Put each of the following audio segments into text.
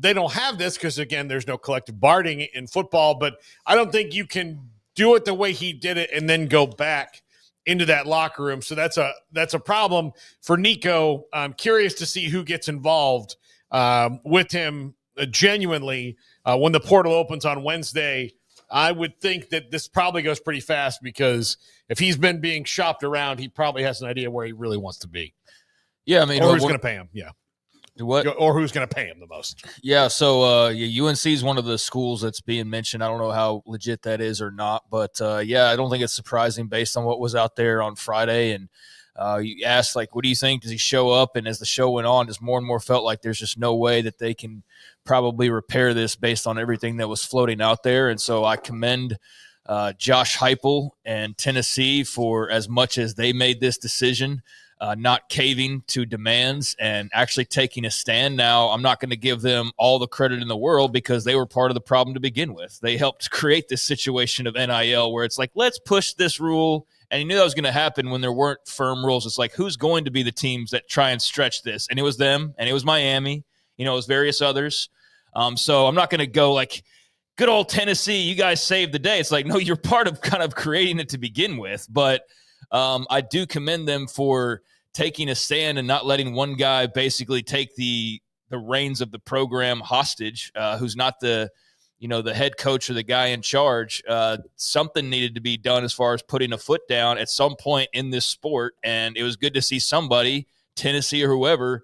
they don't have this because, again, there's no collective bargaining in football, but I don't think you can do it the way he did it and then go back into that locker room. So that's a problem for Nico. I'm curious to see who gets involved with him genuinely when the portal opens on Wednesday. I would think that this probably goes pretty fast because if he's been being shopped around, he probably has an idea where he really wants to be. Yeah, I mean, or who's going to pay him? Yeah. What? Or who's going to pay him the most? Yeah, so UNC is one of the schools that's being mentioned. I don't know how legit that is or not, but yeah, I don't think it's surprising based on what was out there on Friday. And you asked, like, what do you think? Does he show up? And as the show went on, just more and more felt like there's just no way that they can probably repair this based on everything that was floating out there. And so I commend Josh Heupel and Tennessee for as much as they made this decision. Not caving to demands and actually taking a stand. Now, I'm not going to give them all the credit in the world because they were part of the problem to begin with. They helped create this situation of NIL where it's like, let's push this rule. And you knew that was going to happen when there weren't firm rules. It's like, who's going to be the teams that try and stretch this? And it was them, and it was Miami. It was various others. So I'm not going to go like, good old Tennessee, you guys saved the day. It's like, no, you're part of kind of creating it to begin with. But I do commend them for taking a stand and not letting one guy basically take the reins of the program hostage, who's not the head coach or the guy in charge. Something needed to be done as far as putting a foot down at some point in this sport. And it was good to see somebody, Tennessee or whoever,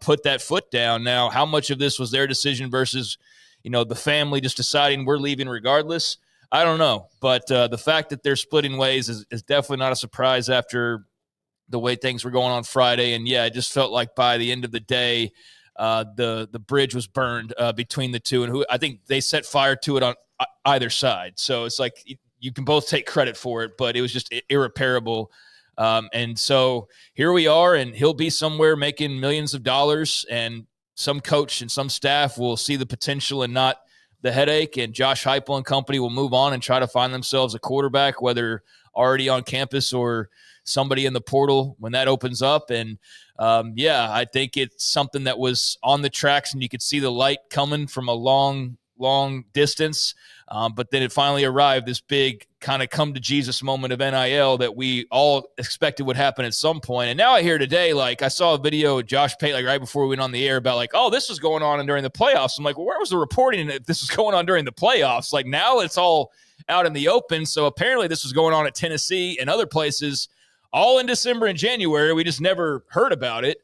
put that foot down. Now, how much of this was their decision versus, the family just deciding we're leaving regardless? I don't know. But the fact that they're splitting ways is definitely not a surprise after the way things were going on Friday. And yeah, it just felt like by the end of the day, the bridge was burned between the two, and who I think they set fire to it on either side. So it's like you can both take credit for it, but it was just irreparable. And so here we are, and he'll be somewhere making millions of dollars, and some coach and some staff will see the potential and not the headache, and Josh Heupel and company will move on and try to find themselves a quarterback, whether already on campus or somebody in the portal when that opens up. And yeah, I think it's something that was on the tracks and you could see the light coming from a long distance. But then it finally arrived, this big kind of come to Jesus moment of NIL that we all expected would happen at some point. And now I hear today, like I saw a video of Josh Pate, like right before we went on the air about like, oh, this was going on during the playoffs. I'm like, well, where was the reporting if this was going on during the playoffs? Like now it's all out in the open. So apparently this was going on at Tennessee and other places all in December and January. We just never heard about it.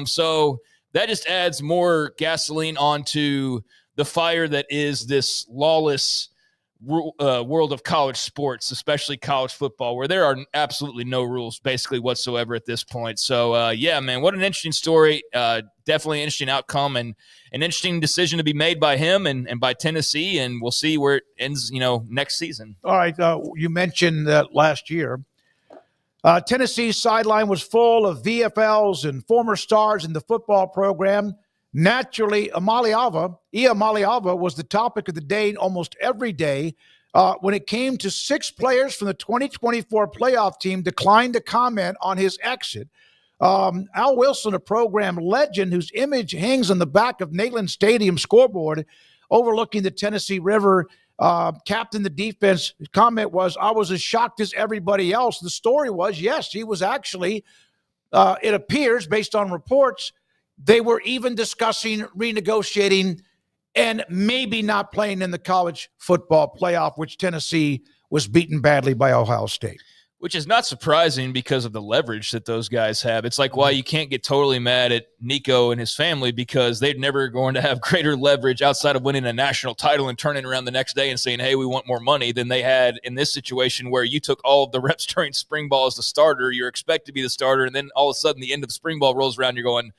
So that just adds more gasoline onto the fire that is this lawless world of college sports, especially college football, where there are absolutely no rules basically whatsoever at this point. So, yeah, man, what an interesting story. Definitely an interesting outcome and an interesting decision to be made by him and by Tennessee, and we'll see where it ends, next season. All right, you mentioned that last year. Tennessee's sideline was full of VFLs and former stars in the football program. Naturally, Ia Maliava was the topic of the day almost every day. When it came to 6 players from the 2024 playoff team declined to comment on his exit. Al Wilson, a program legend whose image hangs on the back of Neyland Stadium scoreboard overlooking the Tennessee River, captain the defense. His comment was, I was as shocked as everybody else. The story was, yes, he was actually, it appears based on reports, they were even discussing renegotiating and maybe not playing in the college football playoff, which Tennessee was beaten badly by Ohio State. Which is not surprising because of the leverage that those guys have. It's like why you can't get totally mad at Nico and his family because they're never going to have greater leverage outside of winning a national title and turning around the next day and saying, hey, we want more money than they had in this situation where you took all of the reps during spring ball as the starter. You're expected to be the starter, and then all of a sudden the end of the spring ball rolls around. You're going,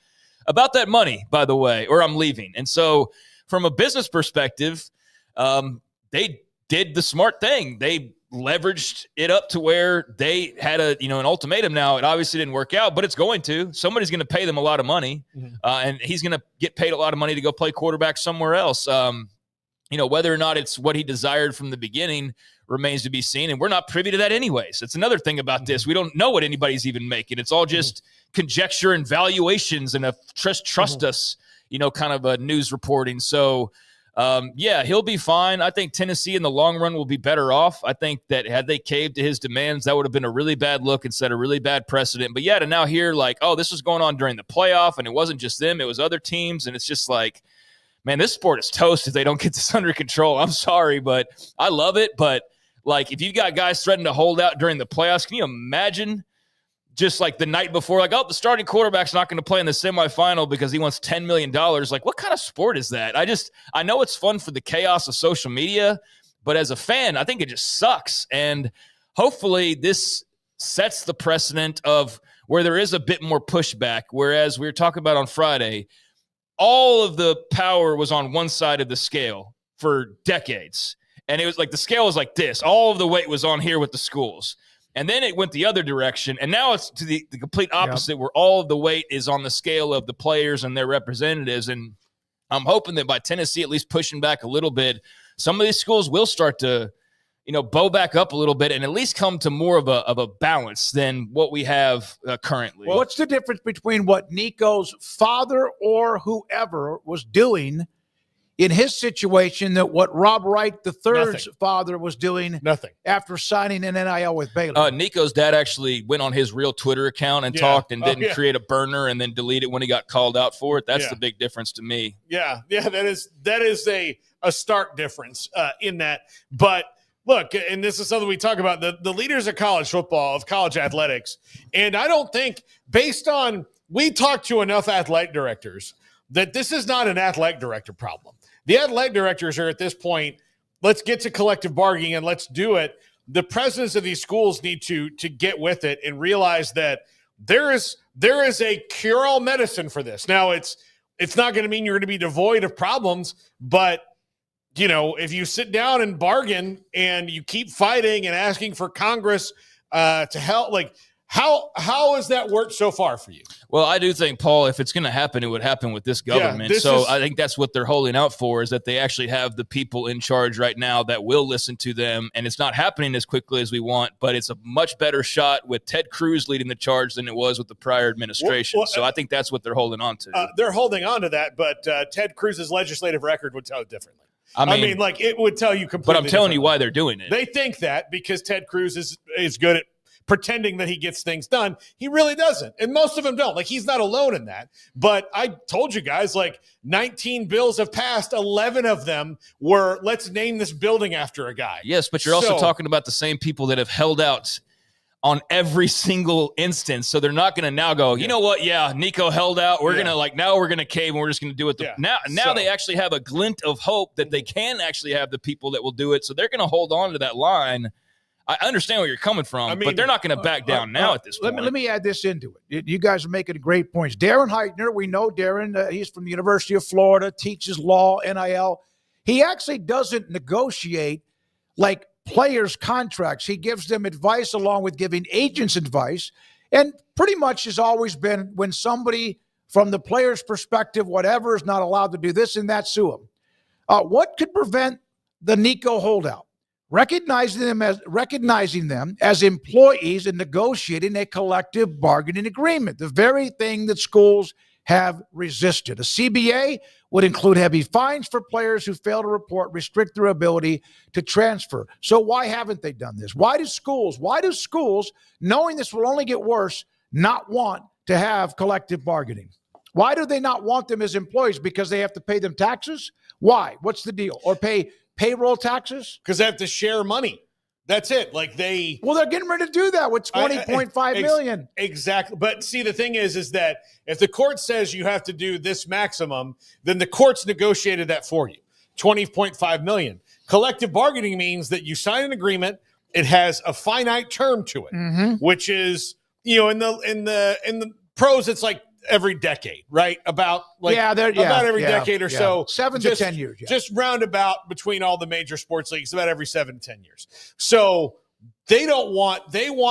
about that money, by the way, or I'm leaving. And so from a business perspective, they did the smart thing. They leveraged it up to where they had an ultimatum. Now, it obviously didn't work out, but it's going to. Somebody's going to pay them a lot of money, and he's going to get paid a lot of money to go play quarterback somewhere else. Whether or not it's what he desired from the beginning remains to be seen, and we're not privy to that anyways. It's another thing about this. We don't know what anybody's even making. It's all just conjecture and valuations and trust us. kind of a news reporting. So, he'll be fine. I think Tennessee in the long run will be better off. I think that had they caved to his demands, that would have been a really bad look and set a really bad precedent. But to now hear this was going on during the playoff, and it wasn't just them, it was other teams, and it's just like, man, this sport is toast if they don't get this under control. I'm sorry, but I love it. But if you've got guys threatening to hold out during the playoffs, can you imagine just the night before, the starting quarterback's not going to play in the semifinal because he wants $10 million. What kind of sport is that? I know it's fun for the chaos of social media, but as a fan, I think it just sucks. And hopefully this sets the precedent of where there is a bit more pushback. Whereas we were talking about on Friday, all of the power was on one side of the scale for decades. And it was the scale was like this. All of the weight was on here with the schools. And then it went the other direction, and now it's to the complete opposite, where all of the weight is on the scale of the players and their representatives. And I'm hoping that by Tennessee at least pushing back a little bit, some of these schools will start to, bow back up a little bit and at least come to more of a balance than what we have currently. Well, what's the difference between what Nico's father or whoever was doing in his situation that what Rob Wright III's father was doing after signing an NIL with Baylor? Nico's dad actually went on his real Twitter account and talked and didn't create a burner and then delete it when he got called out for it. That's the big difference to me. Yeah, that is a stark difference in that. But look, and this is something we talk about, the leaders of college football, of college athletics, and I don't think, based on, we talked to enough athletic directors, that this is not an athletic director problem. The athletic directors are at this point, let's get to collective bargaining and let's do it. The presidents of these schools need to get with it and realize that there is a cure-all medicine for this. Now, it's not going to mean you're going to be devoid of problems, but if you sit down and bargain and you keep fighting and asking for Congress to help, how has that worked so far for you? Well, I do think, Paul, if it's going to happen, it would happen with this government. I think that's what they're holding out for, is that they actually have the people in charge right now that will listen to them. And it's not happening as quickly as we want, but it's a much better shot with Ted Cruz leading the charge than it was with the prior administration. So I think that's what they're holding on to. They're holding on to that, but Ted Cruz's legislative record would tell it differently. I mean, it would tell you completely. But I'm telling you why they're doing it. They think that because Ted Cruz is good at pretending that he gets things done. He really doesn't. And most of them don't. He's not alone in that. But I told you guys, 19 bills have passed. 11 of them were, let's name this building after a guy. Yes, but you're also talking about the same people that have held out on every single instance. So they're not going to now go, you know what? Yeah, Nico held out. We're going to now we're going to cave and we're just going to do it. Now they actually have a glint of hope that they can actually have the people that will do it. So they're going to hold on to that line. I understand where you're coming from, but they're not going to back down now at this point. Let me add this into it. You guys are making great points. Darren Heitner, we know Darren. He's from the University of Florida, teaches law, NIL. He actually doesn't negotiate players' contracts. He gives them advice along with giving agents advice. And pretty much has always been, when somebody from the player's perspective, whatever, is not allowed to do this and that, sue him. What could prevent the Nico holdout? Recognizing them as employees and negotiating a collective bargaining agreement, the very thing that schools have resisted. A CBA would include heavy fines for players who fail to report, restrict their ability to transfer. So why haven't they done this? Why do schools, knowing this will only get worse, not want to have collective bargaining? Why do they not want them as employees? Because they have to pay them taxes? Why? What's the deal? Or pay payroll taxes? Because they have to share money. That's it. Well, they're getting ready to do that with $20.5 million. Exactly. But see, the thing is that if the court says you have to do this maximum, then the court's negotiated that for you. $20.5 million. Collective bargaining means that you sign an agreement. It has a finite term to it, which is, in the pros, it's every decade, right? About every decade or so. 7 to 10 years. Yeah. Just roundabout between all the major sports leagues, about every 7 to 10 years. So they want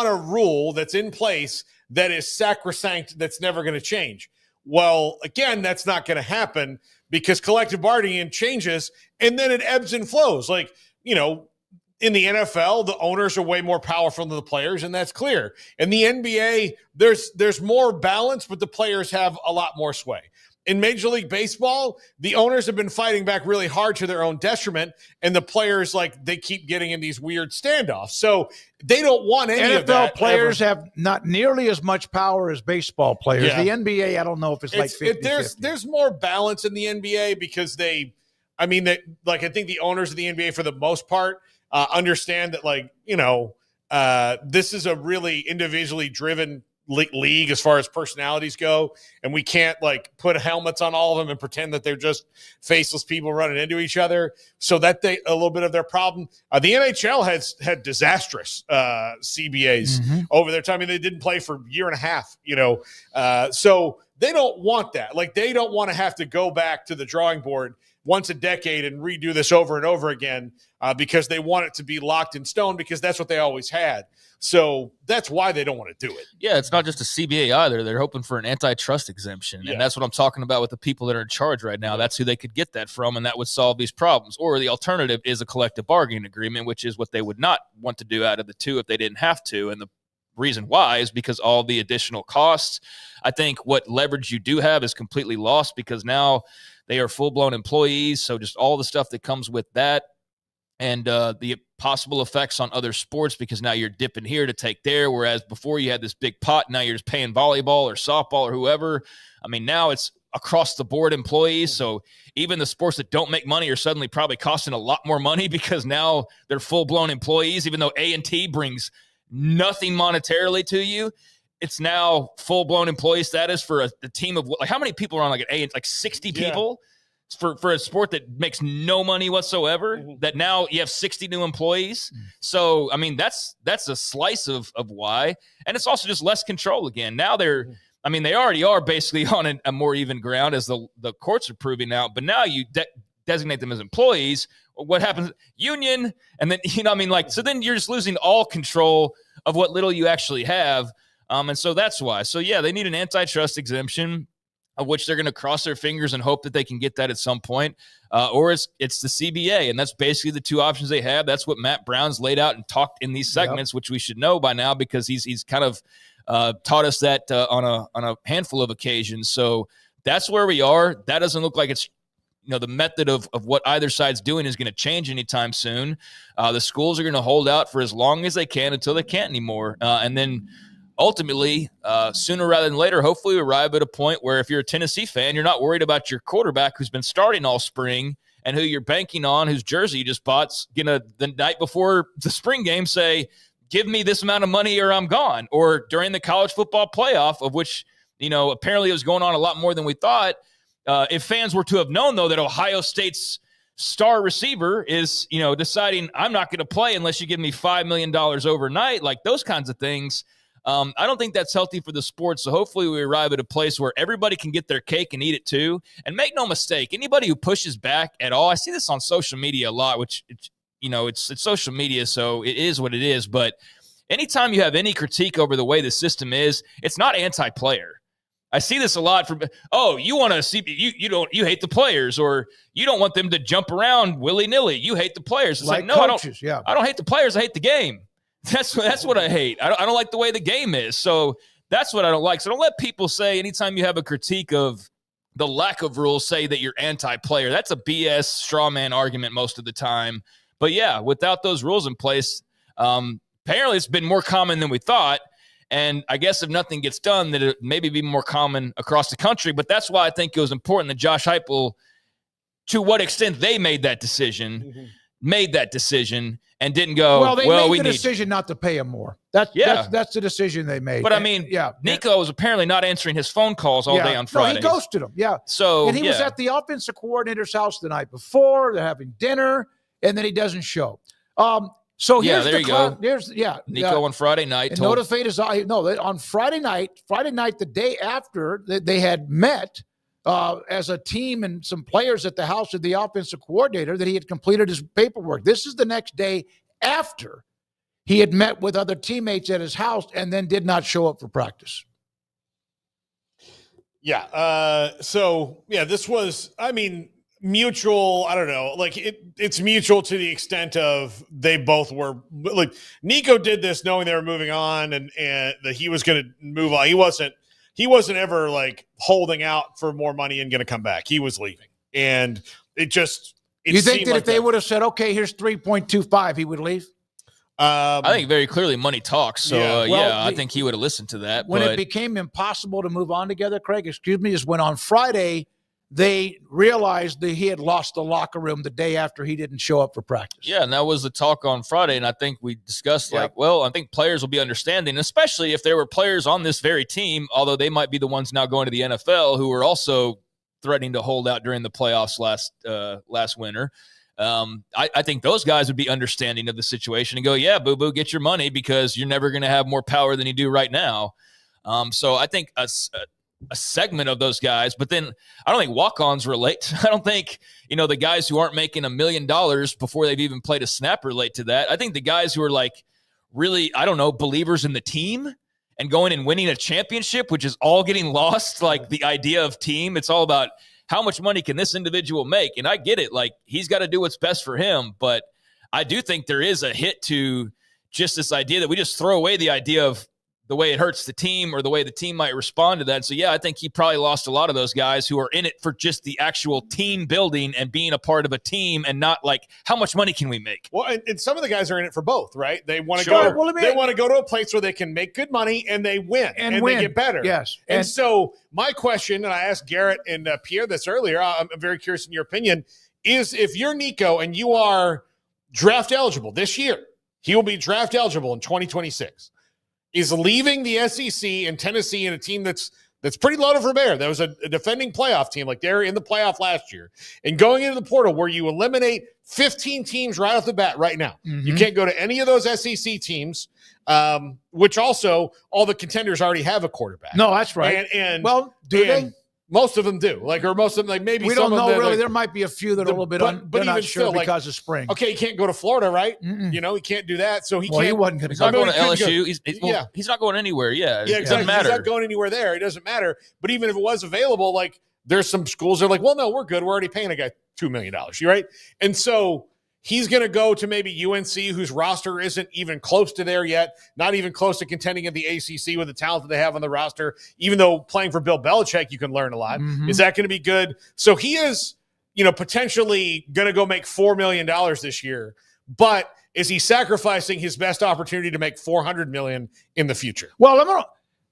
a rule that's in place that is sacrosanct, that's never going to change. Well, again, that's not going to happen because collective bargaining changes and then it ebbs and flows. In the NFL, the owners are way more powerful than the players, and that's clear. In the NBA, there's more balance, but the players have a lot more sway. in Major League Baseball, the owners have been fighting back really hard to their own detriment, and the players, like, they keep getting in these weird standoffs. So they don't want any of that. NFL players have not nearly as much power as baseball players. Yeah. The NBA, I don't know if it's like 50-50. There's more balance in the NBA because I think the owners of the NBA, for the most part, understand that, like, this is a really individually driven league as far as personalities go, and we can't, like, put helmets on all of them and pretend that they're just faceless people running into each other. So that a little bit of their problem. The NHL has had disastrous CBAs over their time. I mean, they didn't play for a year and a half, so they don't want that. Like, they don't want to have to go back to the drawing board once a decade and redo this over and over again because they want it to be locked in stone, because that's what they always had. So that's why they don't want to do it. Yeah, it's not just a CBA either. They're hoping for an antitrust exemption. Yeah. And that's what I'm talking about with the people that are in charge right now. That's who they could get that from, and that would solve these problems. Or the alternative is a collective bargaining agreement, which is what they would not want to do out of the two if they didn't have to. And the reason why is because all the additional costs. I think what leverage you do have is completely lost because now they are full-blown employees. So just all the stuff that comes with that, and the possible effects on other sports, because now you're dipping here to take there, whereas before you had this big pot. Now you're just paying volleyball or softball or whoever. I mean, now it's across the board employees. So even the sports that don't make money are suddenly probably costing a lot more money because now they're full-blown employees, even though A&T brings nothing monetarily to you. It's now full-blown employee status for a team of, like, how many people are on, like, an A? Like 60 people for a sport that makes no money whatsoever, that now you have 60 new employees. So, I mean, that's a slice of why. And it's also just less control again. Now they already are basically on a more even ground, as the courts are proving out. But now you designate them as employees. What happens? Union. And then, so then you're just losing all control of what little you actually have. And so that's why. So, yeah, they need an antitrust exemption, of which they're going to cross their fingers and hope that they can get that at some point. Or it's the CBA, and that's basically the two options they have. That's what Matt Brown's laid out and talked in these segments, which we should know by now because he's kind of taught us that on a handful of occasions. So that's where we are. That doesn't look like it's the method of what either side's doing is going to change anytime soon. The schools are going to hold out for as long as they can until they can't anymore. And then ultimately, sooner rather than later, hopefully we arrive at a point where if you're a Tennessee fan, you're not worried about your quarterback who's been starting all spring and who you're banking on, whose jersey you just bought's going to, the night before the spring game, say, give me this amount of money or I'm gone. Or during the college football playoff, of which, apparently it was going on a lot more than we thought. If fans were to have known, though, that Ohio State's star receiver is, deciding I'm not going to play unless you give me $5 million overnight, like those kinds of things. I don't think that's healthy for the sport. So hopefully we arrive at a place where everybody can get their cake and eat it too. And make no mistake, anybody who pushes back at all, I see this on social media a lot, which, it's social media, so it is what it is. But anytime you have any critique over the way the system is, it's not anti-player. I see this a lot from, you want to see, you hate the players, or you don't want them to jump around willy-nilly. You hate the players. It's like, no, coaches, I don't hate the players. I hate the game. That's what I hate. I don't like the way the game is. So that's what I don't like. So don't let people say anytime you have a critique of the lack of rules, say that you're anti-player. That's a BS straw man argument most of the time. But yeah, without those rules in place, apparently it's been more common than we thought. And I guess if nothing gets done, that it maybe be more common across the country. But that's why I think it was important that Josh Heupel, to what extent they made that decision, and didn't go, well, they made the decision not to pay him more. That's the decision they made. But I mean, Nico was apparently not answering his phone calls all day on Friday. No, he ghosted him. Yeah. So, and he was at the offensive coordinator's house the night before. They're having dinner, and then he doesn't show. So here's there you go. Nico on Friday night notified his on Friday night, the day after they had met as a team and some players at the house of the offensive coordinator, that he had completed his paperwork. This is the next day after he had met with other teammates at his house and then did not show up for practice. Yeah. This was, mutual. I don't know. Like it's mutual to the extent of they both were, like, Nico did this knowing they were moving on and that he was going to move on. He wasn't he wasn't ever like holding out for more money and going to come back. He was leaving. And it just, you think seemed that like if they would have said, okay, here's 3.25, he would leave? I think very clearly money talks. So, I think he would have listened to that. When it became impossible to move on together, Craig, is when on Friday they realized that he had lost the locker room the day after he didn't show up for practice. Yeah, and that was the talk on Friday, and I think we discussed, I think players will be understanding, especially if there were players on this very team, although they might be the ones now going to the NFL who were also threatening to hold out during the playoffs last winter. I think those guys would be understanding of the situation and go, yeah, boo-boo, get your money because you're never going to have more power than you do right now. So I think a segment of those guys, but then I don't think walk-ons relate. I don't think, the guys who aren't making $1 million before they've even played a snap relate to that. I think the guys who are like really, believers in the team and going and winning a championship, which is all getting lost, like the idea of team, it's all about how much money can this individual make? And I get it. Like, he's got to do what's best for him. But I do think there is a hit to just this idea that we just throw away the idea of the way it hurts the team or the way the team might respond to that. So, I think he probably lost a lot of those guys who are in it for just the actual team building and being a part of a team and not like, how much money can we make? Well, and some of the guys are in it for both, right? They want to go. They want to go to a place where they can make good money and they win and they get better. Yes. And so my question, and I asked Garrett and Pierre this earlier, I'm very curious in your opinion, is if you're Nico and you are draft eligible this year, he will be draft eligible in 2026. Is leaving the SEC and Tennessee in a team that's pretty loaded for bear. That was a defending playoff team, like they're in the playoff last year, and going into the portal where you eliminate 15 teams right off the bat right now. Mm-hmm. You can't go to any of those SEC teams, which also all the contenders already have a quarterback. No, that's right. Do they? Most of them do. Most of them, maybe we some don't know of them. Really, there might be a few that are a little bit they're not sure because of spring. Okay, he can't go to Florida, right? Mm-mm. He can't do that. So he can't. He wasn't going to go. He's not going to LSU. He's not going anywhere. Yeah, exactly. Doesn't matter. He's not going anywhere there. It doesn't matter. But even if it was available, there's some schools that are like, well, no, we're good. We're already paying a guy $2 million. Right? And so he's going to go to maybe UNC, whose roster isn't even close to there yet, not even close to contending in the ACC with the talent that they have on the roster, even though playing for Bill Belichick, you can learn a lot. Mm-hmm. Is that going to be good? So he is, potentially going to go make $4 million this year, but is he sacrificing his best opportunity to make $400 million in the future? Well,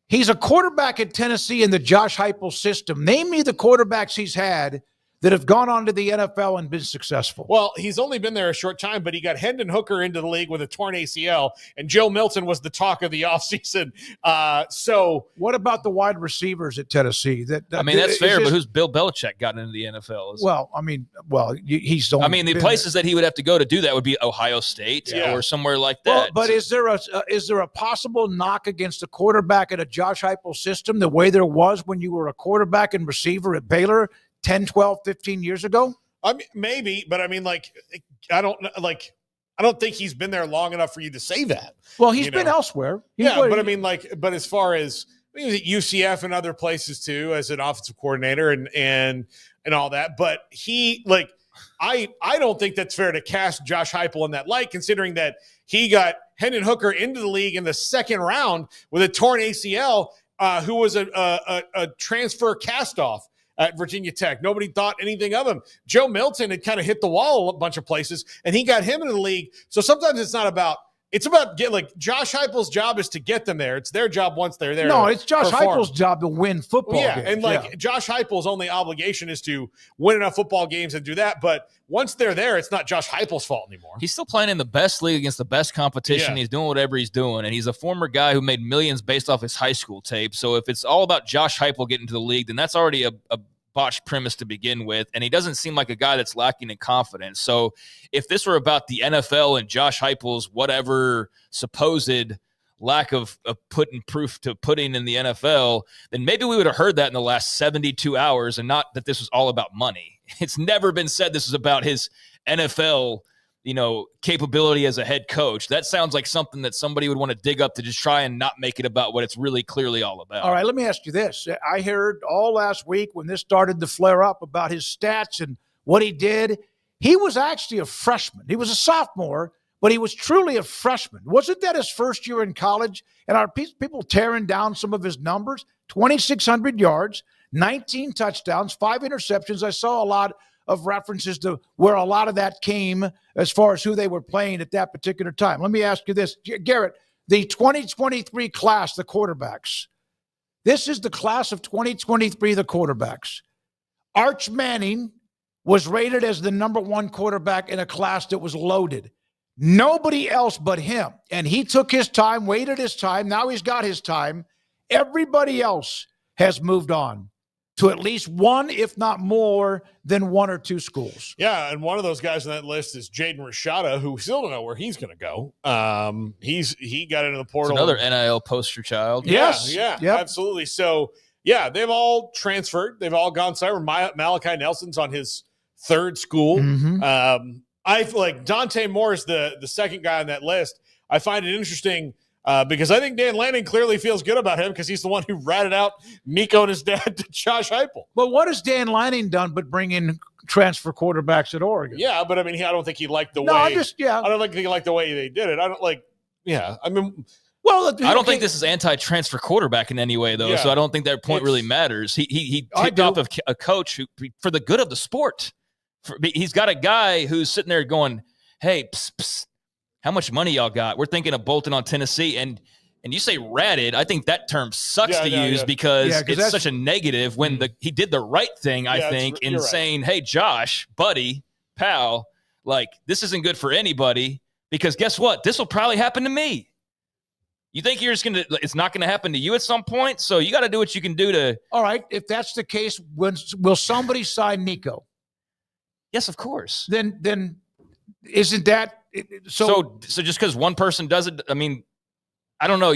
he's a quarterback at Tennessee in the Josh Heupel system. Name me the quarterbacks he's had that have gone on to the NFL and been successful. Well, he's only been there a short time, but he got Hendon Hooker into the league with a torn ACL, and Joe Milton was the talk of the offseason. So what about the wide receivers at Tennessee? That's fair, but who's Bill Belichick gotten into the NFL? He's only the places that he would have to go to do that would be Ohio State or somewhere like that. Well, but is there a possible knock against a quarterback in a Josh Heupel system the way there was when you were a quarterback and receiver at Baylor 10, 12, 15 years ago? Maybe, but I don't think he's been there long enough for you to say that. Well, he's been elsewhere. But as far as he was at UCF and other places too, as an offensive coordinator and all that. But I don't think that's fair to cast Josh Heupel in that light, considering that he got Hendon Hooker into the league in the second round with a torn ACL, who was a transfer cast-off at Virginia Tech. Nobody thought anything of him. Joe Milton had kind of hit the wall a bunch of places, and he got him into the league. So sometimes it's about Josh Heupel's job is to get them there. It's their job once they're there. No, it's Josh Heupel's job to win football games. And Josh Heupel's only obligation is to win enough football games and do that. But once they're there, it's not Josh Heupel's fault anymore. He's still playing in the best league against the best competition. Yeah. He's doing whatever he's doing. And he's a former guy who made millions based off his high school tape. So if it's all about Josh Heupel getting to the league, then that's already a botched premise to begin with, and he doesn't seem like a guy that's lacking in confidence. So if this were about the NFL and Josh Heupel's whatever supposed lack of putting proof to putting in the NFL, then maybe we would have heard that in the last 72 hours and not that this was all about money. It's never been said this is about his NFL capability as a head coach. That sounds like something that somebody would want to dig up to just try and not make it about what it's really clearly all about. All right, let me ask you this. I heard all last week when this started to flare up about his stats and what he did. He was actually a freshman. He was a sophomore, but he was truly a freshman. Wasn't that his first year in college? And are people tearing down some of his numbers? 2,600 yards, 19 touchdowns, 5 interceptions. I saw a lot of references to where a lot of that came as far as who they were playing at that particular time. Let me ask you this, Garrett, the 2023 class, the quarterbacks. This is the class of 2023, the quarterbacks. Arch Manning was rated as the number 1 quarterback in a class that was loaded. Nobody else but him. And he took his time, waited his time. Now he's got his time. Everybody else has moved on to at least one, if not more than 1 or 2 schools. Yeah, and one of those guys on that list is Jaden Rashada, who we still don't know where he's going to go. He got into the portal. It's another NIL poster child. Yes. Yeah, Yep. absolutely. So, yeah, they've all transferred. They've all gone somewhere. Malachi Nelson's on his 3rd school. Mm-hmm. I feel like Dante Moore is the second guy on that list. I find it interesting because I think Dan Lanning clearly feels good about him because he's the one who ratted out Nico and his dad to Josh Heupel. But what has Dan Lanning done but bring in transfer quarterbacks at Oregon? Yeah, but I mean, I don't think he liked the way. I don't think he liked the way they did it. I don't like. Yeah, I mean. Well, I don't think this is anti-transfer quarterback in any way, though. Yeah. So I don't think that point really matters. He tipped off of a coach who, for the good of the sport, he's got a guy who's sitting there going, "Hey, psst, psst, how much money y'all got? We're thinking of bolting on Tennessee." And you say ratted. I think that term sucks to use because it's such a negative when he did the right thing, I think, in saying, "Hey, Josh, buddy, pal, like this isn't good for anybody because guess what? This will probably happen to me." You think it's not going to happen to you at some point? So you got to do what you can do to. All right. If that's the case, will somebody sign Nico? Yes, of course. Then isn't that so just because one person does it? I mean, I don't know.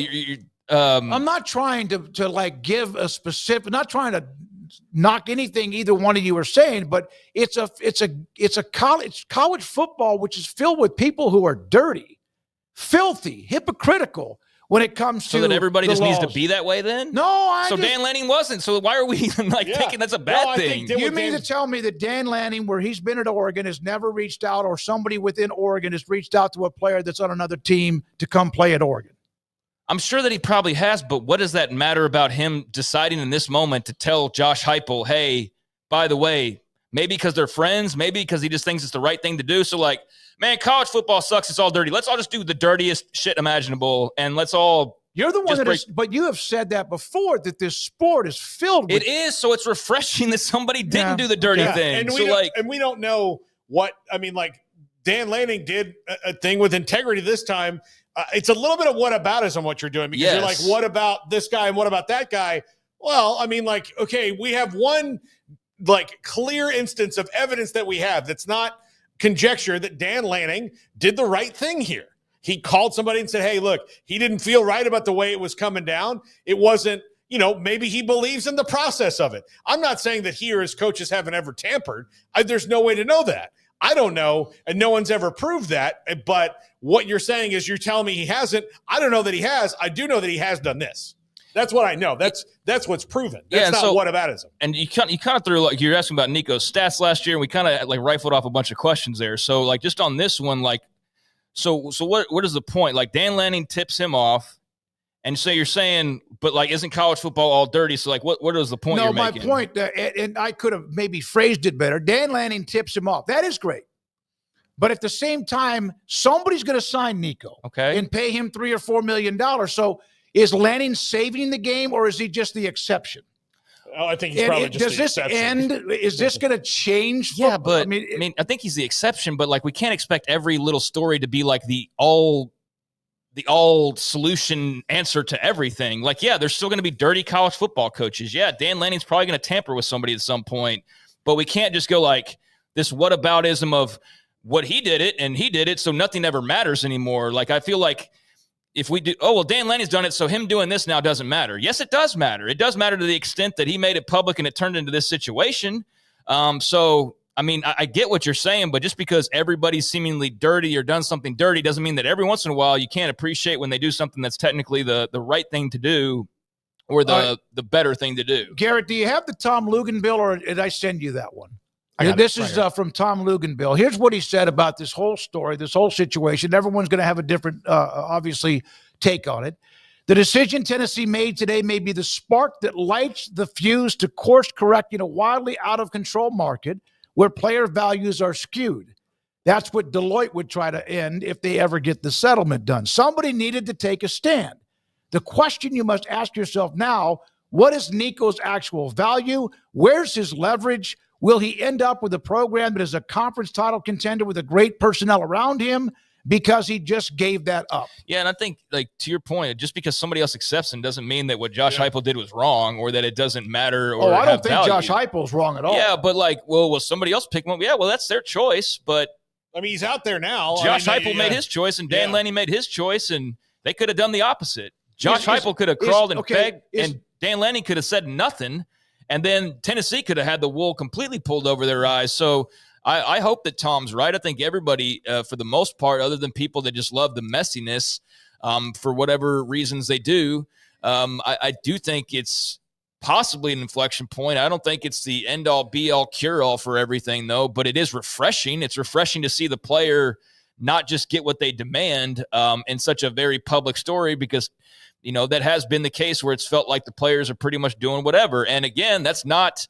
I'm not trying to like give a specific. Not trying to knock anything either one of you are saying, but it's a college football which is filled with people who are dirty, filthy, hypocritical. When it comes to so that everybody just laws. needs to be that way then? No, Dan Lanning wasn't. So why are we even thinking that's a bad thing? You mean to tell me that Dan Lanning, where he's been at Oregon, has never reached out, or somebody within Oregon has reached out to a player that's on another team to come play at Oregon? I'm sure that he probably has, but what does that matter about him deciding in this moment to tell Josh Heupel, hey, by the way, maybe because they're friends, maybe because he just thinks it's the right thing to do. So like, man, college football sucks. It's all dirty. Let's all just do the dirtiest shit imaginable, and let's all. You're the one but you have said that before, that this sport is filled with. It is, so it's refreshing that somebody didn't do the dirty thing. And we don't know what, I mean, like Dan Lanning did a thing with integrity this time. It's a little bit of whataboutism what you're doing because you're like, what about this guy and what about that guy? Well, I mean, like, okay, we have one like clear instance of evidence that we have that's not conjecture that Dan Lanning did the right thing here. He called somebody and said, hey, look, he didn't feel right about the way it was coming down. It wasn't, maybe he believes in the process of it. I'm not saying that he or his coaches haven't ever tampered. There's no way to know that. I don't know, and no one's ever proved that. But what you're saying is you're telling me he hasn't. I don't know that he has. I do know that he has done this. That's what I know. That's what's proven. That's not whataboutism. And you kind of threw, like, you're asking about Nico's stats last year, and we kind of like rifled off a bunch of questions there. So like just on this one, like, so what is the point? Like Dan Lanning tips him off, and so you're saying, but like, isn't college football all dirty? So like, what is the point you're making? No, my point, and I could have maybe phrased it better. Dan Lanning tips him off. That is great. But at the same time, somebody's going to sign Nico and pay him $3 or $4 million. So is Lanning saving the game, or is he just the exception? Oh, I think he's probably just the exception. Is this going to change? Yeah, but I mean, I think he's the exception. But like, we can't expect every little story to be like the all solution answer to everything. Like, yeah, there's still going to be dirty college football coaches. Yeah, Dan Lanning's probably going to tamper with somebody at some point. But we can't just go like this whataboutism of what he did it and he did it, so nothing ever matters anymore. Like, I feel like if we do, Dan Lanning's done it, so him doing this now doesn't matter. Yes, it does matter. It does matter to the extent that he made it public and it turned into this situation. So, I mean, I get what you're saying, but just because everybody's seemingly dirty or done something dirty doesn't mean that every once in a while you can't appreciate when they do something that's technically the right thing to do or the better thing to do. Garrett, do you have the Tom Lugan bill, or did I send you that one? This is from Tom Luganville. Here's what he said about this whole story, this whole situation. Everyone's going to have a different, obviously, take on it. The decision Tennessee made today may be the spark that lights the fuse to course correct in a wildly out of control market where player values are skewed. That's what Deloitte would try to end if they ever get the settlement done. Somebody needed to take a stand. The question you must ask yourself now, what is Nico's actual value? Where's his leverage? Will he end up with a program that is a conference title contender with a great personnel around him because he just gave that up? Yeah, and I think, like, to your point, just because somebody else accepts him doesn't mean that what Josh Heupel did was wrong or that it doesn't matter or I don't think value. Josh Heupel's wrong at all. Yeah, but like, well, will somebody else pick him up? Yeah, well, that's their choice, but I mean, he's out there now. Josh Heupel made his choice, and Dan Lanning made his choice, and they could have done the opposite. Josh Heupel could have crawled and begged, and Dan Lanning could have said nothing, and then Tennessee could have had the wool completely pulled over their eyes. So I hope that Tom's right. I think everybody, for the most part, other than people that just love the messiness for whatever reasons they do, I do think it's possibly an inflection point. I don't think it's the end-all, be-all, cure-all for everything, though, but it is refreshing. It's refreshing to see the player not just get what they demand in such a very public story because, you know, that has been the case where it's felt like the players are pretty much doing whatever. And, again, that's not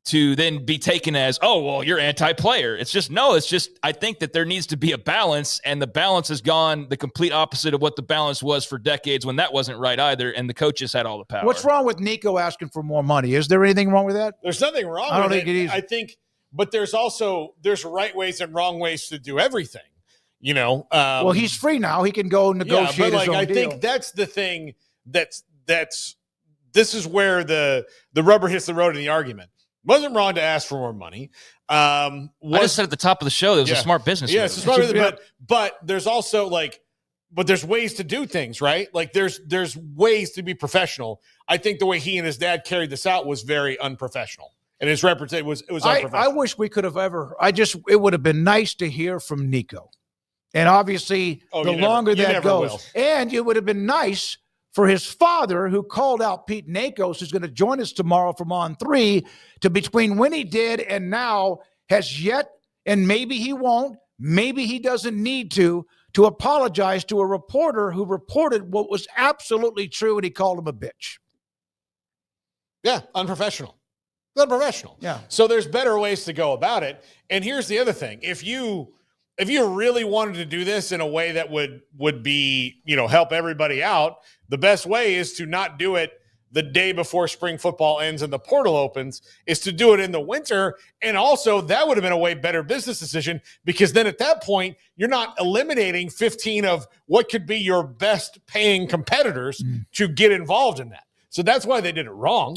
to then be taken as, oh, well, you're anti-player. It's just, no, it's just I think that there needs to be a balance, and the balance has gone the complete opposite of what the balance was for decades when that wasn't right either, and the coaches had all the power. What's wrong with Nico asking for more money? Is there anything wrong with that? There's nothing wrong I don't with think it is. I think, but there's right ways and wrong ways to do everything, you know. Well, he's free now. He can go negotiate his own deal. Think that's the thing this is where the rubber hits the road in the argument. Wasn't wrong to ask for more money. I just said at the top of the show that it was a smart business. Yeah, it's a smart business, but there's also but there's ways to do things, right? Like there's ways to be professional. I think the way he and his dad carried this out was very unprofessional, and his reputation was unprofessional. I wish we could have it would have been nice to hear from Nico, and obviously the longer that goes, and it would have been nice for his father, who called out Pete Nakos, who's going to join us tomorrow from On 3, to between when he did and now has yet, and maybe he won't, maybe he doesn't need to apologize to a reporter who reported what was absolutely true, and he called him a bitch. Yeah, unprofessional. Unprofessional. Yeah. So there's better ways to go about it. And here's the other thing. If you really wanted to do this in a way that would be, you know, help everybody out, the best way is to not do it the day before spring football ends and the portal opens, is to do it in the winter. And also that would have been a way better business decision, because then at that point, you're not eliminating 15 of what could be your best paying competitors to get involved in that. So that's why they did it wrong.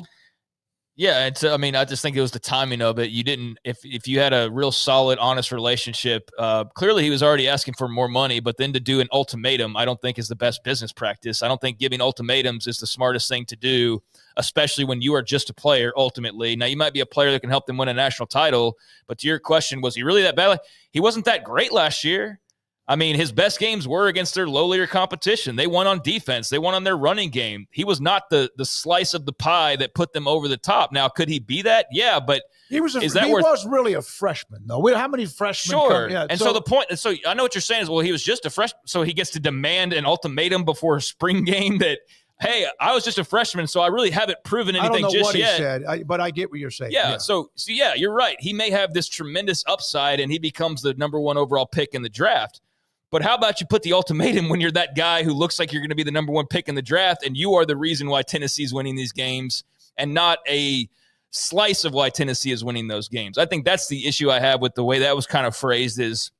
Yeah, I just think it was the timing of it. You didn't, if you had a real solid, honest relationship, clearly he was already asking for more money, but then to do an ultimatum, I don't think is the best business practice. I don't think giving ultimatums is the smartest thing to do, especially when you are just a player ultimately. Now, you might be a player that can help them win a national title, but to your question, was he really that bad? He wasn't that great last year. I mean, his best games were against their lowlier competition. They won on defense. They won on their running game. He was not the slice of the pie that put them over the top. Now, could he be that? Yeah, but he was really a freshman, though. How many freshmen? Sure. So the point, so I know what you're saying is, well, he was just a freshman, so he gets to demand an ultimatum before a spring game that, hey, I was just a freshman, so I really haven't proven anything just yet. I don't know what he said, but I get what you're saying. Yeah, so yeah, you're right. He may have this tremendous upside, and he becomes the number one overall pick in the draft. But how about you put the ultimatum when you're that guy who looks like you're going to be the number one pick in the draft, and you are the reason why Tennessee's winning these games, and not a slice of why Tennessee is winning those games. I think that's the issue I have with the way that was kind of phrased is,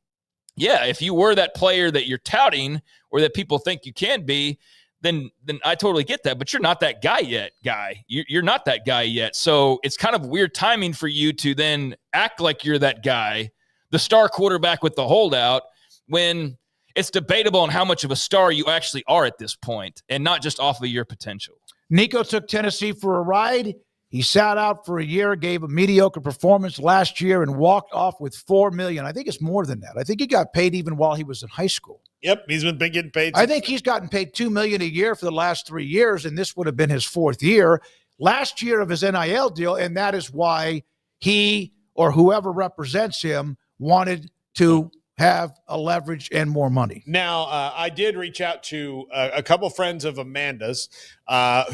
yeah, if you were that player that you're touting or that people think you can be, then I totally get that. But you're not that guy yet, guy. You're not that guy yet. So it's kind of weird timing for you to then act like you're that guy, the star quarterback with the holdout, when it's debatable on how much of a star you actually are at this point and not just off of your potential. Nico took Tennessee for a ride. He sat out for a year, gave a mediocre performance last year, and walked off with $4 million. I think it's more than that. I think he got paid even while he was in high school. Yep, he's been getting paid. I think he's gotten paid $2 million a year for the last 3 years, and this would have been his fourth year. Last year of his NIL deal, and that is why he or whoever represents him wanted to have a leverage and more money. Now, I did reach out to a couple friends of Amanda's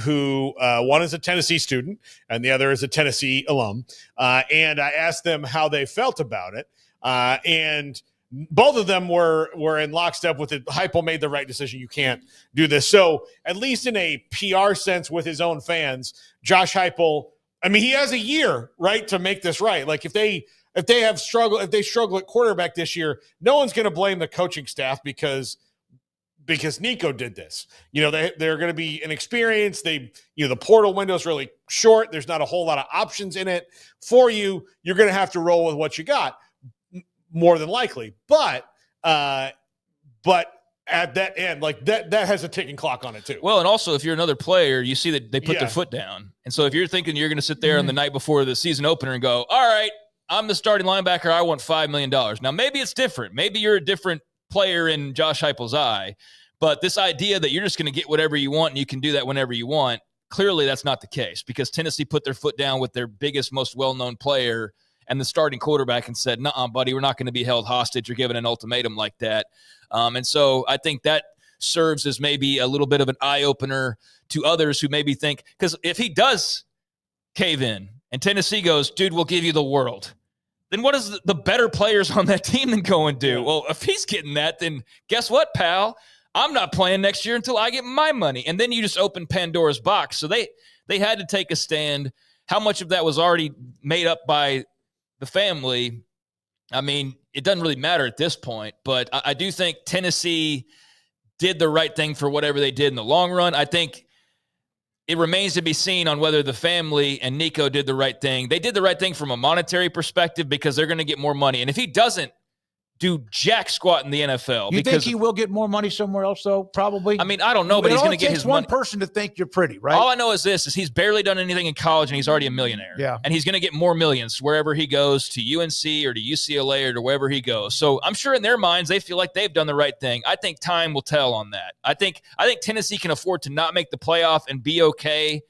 who one is a Tennessee student and the other is a Tennessee alum. And I asked them how they felt about it. And both of them were in lockstep with it. Heupel made the right decision. You can't do this. So at least in a PR sense with his own fans, Josh Heupel, I mean, he has a year, right, to make this right. Like if they struggle at quarterback this year, no one's going to blame the coaching staff because Nico did this. They're going to be inexperienced. The portal window is really short. There's not a whole lot of options in it for you. You're going to have to roll with what you got, more than likely. But at that end, like that has a ticking clock on it too. Well, and also if you're another player, you see that they put their foot down. And so if you're thinking you're going to sit there on the night before the season opener and go, all right, I'm the starting linebacker, I want $5 million. Now, maybe it's different. Maybe you're a different player in Josh Heupel's eye. But this idea that you're just going to get whatever you want and you can do that whenever you want, clearly that's not the case because Tennessee put their foot down with their biggest, most well-known player and the starting quarterback and said, nuh-uh, buddy, we're not going to be held hostage or given an ultimatum like that. And so I think that serves as maybe a little bit of an eye-opener to others who maybe think, because if he does cave in and Tennessee goes, dude, we'll give you the world, then what does the better players on that team then go and do? Well, if he's getting that, then guess what, pal? I'm not playing next year until I get my money. And then you just open Pandora's box. So they had to take a stand. How much of that was already made up by the family? I mean, it doesn't really matter at this point, but I do think Tennessee did the right thing for whatever they did in the long run. I think it remains to be seen on whether the family and Nico did the right thing. They did the right thing from a monetary perspective because they're going to get more money. And if he doesn't do jack squat in the NFL. You think he will get more money somewhere else, though? Probably. I mean, I don't know, but he's going to get his one money. Person to think you're pretty, right? All I know is this: is he's barely done anything in college, and he's already a millionaire. Yeah, and he's going to get more millions wherever he goes, to UNC or to UCLA or to wherever he goes. So I'm sure in their minds they feel like they've done the right thing. I think time will tell on that. I think Tennessee can afford to not make the playoff and be okay,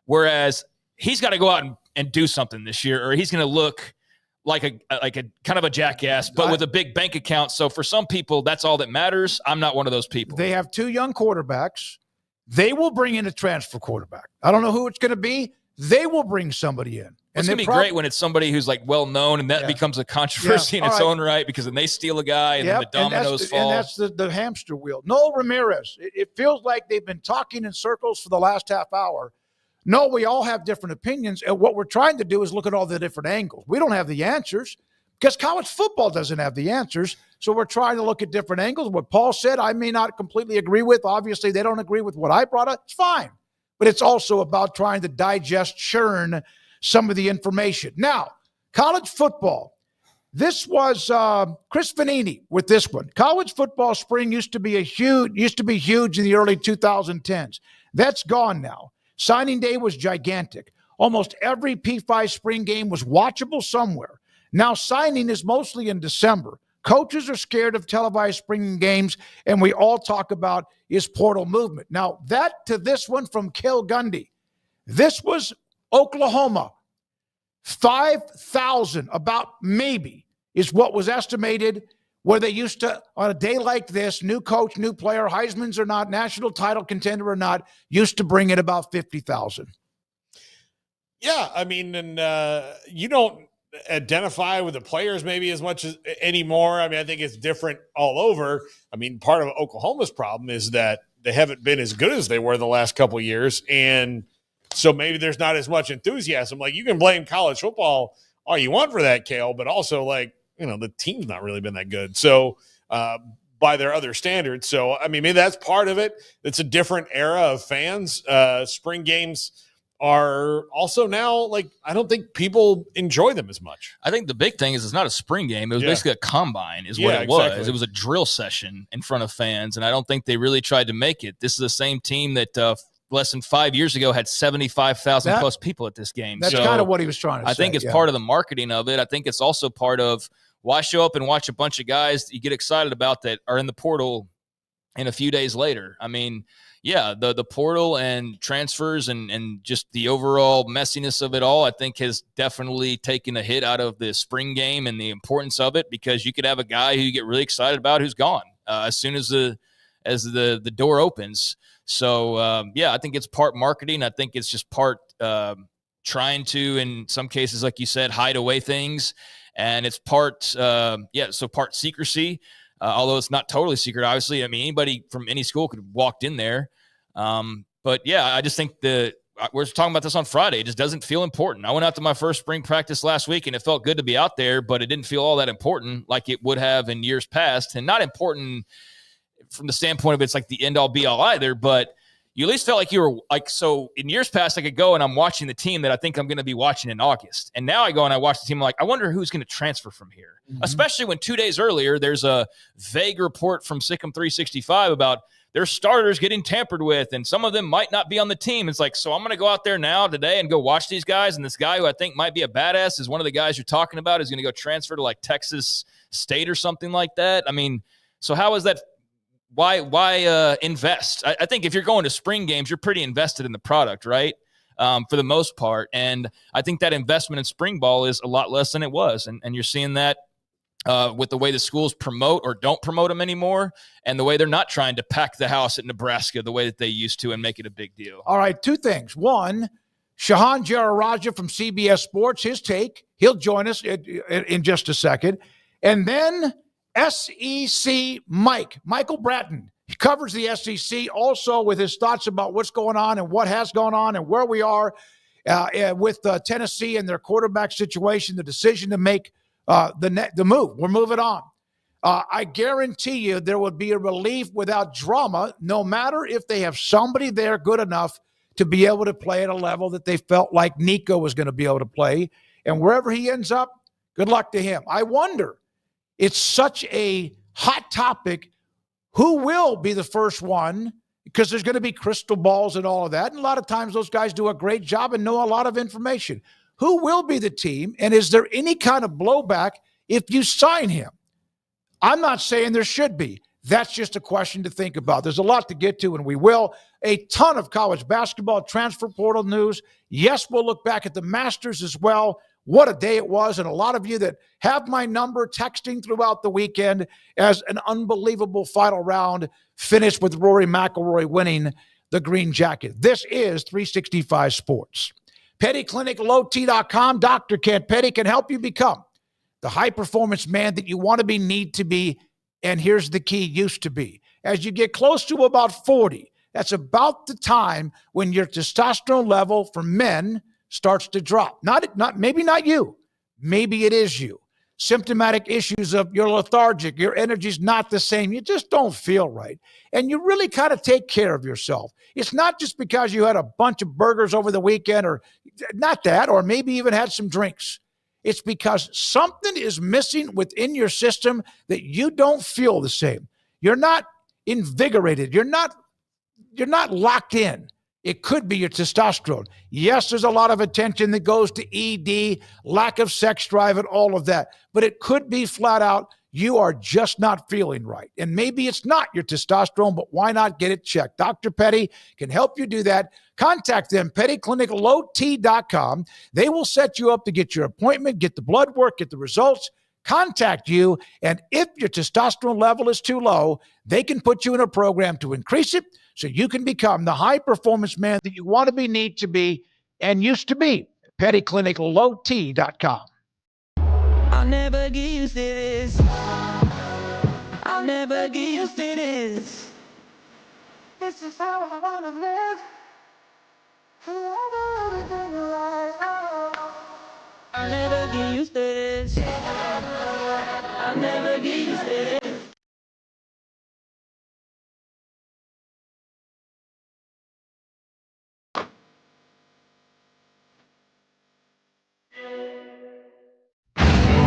whereas he's got to go out and do something this year, or he's going to look like a kind of a jackass, but with a big bank account. So for some people, that's all that matters. I'm not one of those people. They have two young quarterbacks. They will bring in a transfer quarterback. I don't know who it's going to be. They will bring somebody in. It's going to be great when it's somebody who's like well known, and that becomes a controversy in its own right, because then they steal a guy and then the dominoes fall. And that's the hamster wheel. Noel Ramirez. It feels like they've been talking in circles for the last half hour. No, we all have different opinions, and what we're trying to do is look at all the different angles. We don't have the answers because college football doesn't have the answers, so we're trying to look at different angles. What Paul said, I may not completely agree with. Obviously, they don't agree with what I brought up. It's fine, but it's also about trying to churn some of the information. Now, college football. This was Chris Vanini with this one. College football spring used to be huge in the early 2010s. That's gone now. Signing day was gigantic. Almost every P5 spring game was watchable somewhere. Now signing is mostly in December. Coaches are scared of televised spring games, and we all talk about is portal movement. Now that to this one from Kel Gundy. This was Oklahoma. 5,000, about maybe, is what was estimated, where they used to, on a day like this, new coach, new player, Heisman's or not, national title contender or not, used to bring in about 50,000. Yeah, I mean, and you don't identify with the players maybe as much as anymore. I mean, I think it's different all over. I mean, part of Oklahoma's problem is that they haven't been as good as they were the last couple of years, and so maybe there's not as much enthusiasm. Like, you can blame college football all you want for that, Kale, but also, like, you know, the team's not really been that good. So by their other standards. So, I mean, maybe that's part of it. It's a different era of fans. Spring games are also now, like, I don't think people enjoy them as much. I think the big thing is it's not a spring game. It was basically a combine is what it was. Exactly. It was a drill session in front of fans, and I don't think they really tried to make it. This is the same team that less than 5 years ago had 75,000 plus people at this game. That's kind of what he was trying to say. I think it's part of the marketing of it. I think it's also part of why show up and watch a bunch of guys that you get excited about that are in the portal and a few days later. I mean, yeah, the portal and transfers and just the overall messiness of it all, I think has definitely taken a hit out of the spring game and the importance of it, because you could have a guy who you get really excited about who's gone as soon as the door opens. So, yeah, I think it's part marketing. I think it's just part trying to, in some cases, like you said, hide away things. And it's part, part secrecy. Although it's not totally secret, obviously. I mean, anybody from any school could have walked in there. But yeah, I just think we're talking about this on Friday. It just doesn't feel important. I went out to my first spring practice last week, and it felt good to be out there, but it didn't feel all that important like it would have in years past. And not important from the standpoint of it's like the end all be all either, but you at least felt like you were like, so in years past, I could go and I'm watching the team that I think I'm going to be watching in August. And now I go and I watch the team like, I wonder who's going to transfer from here, especially when 2 days earlier, there's a vague report from Sikkim 365 about their starters getting tampered with, and some of them might not be on the team. It's like, so I'm going to go out there now today and go watch these guys. And this guy who I think might be a badass is one of the guys you're talking about is going to go transfer to like Texas State or something like that. I mean, so how is that? Why invest? I think if you're going to spring games, you're pretty invested in the product, right? For the most part. And I think that investment in spring ball is a lot less than it was. And you're seeing that with the way the schools promote or don't promote them anymore, and the way they're not trying to pack the house at Nebraska the way that they used to and make it a big deal. All right, two things. One, Shahan Jararaja from CBS Sports, his take. He'll join us in just a second. And then SEC Michael Bratton. He covers the SEC also with his thoughts about what's going on and what has gone on and where we are with Tennessee and their quarterback situation, the decision to make the move. We're moving on. I guarantee you there would be a relief without drama, no matter if they have somebody there good enough to be able to play at a level that they felt like Nico was going to be able to play. And wherever he ends up, good luck to him. I wonder, it's such a hot topic, who will be the first one? Because there's going to be crystal balls and all of that. And a lot of times those guys do a great job and know a lot of information. Who will be the team? And is there any kind of blowback if you sign him? I'm not saying there should be. That's just a question to think about. There's a lot to get to, and we will. A ton of college basketball transfer portal news. Yes, we'll look back at the Masters as well. What a day it was. And a lot of you that have my number texting throughout the weekend as an unbelievable final round finished with Rory Mcilroy winning the green jacket. This is 365 Sports. PettyClinicLowT.com. Dr. Kent Petty can help you become the high-performance man that you want to be, need to be, and here's the key, used to be. As you get close to about 40, that's about the time when your testosterone level for men starts to drop. Maybe not you. Maybe it is you. Symptomatic issues of you're lethargic, your energy's not the same, you just don't feel right. And you really kind of take care of yourself. It's not just because you had a bunch of burgers over the weekend, or not that, or maybe even had some drinks. It's because something is missing within your system that you don't feel the same. You're not invigorated. You're not locked in. It could be your testosterone. Yes, there's a lot of attention that goes to ED, lack of sex drive, and all of that. But it could be flat out, you are just not feeling right. And maybe it's not your testosterone, but why not get it checked? Dr. Petty can help you do that. Contact them, PettyClinicLowT.com. They will set you up to get your appointment, get the blood work, get the results, contact you. And if your testosterone level is too low, they can put you in a program to increase it so you can become the high-performance man that you want to be, need to be, and used to be. PettyClinicLowT.com. I'll never get used to this. I'll never get used to this. This is how I wanna live. I'll never get used to this. I'll never get used to this.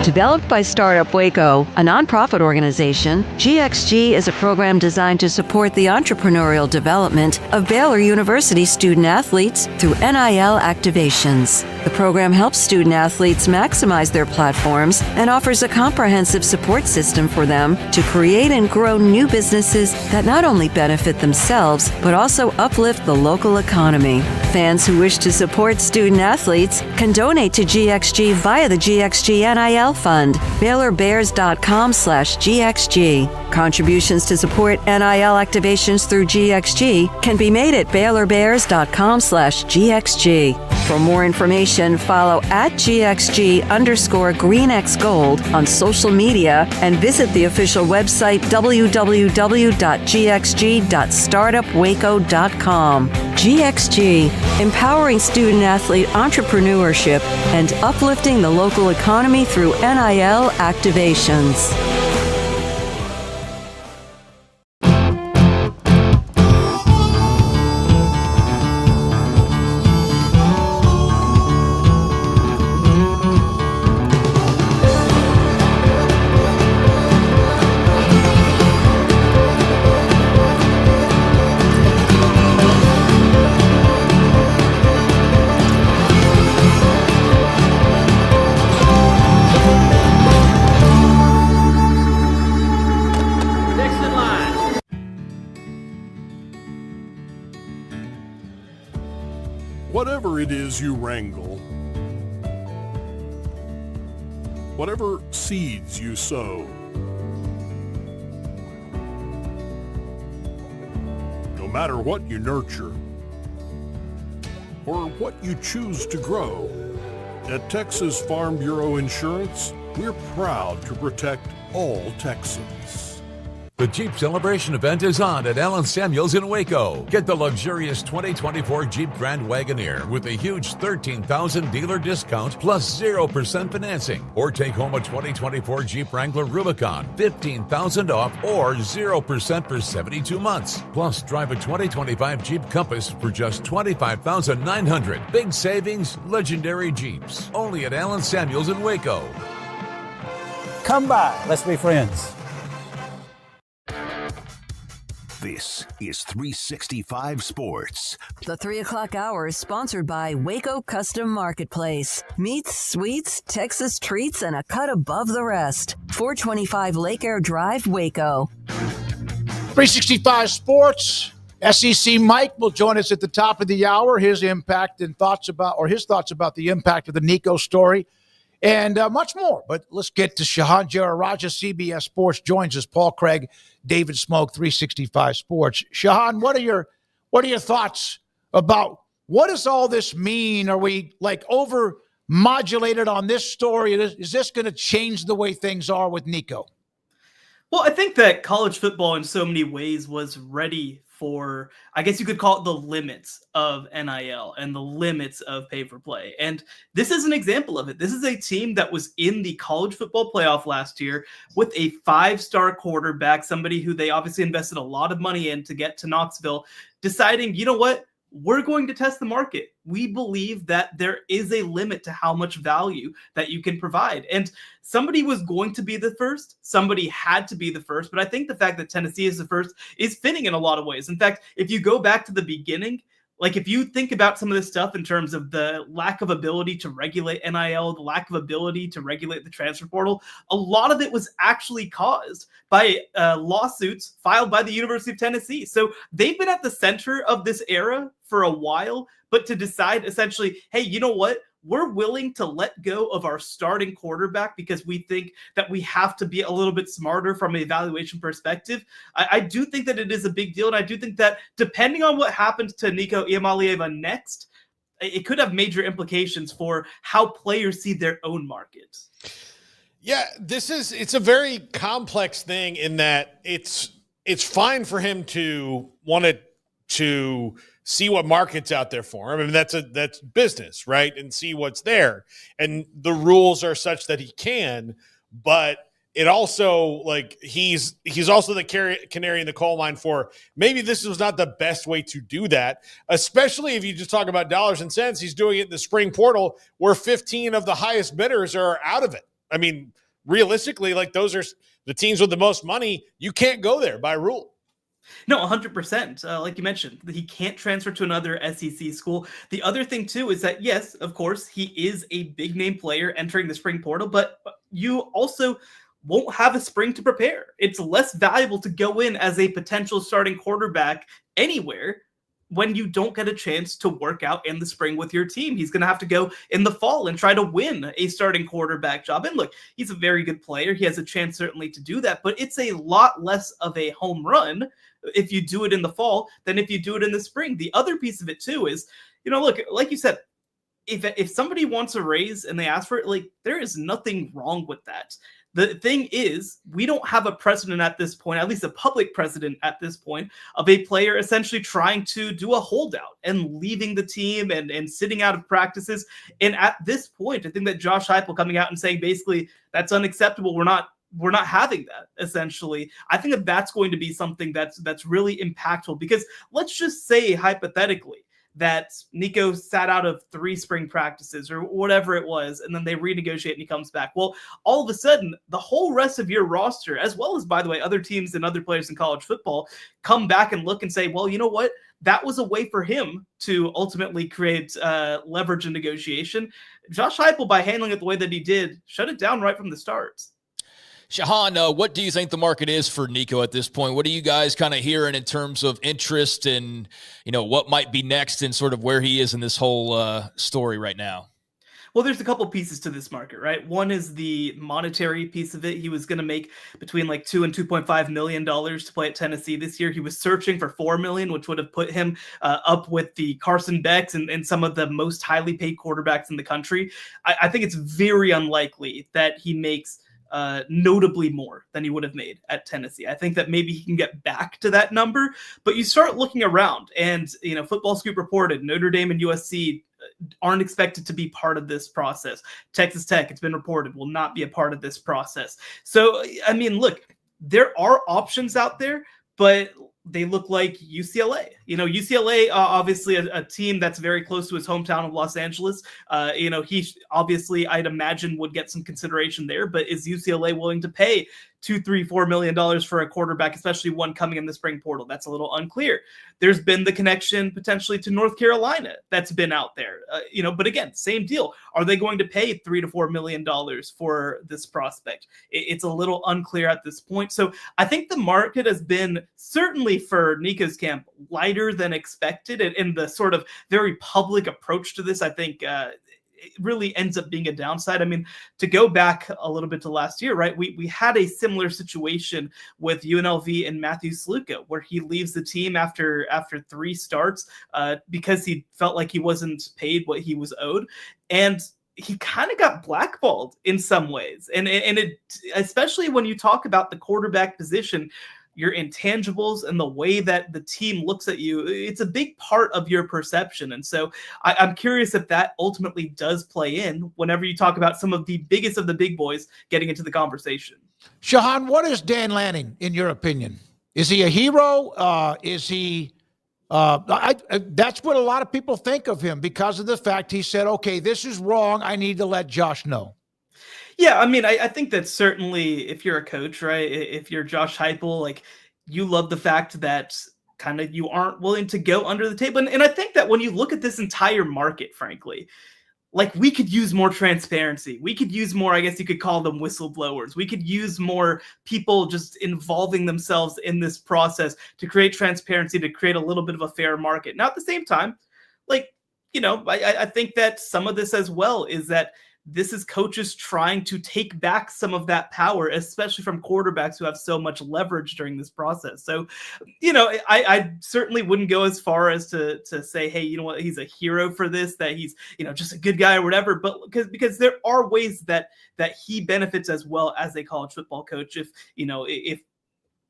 Developed by Startup Waco, a nonprofit organization, GXG is a program designed to support the entrepreneurial development of Baylor University student athletes through NIL activations. The program helps student athletes maximize their platforms and offers a comprehensive support system for them to create and grow new businesses that not only benefit themselves, but also uplift the local economy. Fans who wish to support student athletes can donate to GXG via the GXG NIL Fund, BaylorBears.com/GXG. Contributions to support NIL activations through GXG can be made at BaylorBears.com/GXG. For more information, follow at GXG_GreenXGold on social media and visit the official website www.gxg.startupwaco.com. GXG, empowering student athlete entrepreneurship and uplifting the local economy through NIL activations. Whatever it is you wrangle, whatever seeds you sow, no matter what you nurture or what you choose to grow, at Texas Farm Bureau Insurance, we're proud to protect all Texans. The Jeep Celebration event is on at Allen Samuels in Waco. Get the luxurious 2024 Jeep Grand Wagoneer with a huge $13,000 dealer discount plus 0% financing. Or take home a 2024 Jeep Wrangler Rubicon, $15,000 off or 0% for 72 months. Plus, drive a 2025 Jeep Compass for just $25,900. Big savings, legendary Jeeps. Only at Allen Samuels in Waco. Come by. Let's be friends. This is 365 Sports. The 3 o'clock hour is sponsored by Waco Custom Marketplace. Meats, sweets, Texas treats, and a cut above the rest. 425 Lake Air Drive, Waco. 365 Sports. SEC Mike will join us at the top of the hour. His impact and thoughts about the impact of the Nico story and much more. But let's get to Shahan Jararaja, CBS Sports, joins us. Paul Craig, David Smoak, 365 Sports. Shahan, what are your thoughts about what does all this mean? Are we like over modulated on this story? Is this going to change the way things are with Nico? Well, I think that college football in so many ways was ready for, I guess you could call it the limits of NIL and the limits of pay-for-play. And this is an example of it. This is a team that was in the college football playoff last year with a 5-star quarterback, somebody who they obviously invested a lot of money in to get to Knoxville, deciding, you know what? We're going to test the market. We believe that there is a limit to how much value that you can provide. And somebody was going to be the first. Somebody had to be the first. But I think the fact that Tennessee is the first is fitting in a lot of ways. In fact, if you go back to the beginning, like if you think about some of this stuff in terms of the lack of ability to regulate NIL, the lack of ability to regulate the transfer portal, a lot of it was actually caused by lawsuits filed by the University of Tennessee. So they've been at the center of this era for a while, but to decide essentially, hey, you know what? We're willing to let go of our starting quarterback because we think that we have to be a little bit smarter from an evaluation perspective. I do think that it is a big deal. And I do think that depending on what happens to Nico Iamaleava next, it could have major implications for how players see their own market. Yeah, it's a very complex thing in that it's fine for him to want to see what market's out there for him. I mean, that's business, right? And see what's there. And the rules are such that he can, but it also, like, he's also the canary in the coal mine for maybe this was not the best way to do that, especially if you just talk about dollars and cents. He's doing it in the spring portal where 15 of the highest bidders are out of it. I mean, realistically, like, those are the teams with the most money. You can't go there by rule. No, 100%. Like you mentioned, he can't transfer to another SEC school. The other thing, too, is that, yes, of course, he is a big name player entering the spring portal, but you also won't have a spring to prepare. It's less valuable to go in as a potential starting quarterback anywhere when you don't get a chance to work out in the spring with your team. He's going to have to go in the fall and try to win a starting quarterback job. And look, he's a very good player. He has a chance certainly to do that, but it's a lot less of a home run if you do it in the fall than if you do it in the spring. The other piece of it too is, look, like you said, if somebody wants a raise and they ask for it, like, there is nothing wrong with that. The thing is, we don't have a precedent at this point, at least a public precedent at this point, of a player essentially trying to do a holdout and leaving the team and sitting out of practices. And at this point, I think that Josh Heupel coming out and saying basically that's unacceptable. We're not having that, essentially. I think that that's going to be something that's really impactful, because let's just say hypothetically that Nico sat out of 3 spring practices or whatever it was, and then they renegotiate and he comes back. Well, all of a sudden, the whole rest of your roster, as well as, by the way, other teams and other players in college football, come back and look and say, well, you know what? That was a way for him to ultimately create leverage in negotiation. Josh Heupel, by handling it the way that he did, shut it down right from the start. Shahan, what do you think the market is for Nico at this point? What are you guys kind of hearing in terms of interest and, what might be next and sort of where he is in this whole story right now? Well, there's a couple pieces to this market, right? One is the monetary piece of it. He was going to make between like $2 and $2.5 million to play at Tennessee this year. He was searching for $4 million, which would have put him up with the Carson Becks and some of the most highly paid quarterbacks in the country. I think it's very unlikely that he makes notably more than he would have made at Tennessee. I think that maybe he can get back to that number, but you start looking around and, Football Scoop reported Notre Dame and USC aren't expected to be part of this process. Texas Tech, it's been reported, will not be a part of this process. So, I mean, look, there are options out there, but they look like UCLA. UCLA, obviously a team that's very close to his hometown of Los Angeles. He obviously, I'd imagine, would get some consideration there, but is UCLA willing to pay $2, $3, $4 million for a quarterback, especially one coming in the spring portal? That's a little unclear. There's been the connection potentially to North Carolina that's been out there, but again, same deal. Are they going to pay $3 to $4 million for this prospect? It's a little unclear at this point. So I think the market has been, certainly for Nico's camp, lighter than expected. And the sort of very public approach to this, I think, it really ends up being a downside. I mean, to go back a little bit to last year, right? We had a similar situation with UNLV and Matthew Sluka, where he leaves the team after 3 starts because he felt like he wasn't paid what he was owed. And he kind of got blackballed in some ways. And it, especially when you talk about the quarterback position, your intangibles and the way that the team looks at you, it's a big part of your perception. And so I'm curious if that ultimately does play in whenever you talk about some of the biggest of the big boys getting into the conversation. Shahan, what is Dan Lanning, in your opinion? Is he a hero? Is he that's what a lot of people think of him, because of the fact he said, okay, this is wrong, I need to let Josh know. Yeah, I mean, I think that certainly if you're a coach, right, if you're Josh Heupel, like, you love the fact that kind of you aren't willing to go under the table. And I think that when you look at this entire market, frankly, like, we could use more transparency. We could use more, I guess you could call them whistleblowers. We could use more people just involving themselves in this process to create transparency, to create a little bit of a fair market. Now, at the same time, like, I think that some of this as well is that this is coaches trying to take back some of that power, especially from quarterbacks who have so much leverage during this process. So, I certainly wouldn't go as far as to say, hey, you know what, he's a hero for this, that he's, just a good guy or whatever. But because there are ways that he benefits as well as a college football coach. If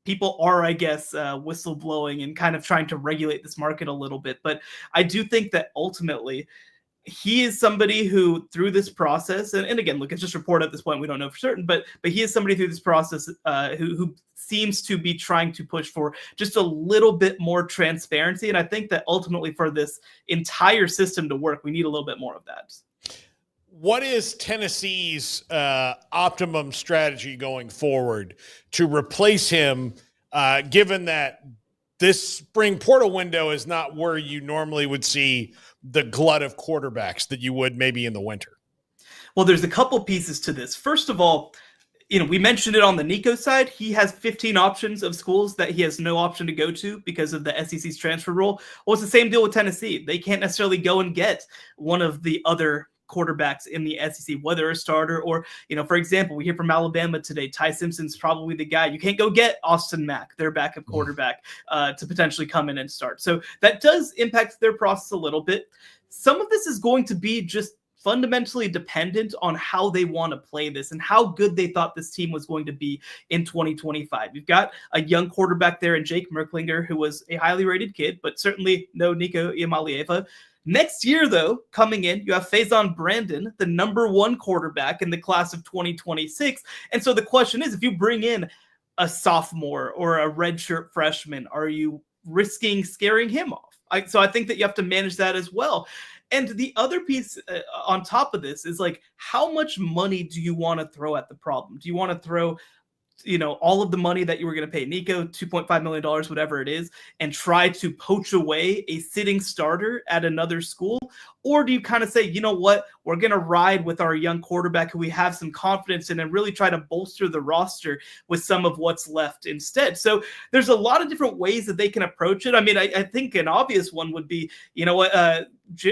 people are, I guess, whistleblowing and kind of trying to regulate this market a little bit. But I do think that ultimately he is somebody who, through this process, and again, look, it's just reported at this point, we don't know for certain, but he is somebody through this process who seems to be trying to push for just a little bit more transparency. And I think that ultimately for this entire system to work, we need a little bit more of that. What is Tennessee's optimum strategy going forward to replace him, given that this spring portal window is not where you normally would see the glut of quarterbacks that you would maybe in the winter. Well, there's a couple pieces to this. First of all, we mentioned it on the Nico side. He has 15 options of schools that he has no option to go to because of the SEC's transfer rule. Well, it's the same deal with Tennessee. They can't necessarily go and get one of the other quarterbacks in the SEC, whether a starter or, for example, we hear from Alabama today, Ty Simpson's probably the guy. You can't go get Austin Mack, their backup quarterback, to potentially come in and start. So that does impact their process a little bit. Some of this is going to be just fundamentally dependent on how they want to play this and how good they thought this team was going to be in 2025. You've got a young quarterback there in Jake Merklinger, who was a highly rated kid, but certainly no Nico Iamaleava. Next year, though, coming in, you have Faison Brandon, the number 1 quarterback in the class of 2026. And so the question is, if you bring in a sophomore or a redshirt freshman, are you risking scaring him off? So I think that you have to manage that as well. And the other piece on top of this is like, how much money do you want to throw at the problem? Do you want to throw, all of the money that you were going to pay Nico, $2.5 million, whatever it is, and try to poach away a sitting starter at another school? Or do you kind of say, you know what, we're going to ride with our young quarterback who we have some confidence in and really try to bolster the roster with some of what's left instead? So there's a lot of different ways that they can approach it. I mean, I think an obvious one would be,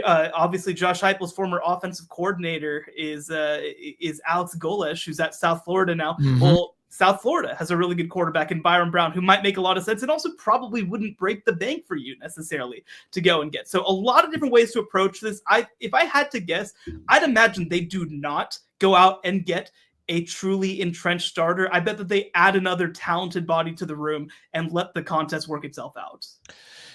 obviously Josh Heupel's former offensive coordinator is Alex Golesh, who's at South Florida now. Mm-hmm. Well, South Florida has a really good quarterback in Byron Brown, who might make a lot of sense and also probably wouldn't break the bank for you necessarily to go and get. So a lot of different ways to approach this. If I had to guess, I'd imagine they do not go out and get a truly entrenched starter. I bet that they add another talented body to the room and let the contest work itself out.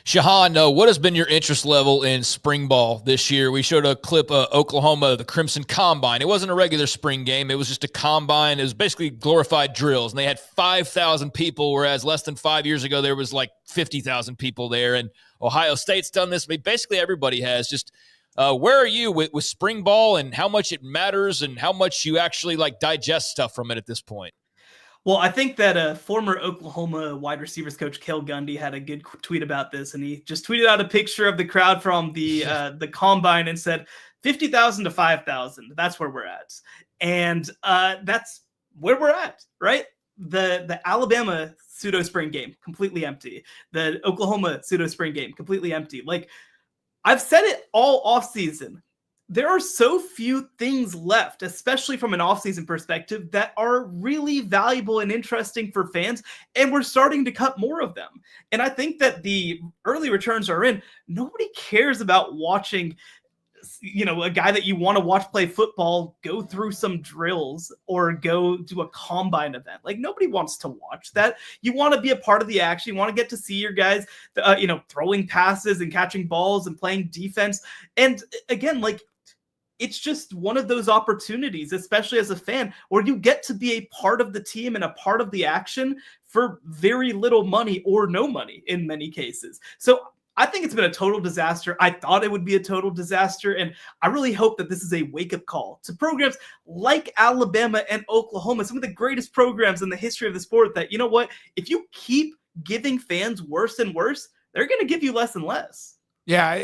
Shahan, what has been your interest level in spring ball this year? We showed a clip of Oklahoma, the Crimson Combine. It wasn't a regular spring game. It was just a combine. It was basically glorified drills, and they had 5,000 people, whereas less than 5 years ago, there was like 50,000 people there. And Ohio State's done this. I mean, basically everybody has. Just where are you with spring ball and how much it matters and how much you actually digest stuff from it at this point? Well, I think that former Oklahoma wide receivers coach Cale Gundy had a good tweet about this, and he just tweeted out a picture of the crowd from the combine and said 50,000 to 5,000. That's where we're at, and that's where we're at, right? The Alabama pseudo spring game completely empty. The Oklahoma pseudo spring game completely empty. Like I've said it all offseason. There are so few things left, especially from an offseason perspective, that are really valuable and interesting for fans, and we're starting to cut more of them. And I think that the early returns are in. Nobody cares about watching, a guy that you want to watch play football go through some drills or go do a combine event. Like nobody wants to watch that. You want to be a part of the action. You want to get to see your guys, throwing passes and catching balls and playing defense. And again, it's just one of those opportunities, especially as a fan, where you get to be a part of the team and a part of the action for very little money or no money in many cases. So I think it's been a total disaster. I thought it would be a total disaster. And I really hope that this is a wake-up call to programs like Alabama and Oklahoma, some of the greatest programs in the history of the sport, that, you know what, if you keep giving fans worse and worse, they're going to give you less and less. Yeah,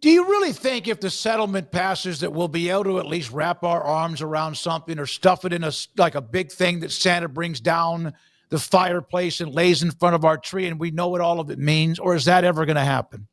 do you really think if the settlement passes that we'll be able to at least wrap our arms around something or stuff it in a big thing that Santa brings down the fireplace and lays in front of our tree and we know what all of it means? Or is that ever going to happen?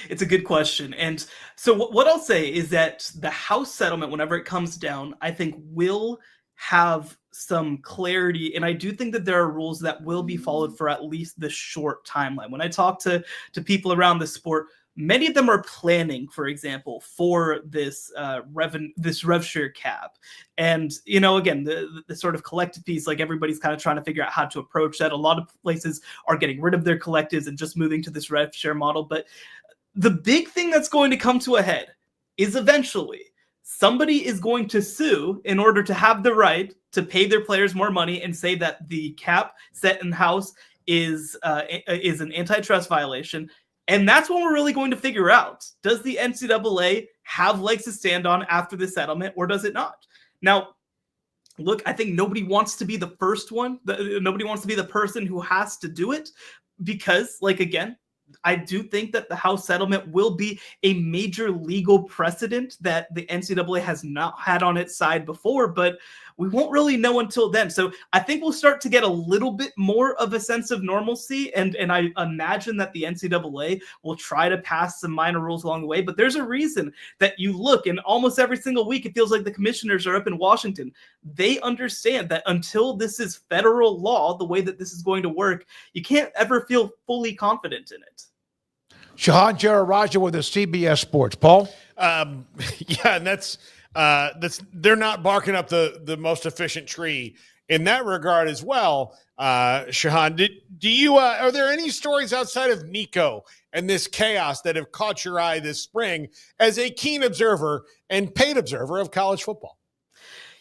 It's a good question. And so what I'll say is that the House settlement, whenever it comes down, I think will have some clarity. And I do think that there are rules that will be followed for at least the short timeline. When I talk to people around the sport, many of them are planning, for example, for this rev share cap. And, again, the sort of collective piece, everybody's kind of trying to figure out how to approach that. A lot of places are getting rid of their collectives and just moving to this rev share model. But the big thing that's going to come to a head is eventually somebody is going to sue in order to have the right to pay their players more money and say that the cap set in House is an antitrust violation. And that's when we're really going to figure out, does the NCAA have legs to stand on after the settlement or does it not? Now, look, I think nobody wants to be the first one. Nobody wants to be the person who has to do it because, like, again, I do think that the House settlement will be a major legal precedent that the NCAA has not had on its side before, but we won't really know until then. So I think we'll start to get a little bit more of a sense of normalcy, and I imagine that the NCAA will try to pass some minor rules along the way, but there's a reason that you look, and almost every single week it feels like the commissioners are up in Washington. They understand that until this is federal law, the way that this is going to work, you can't ever feel fully confident in it. Shahan Jararaja with the CBS Sports. Paul? Yeah, and that's they're not barking up the most efficient tree in that regard as well. Shahan, do you are there any stories outside of Nico and this chaos that have caught your eye this spring as a keen observer and paid observer of college football?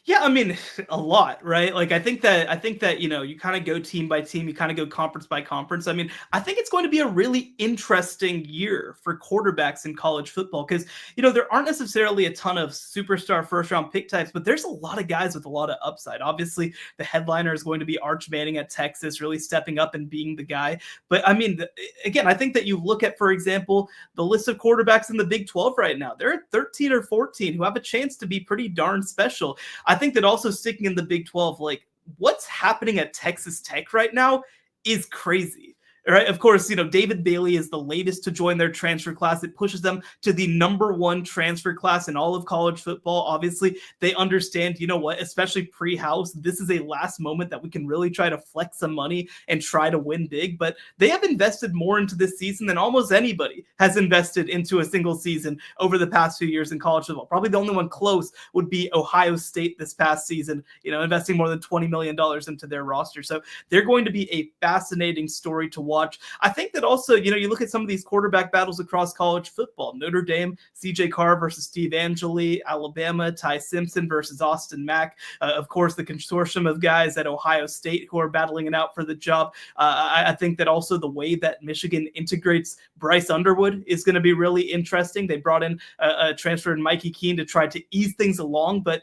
Yeah, I mean, a lot, right? Like, I think that, you know, you kind of go team by team, you kind of go conference by conference. I mean, I think it's going to be a really interesting year for quarterbacks in college football because, you know, there aren't necessarily a ton of superstar first round pick types, but there's a lot of guys with a lot of upside. Obviously, the headliner is going to be Arch Manning at Texas, really stepping up and being the guy. But I mean, again, I think that you look at, for example, the list of quarterbacks in the Big 12 right now, there are 13 or 14 who have a chance to be pretty darn special. I think that also sticking in the Big 12, like what's happening at Texas Tech right now is crazy. Right. Of course, you know, David Baylor is the latest to join their transfer class. It pushes them to the #1 transfer class in all of college football. Obviously, they understand, you know what, especially pre-house, this is a last moment that we can really try to flex some money and try to win big. But they have invested more into this season than almost anybody has invested into a single season over the past few years in college football. Probably the only one close would be Ohio State this past season, you know, investing more than $20 million into their roster. So they're going to be a fascinating story to watch. I think that also, you know, you look at some of these quarterback battles across college football. Notre Dame, CJ Carr versus Steve Angeli. Alabama, Ty Simpson versus Austin Mack. Of course, the consortium of guys at Ohio State who are battling it out for the job. I think that also the way that Michigan integrates Bryce Underwood is going to be really interesting. They brought in a transfer in Mikey Keene to try to ease things along. But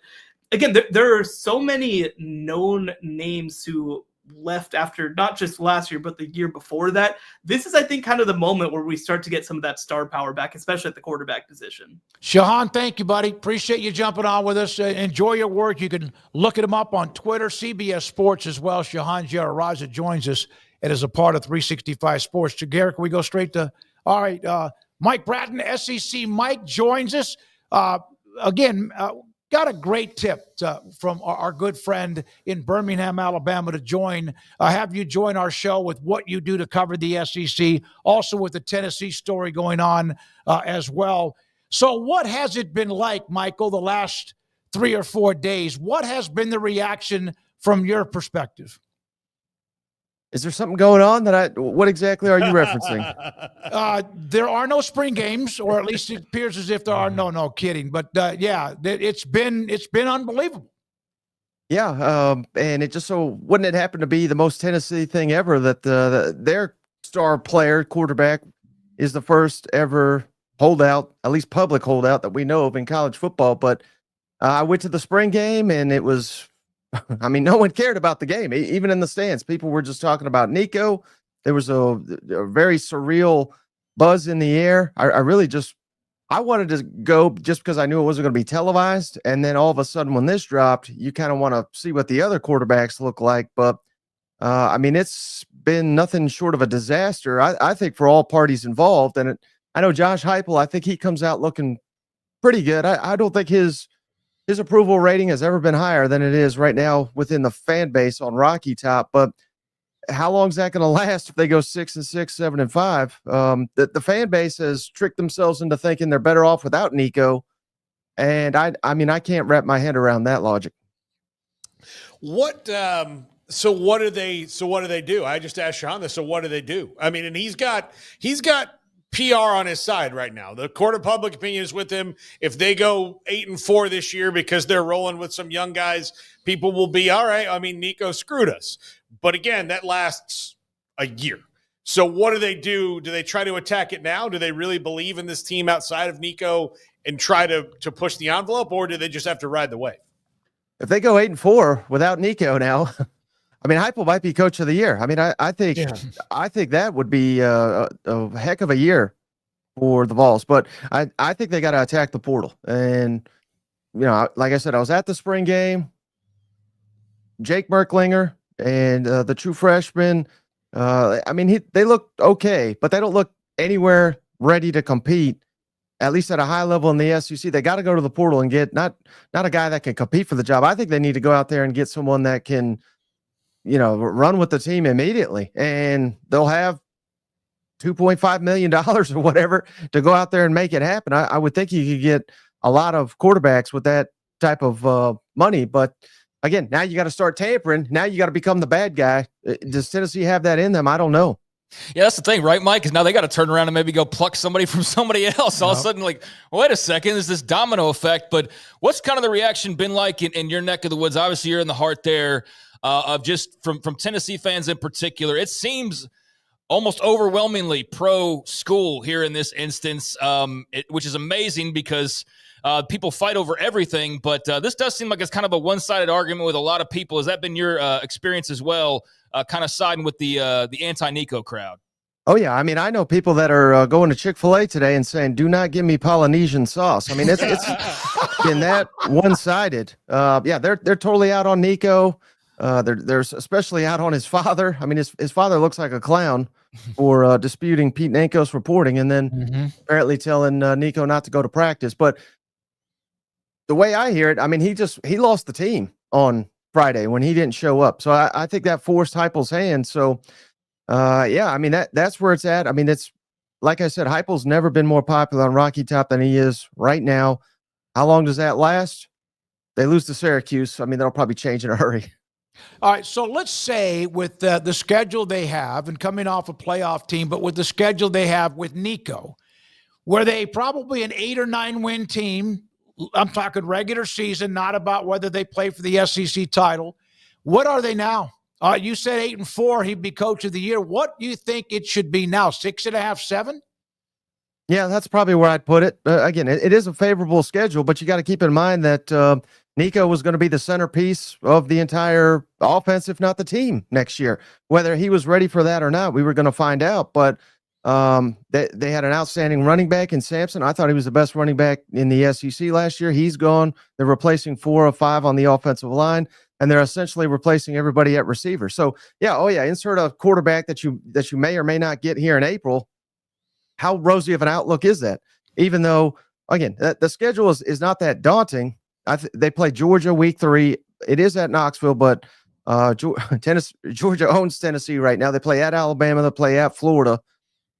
again, there are so many known names who left after not just last year, but the year before that. This is, I think, kind of the moment where we start to get some of that star power back, especially at the quarterback position. Shahan, thank you, buddy. Appreciate you jumping on with us. Enjoy your work. You can look at him up on Twitter, CBS Sports as well. Shahan Jararaja joins us and is a part of 365 Sports. Garrett, can we go straight to, all right, Mike Bratton, SEC Mike joins us. Again, got a great tip from our good friend in Birmingham, Alabama, to have you join our show with what you do to cover the SEC, also with the Tennessee story going on as well. So what has it been like, Michael, the last 3 or 4 days? What has been the reaction from your perspective? Is there something going on what exactly are you referencing? There are no spring games, or at least it appears as if there are. No kidding. But yeah, it's been unbelievable. Yeah. And it just wouldn't it happen to be the most Tennessee thing ever that their star player quarterback is the first ever holdout, at least public holdout that we know of in college football. But I went to the spring game and it was, I mean, no one cared about the game, even in the stands. People were just talking about Nico. There was a very surreal buzz in the air. I wanted to go just because I knew it wasn't going to be televised. And then all of a sudden, when this dropped, you kind of want to see what the other quarterbacks look like. But I mean, it's been nothing short of a disaster, I think, for all parties involved. And I know Josh Heupel, I think he comes out looking pretty good. I don't think his approval rating has ever been higher than it is right now within the fan base on Rocky Top. But how long is that going to last if they go 6-6, 7-5? The fan base has tricked themselves into thinking they're better off without Nico. And I mean, I can't wrap my head around that logic. What do they do? I just asked Sean this. So what do they do? I mean, and he's got PR on his side right now. The court of public opinion is with him. If they go 8-4 this year because they're rolling with some young guys, people will be all right. I mean, Nico screwed us. But again, that lasts a year. So what do they do? Do they try to attack it now? Do they really believe in this team outside of Nico and try to push the envelope, or do they just have to ride the wave? if they go 8-4 without Nico now, I mean, Heupel might be coach of the year. I mean, I think that would be a heck of a year for the Vols, but I think they got to attack the portal. And, like I said, I was at the spring game. Jake Merklinger and the true freshman, I mean, they look okay, but they don't look anywhere ready to compete, at least at a high level in the SEC. They got to go to the portal and get not a guy that can compete for the job. I think they need to go out there and get someone that can, run with the team immediately, and they'll have $2.5 million or whatever to go out there and make it happen. I would think you could get a lot of quarterbacks with that type of money, but again, now you got to start tampering. Now you got to become the bad guy. Does Tennessee have that in them? I don't know. Yeah, that's the thing, right, Mike? Because now they got to turn around and maybe go pluck somebody from somebody else. All of a sudden, like, wait a second, there's this domino effect. But what's kind of the reaction been like in your neck of the woods? Obviously, you're in the heart there of just from Tennessee fans in particular. It seems almost overwhelmingly pro-school here in this instance, which is amazing because people fight over everything. But this does seem like it's kind of a one-sided argument with a lot of people. Has that been your experience as well? Kind of siding with the anti-Nico crowd. Oh, yeah. I mean, I know people that are going to Chick-fil-A today and saying, do not give me Polynesian sauce. I mean, it's been that one-sided. Yeah, they're totally out on Nico. They're especially out on his father. I mean, his father looks like a clown for disputing Pete Nankos reporting and then apparently telling Nico not to go to practice. But the way I hear it, I mean, he lost the team on Friday when he didn't show up. So I think that forced Heupel's hand. So, yeah, I mean, that's where it's at. I mean, it's like I said, Heupel's never been more popular on Rocky Top than he is right now. How long does that last? They lose to Syracuse. I mean, they'll probably change in a hurry. All right, so let's say with the schedule they have and coming off a playoff team, but with the schedule they have with Nico, were they probably an 8 or 9 win team? I'm talking regular season, not about whether they play for the SEC title. What are they now? You said 8-4, he'd be coach of the year. What do you think it should be now? 6.5, 7? Yeah, that's probably where I'd put it. Again, it is a favorable schedule, but you got to keep in mind that Nico was going to be the centerpiece of the entire offense, if not the team next year. Whether he was ready for that or not, we were going to find out. But they had an outstanding running back in Sampson. I thought he was the best running back in the SEC last year. He's gone. They're replacing 4 of 5 on the offensive line, and they're essentially replacing everybody at receiver. So, yeah, insert a quarterback that you may or may not get here in April. How rosy of an outlook is that? Even though, again, the schedule is not that daunting. They play Georgia week 3. It is at Knoxville, but Georgia owns Tennessee right now. They play at Alabama. They play at Florida.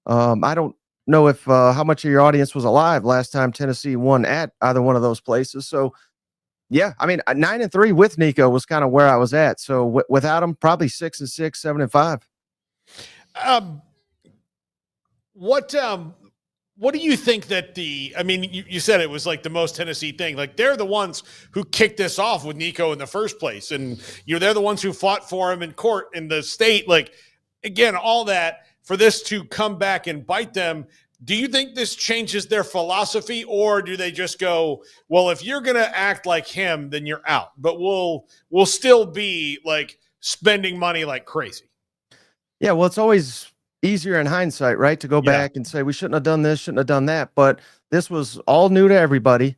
I don't know if how much of your audience was alive last time Tennessee won at either one of those places. So, yeah, I mean, 9-3 with Nico was kind of where I was at. So without him, probably 6-6, 7-5. What do you think that you said it was like the most Tennessee thing. Like they're the ones who kicked this off with Nico in the first place. And, they're the ones who fought for him in court in the state. Like, again, all that for this to come back and bite them. Do you think this changes their philosophy, or do they just go, well, if you're going to act like him, then you're out, but we'll still be like spending money like crazy? Yeah. Well, it's always easier in hindsight, right? To go back and say, we shouldn't have done this, shouldn't have done that. But this was all new to everybody.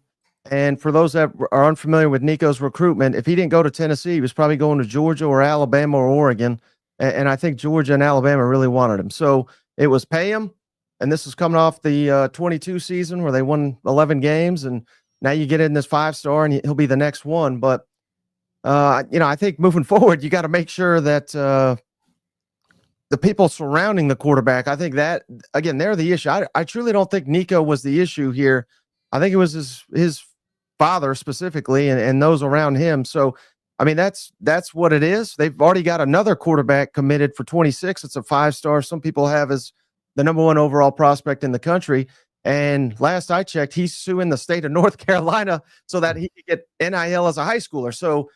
And for those that are unfamiliar with Nico's recruitment, if he didn't go to Tennessee, he was probably going to Georgia or Alabama or Oregon. And I think Georgia and Alabama really wanted him. So it was pay him. And this is coming off the 22 season where they won 11 games. And now you get in this 5-star and he'll be the next one. But, I think moving forward, you got to make sure that the people surrounding the quarterback, I think that, again, they're the issue. I truly don't think Nico was the issue here. I think it was his father specifically and those around him. So, I mean, that's what it is. They've already got another quarterback committed for 26. It's a 5-star. Some people have as the number 1 overall prospect in the country. And last I checked, he's suing the state of North Carolina so that he could get NIL as a high schooler. So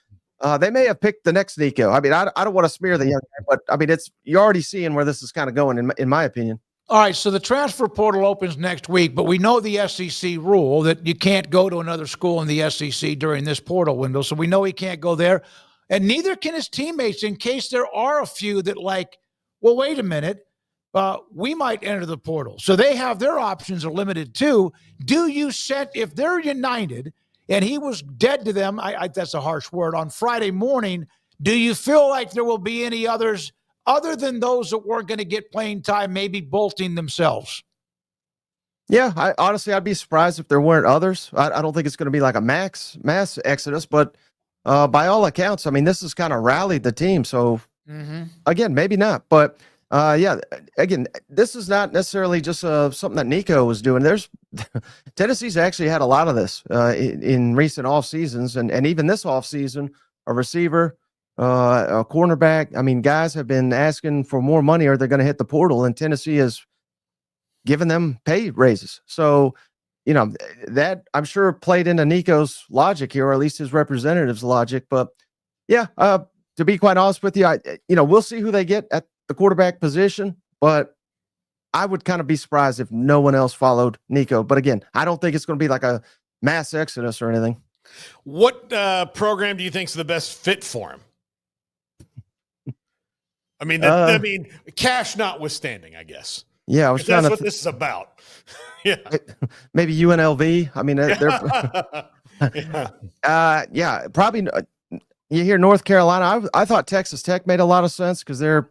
they may have picked the next Nico. I mean, I don't want to smear the young guy, but I mean, you're already seeing where this is kind of going, in my opinion. All right, so the transfer portal opens next week, but we know the SEC rule that you can't go to another school in the SEC during this portal window, so we know he can't go there. And neither can his teammates, in case there are a few that well, wait a minute, we might enter the portal. So they have their options are limited too. Do you set, if they're united and he was dead to them, that's a harsh word, on Friday morning, do you feel like there will be any others other than those that weren't going to get playing time, maybe bolting themselves? Yeah, honestly, I'd be surprised if there weren't others. I don't think it's going to be like a mass exodus, but by all accounts, I mean, this has kind of rallied the team. So again, maybe not, but yeah, again, this is not necessarily just something that Nico was doing. Tennessee's actually had a lot of this in recent off seasons, and even this off season, a receiver, a cornerback. I mean, guys have been asking for more money or they're going to hit the portal, and Tennessee has given them pay raises. So, that I'm sure played into Nico's logic here, or at least his representative's logic. But yeah, to be quite honest with you, we'll see who they get at the quarterback position, but I would kind of be surprised if no one else followed Nico. But again, I don't think it's going to be like a mass exodus or anything. What program do you think is the best fit for him? I mean, cash notwithstanding, I guess. Yeah, I was trying. That's what this is about. Yeah, maybe UNLV. I mean, yeah, probably. You hear North Carolina. I thought Texas Tech made a lot of sense because they're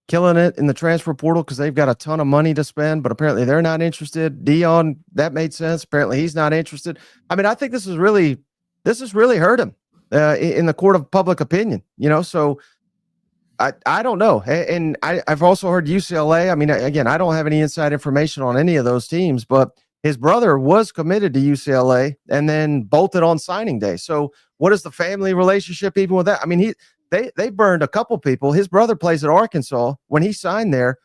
killing it in the transfer portal because they've got a ton of money to spend, but apparently they're not interested. Dion, that made sense. Apparently he's not interested. I mean, I think this has really hurt him in the court of public opinion. So. I don't know. And I've also heard UCLA. I mean, again, I don't have any inside information on any of those teams, but his brother was committed to UCLA and then bolted on signing day. So what is the family relationship even with that? I mean, they burned a couple people. His brother plays at Arkansas. When he signed there,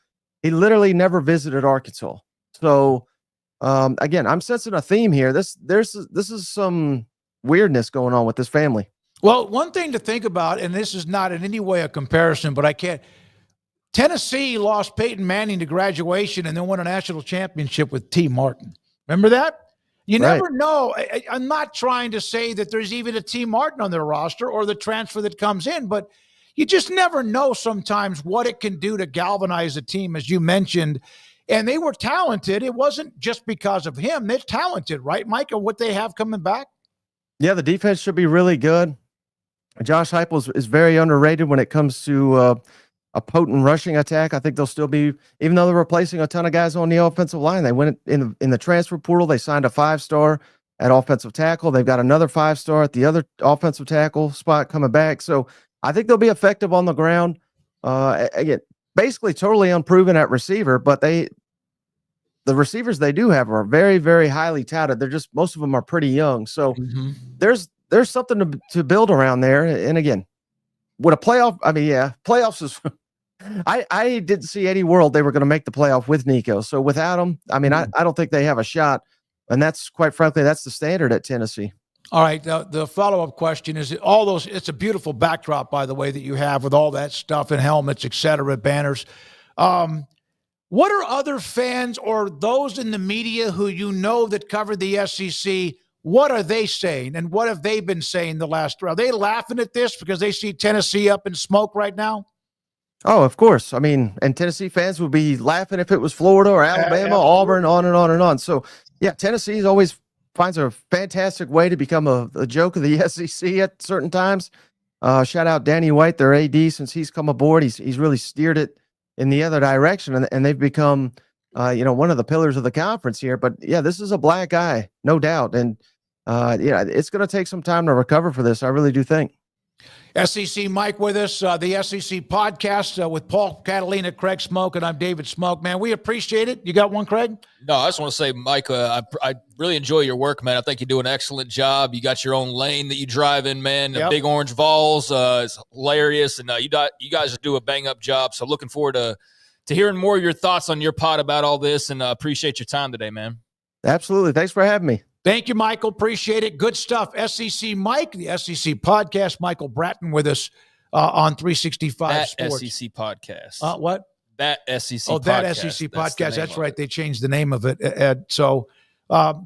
he literally never visited Arkansas. So again, I'm sensing a theme here. This is some weirdness going on with this family. Well, one thing to think about, and this is not in any way a comparison, but I can't. Tennessee lost Peyton Manning to graduation and then won a national championship with T. Martin. Remember that? You never know. I'm not trying to say that there's even a T. Martin on their roster or the transfer that comes in, but you just never know sometimes what it can do to galvanize a team, as you mentioned. And they were talented. It wasn't just because of him. They're talented, right, Micah, what they have coming back? Yeah, the defense should be really good. Josh Heupel is very underrated when it comes to a potent rushing attack. I think they'll still be, even though they're replacing a ton of guys on the offensive line. They went in the transfer portal. They signed a 5-star at offensive tackle. They've got another 5-star at the other offensive tackle spot coming back. So I think they'll be effective on the ground. Again, basically totally unproven at receiver, but the receivers they do have are very, very highly touted. Most of them are pretty young. So there's something to build around there. And again, would a playoff, playoffs is, I didn't see any world they were going to make the playoff with Nico. So without him, I don't think they have a shot. And that's, quite frankly, that's the standard at Tennessee. All right. The follow-up question is it's a beautiful backdrop, by the way, that you have with all that stuff and helmets, et cetera, banners. What are other fans or those in the media who that cover the SEC, what are they saying, and what have they been saying the last round? Are they laughing at this because they see Tennessee up in smoke right now? Oh, of course. I mean, and Tennessee fans would be laughing if it was Florida or Alabama, Auburn, on and on and on. So, yeah, Tennessee always finds a fantastic way to become a joke of the SEC at certain times. Shout out Danny White, their AD, since he's come aboard. He's really steered it in the other direction, and they've become, one of the pillars of the conference here. But, yeah, this is a black eye, no doubt. And, it's going to take some time to recover for this. I really do think. SEC Mike with us, the SEC podcast with Paul, Catalina, Craig Smoak, and I'm David Smoak. Man, we appreciate it. You got one, Craig? No, I just want to say, Mike, I really enjoy your work, man. I think you do an excellent job. You got your own lane that you drive in, man. Yep. Big orange Vols, it's hilarious, and you guys do a bang-up job. So looking forward to hearing more of your thoughts on your pod about all this, and appreciate your time today, man. Absolutely. Thanks for having me. Thank you, Michael. Appreciate it. Good stuff. SEC Mike, the SEC podcast. Michael Bratton with us on 365 at Sports. SEC podcast. What? That SEC Oh, podcast. that SEC podcast. That's right. They changed the name of it, Ed. So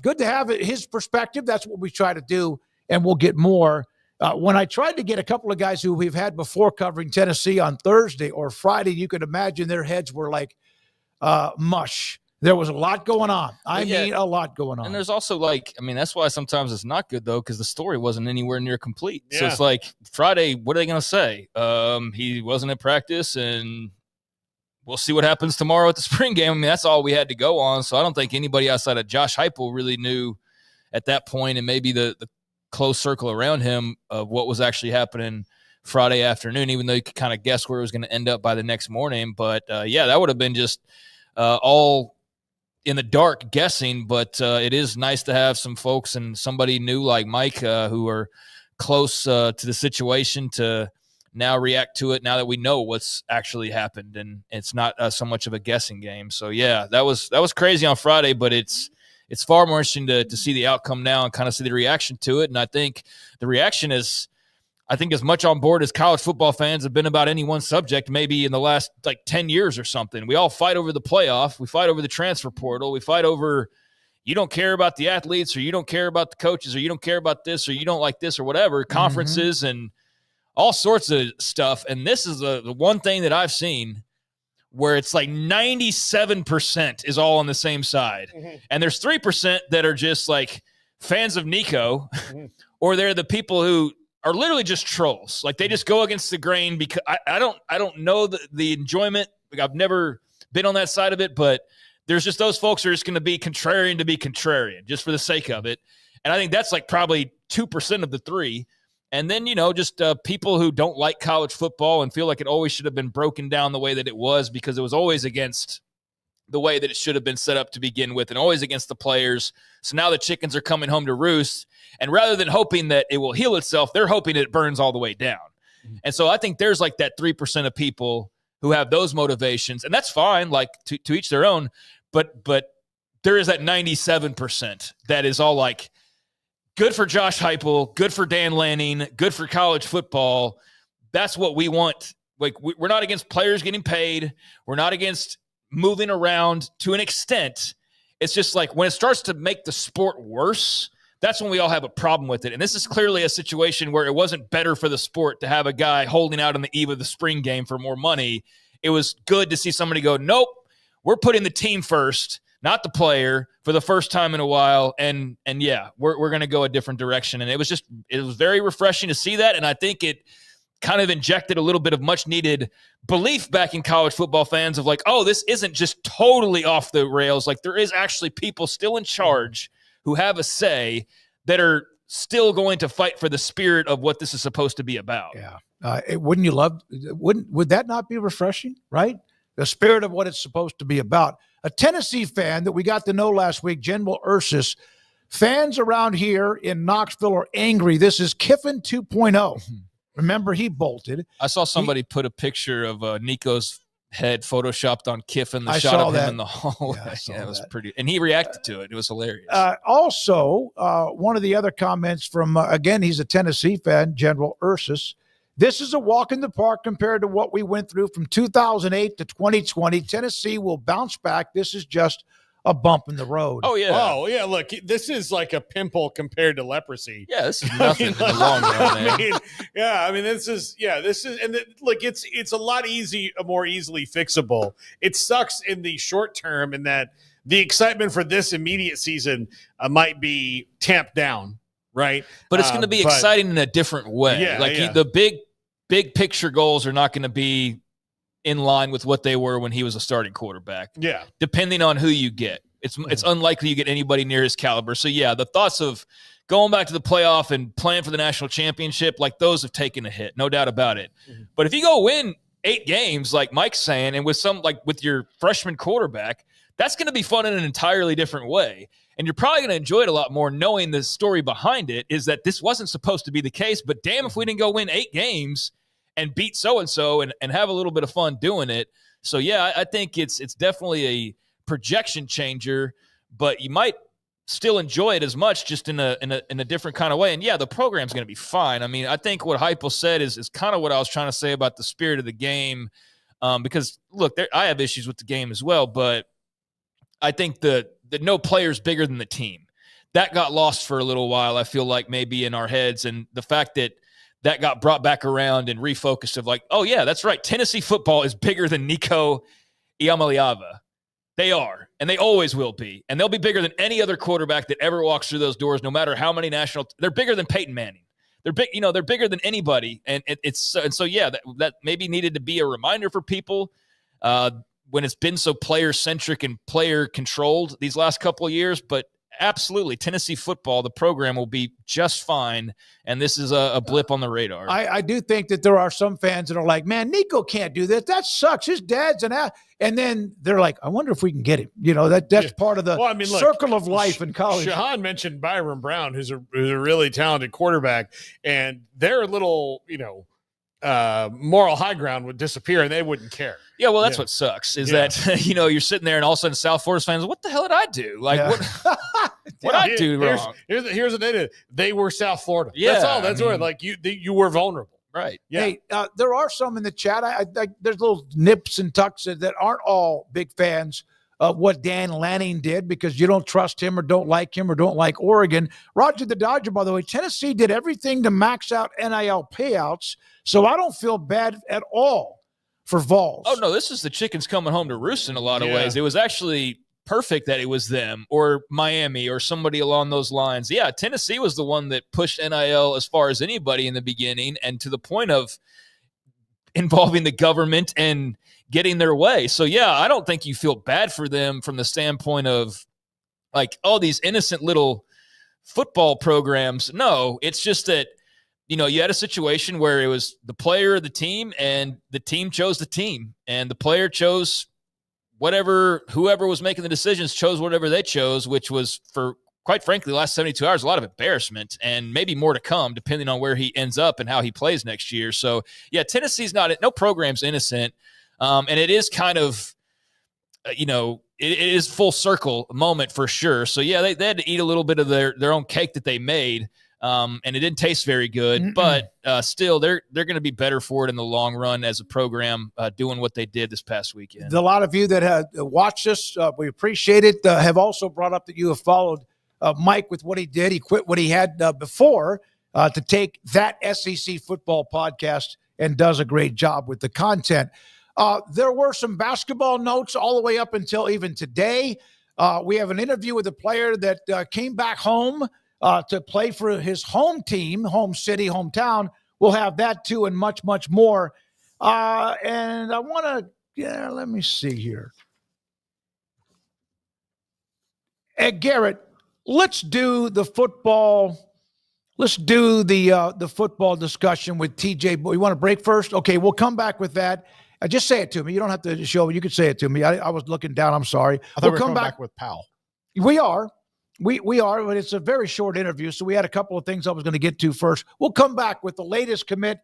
good to have his perspective. That's what we try to do, and we'll get more. When I tried to get a couple of guys who we've had before covering Tennessee on Thursday or Friday, you could imagine their heads were like mush. There was a lot going on. I mean, a lot going on. And there's also that's why sometimes it's not good, though, because the story wasn't anywhere near complete. Yeah. So it's like Friday, what are they going to say? He wasn't at practice, and we'll see what happens tomorrow at the spring game. I mean, that's all we had to go on. So I don't think anybody outside of Josh Heupel really knew at that point, and maybe the close circle around him of what was actually happening Friday afternoon, even though you could kind of guess where it was going to end up by the next morning. But, that would have been just all in the dark guessing. But it is nice to have some folks and somebody new like Mike who are close to the situation to now react to it now that we know what's actually happened, and it's not so much of a guessing game. So that was crazy on Friday, but it's far more interesting to see the outcome now and kind of see the reaction to it. And I think the reaction is, as much on board as college football fans have been about any one subject, maybe in the last 10 years or something. We all fight over the playoff. We fight over the transfer portal. We fight over, you don't care about the athletes, or you don't care about the coaches, or you don't care about this, or you don't like this, or whatever, conferences and all sorts of stuff. And this is the one thing that I've seen where it's like 97% is all on the same side. Mm-hmm. And there's 3% that are just like fans of Nico, or they're the people who are literally just trolls. Like they just go against the grain because I don't know the enjoyment. Like I've never been on that side of it, but there's just those folks who are just going to be contrarian just for the sake of it. And I think that's like probably 2% of the 3. And then, just people who don't like college football and feel like it always should have been broken down the way that it was, because it was always against the way that it should have been set up to begin with, and always against the players. So now the chickens are coming home to roost. And rather than hoping that it will heal itself, they're hoping it burns all the way down. Mm-hmm. And so I think there's like that 3% of people who have those motivations, and that's fine, like to each their own. But there is that 97% that is all like, good for Josh Heupel, good for Dan Lanning, good for college football. That's what we want. Like, we're not against players getting paid. We're not against moving around to an extent. It's just like when it starts to make the sport worse, that's when we all have a problem with it. And this is clearly a situation where it wasn't better for the sport to have a guy holding out on the eve of the spring game for more money. It was good to see somebody go, nope, we're putting the team first, not the player, for the first time in a while. And we're going to go a different direction. And it was very refreshing to see that. And I think it kind of injected a little bit of much needed belief back in college football fans of like, oh, this isn't just totally off the rails. Like there is actually people still in charge who have a say that are still going to fight for the spirit of what this is supposed to be about. Yeah. Would that not be refreshing, right? The spirit of what it's supposed to be about. A Tennessee fan that we got to know last week, General Ursus, fans around here in Knoxville are angry. This is Kiffin 2.0. Remember, he bolted. I saw somebody put a picture of Nico's head photoshopped on Kiffin, the shot of him in the hallway. Yeah, it was pretty. And he reacted to it. It was hilarious. Also, one of the other comments from, again, he's a Tennessee fan, General Ursus. This is a walk in the park compared to what we went through from 2008 to 2020. Tennessee will bounce back. This is just a bump in the road. Oh, yeah. Oh, yeah. Look, this is like a pimple compared to leprosy. Yeah, this is nothing in the long run, man. This is, look, it's a lot more easily fixable. It sucks in the short term in that the excitement for this immediate season might be tamped down, right? But it's going to be exciting in a different way. Yeah, the big picture goals are not going to be in line with what they were when he was a starting quarterback. Yeah. Depending on who you get. It's unlikely you get anybody near his caliber. So, yeah, the thoughts of going back to the playoff and playing for the national championship, like those have taken a hit, no doubt about it. Mm-hmm. But if you go win 8 games, like Mike's saying, and with your freshman quarterback, that's going to be fun in an entirely different way. And you're probably going to enjoy it a lot more knowing the story behind it is that this wasn't supposed to be the case, but damn if we didn't go win 8 games and beat so-and-so and have a little bit of fun doing it. So, yeah, I think it's definitely a projection changer, but you might still enjoy it as much, just in a different kind of way. And, yeah, the program's going to be fine. I mean, I think what Heupel said is kind of what I was trying to say about the spirit of the game. Because look, I have issues with the game as well, but I think that no player's bigger than the team. That got lost for a little while, I feel like, maybe in our heads. And the fact that got brought back around and refocused of like, oh, yeah, that's right. Tennessee football is bigger than Nico Iamaleava. They are, and they always will be. And they'll be bigger than any other quarterback that ever walks through those doors, no matter how many they're bigger than Peyton Manning. They're big, they're bigger than anybody. And so yeah, that maybe needed to be a reminder for people when it's been so player-centric and player-controlled these last couple of years. But absolutely, Tennessee football, the program will be just fine, and this is a blip on the radar. I do think that there are some fans that are like, man, Nico can't do this. That sucks. His dad's an ass. And then they're like, I wonder if we can get him. That's part of the circle of life in college. Shahan mentioned Byron Brown, who's a really talented quarterback, and their little, moral high ground would disappear and they wouldn't care. Yeah, well, that's what sucks is that, you're sitting there and all of a sudden South Florida fans, what the hell did I do? Like, what I do wrong? Here's what they did. They were South Florida. Yeah. That's all. That's what, like, you were vulnerable. Right. Yeah. Hey, there are some in the chat. There's little nips and tucks that aren't all big fans of what Dan Lanning did because you don't trust him or don't like Oregon. Roger the Dodger, by the way, Tennessee did everything to max out NIL payouts, so I don't feel bad at all for Vols. Oh, no, this is the chickens coming home to roost in a lot of ways. It was actually perfect that it was them or Miami or somebody along those lines. Yeah, Tennessee was the one that pushed NIL as far as anybody in the beginning and to the point of involving the government and getting their way. So, yeah, I don't think you feel bad for them from the standpoint of like, oh, these innocent little football programs. No, it's just that, you had a situation where it was the player of the team and the team chose the team and the player chose whoever was making the decisions chose whatever they chose, which was, for quite frankly, the last 72 hours, a lot of embarrassment and maybe more to come depending on where he ends up and how he plays next year. So, yeah, Tennessee's no program's innocent. And it is kind of, it is full circle moment for sure. So, yeah, they had to eat a little bit of their own cake that they made. And it didn't taste very good, but still, they're going to be better for it in the long run as a program doing what they did this past weekend. A lot of you that have watched us, we appreciate it, have also brought up that you have followed Mike with what he did. He quit what he had before to take that SEC football podcast and does a great job with the content. There were some basketball notes all the way up until even today. We have an interview with a player that came back home to play for his home team, home city, hometown. We'll have that too and much, much more. And I want to, let me see here. Garrett, let's do the football. Let's do the football discussion with TJ. You want to break first? Okay, we'll come back with that. Just say it to me. You don't have to show me. You can say it to me. I was looking down. I'm sorry. I thought we'll come back with Pal. We are. We are, but it's a very short interview, so we had a couple of things I was going to get to first. We'll come back with the latest commit,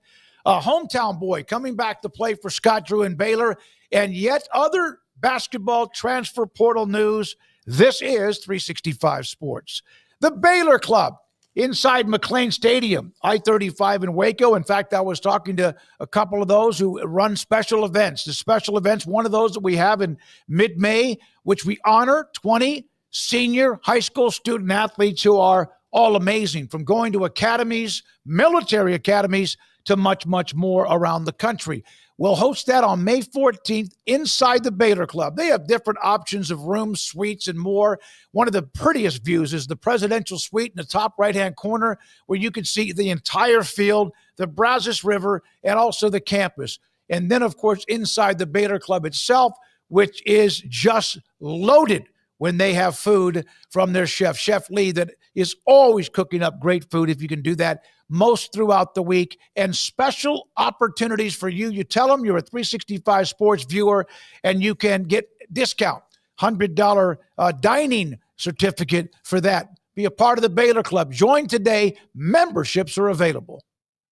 hometown boy coming back to play for Scott Drew and Baylor, and yet other basketball transfer portal news. This is 365 Sports. The Baylor Club inside McLean Stadium, I-35 in Waco. In fact, I was talking to a couple of those who run special events. The special events, one of those that we have in mid-May, which we honor 20 senior high school student athletes who are all amazing, from going to academies, military academies, to much, much more around the country. We'll host that on May 14th inside the Baylor Club. They have different options of rooms, suites, and more. One of the prettiest views is the presidential suite in the top right-hand corner where you can see the entire field, the Brazos River, and also the campus. And then, of course, inside the Baylor Club itself, which is just loaded when they have food from their chef, Chef Lee, that is always cooking up great food if you can do that most throughout the week, and special opportunities for you. You tell them you're a 365 Sports viewer, and you can get discount, $100 dining certificate for that. Be a part of the Baylor Club. Join today. Memberships are available.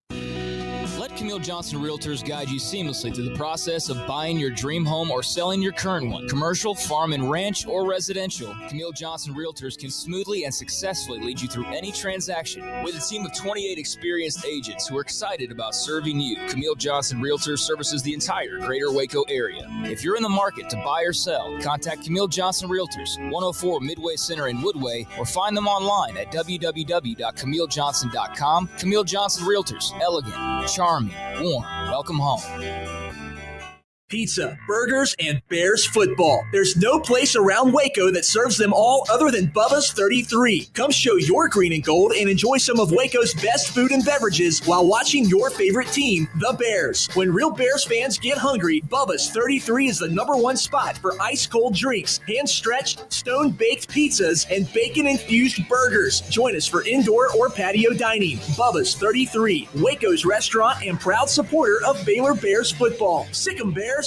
Let Let Camille Johnson Realtors guide you seamlessly through the process of buying your dream home or selling your current one. Commercial, farm and ranch, or residential, Camille Johnson Realtors can smoothly and successfully lead you through any transaction. With a team of 28 experienced agents who are excited about serving you, Camille Johnson Realtors services the entire greater Waco area. If you're in the market to buy or sell, contact Camille Johnson Realtors, 104 Midway Center in Woodway, or find them online at www.camillejohnson.com. Camille Johnson Realtors, elegant, charming, warm. Welcome home. Pizza, burgers, and Bears football. There's no place around Waco that serves them all other than Bubba's 33. Come show your green and gold and enjoy some of Waco's best food and beverages while watching your favorite team, the Bears. When real Bears fans get hungry, Bubba's 33 is the #1 spot for ice-cold drinks, hand-stretched, stone-baked pizzas, and bacon-infused burgers. Join us for indoor or patio dining. Bubba's 33, Waco's restaurant and proud supporter of Baylor Bears football. Sick 'em, Bears.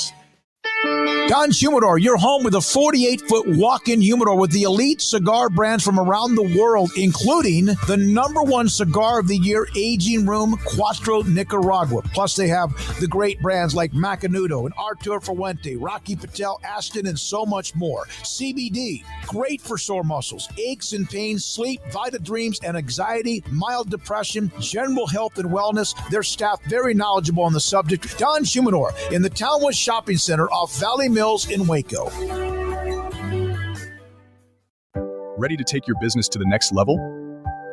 Don's Humidor, your home with a 48-foot walk-in humidor with the elite cigar brands from around the world, including the #1 cigar of the year, Aging Room Cuatro Nicaragua. Plus, they have the great brands like Macanudo and Artur Fuente, Rocky Patel, Aston, and so much more. CBD, great for sore muscles, aches and pains, sleep, Vita Dreams, and anxiety, mild depression, general health and wellness. Their staff very knowledgeable on the subject. Don's Humidor in the Townwood Shopping Center off Valley Mills in Waco. Ready to take your business to the next level?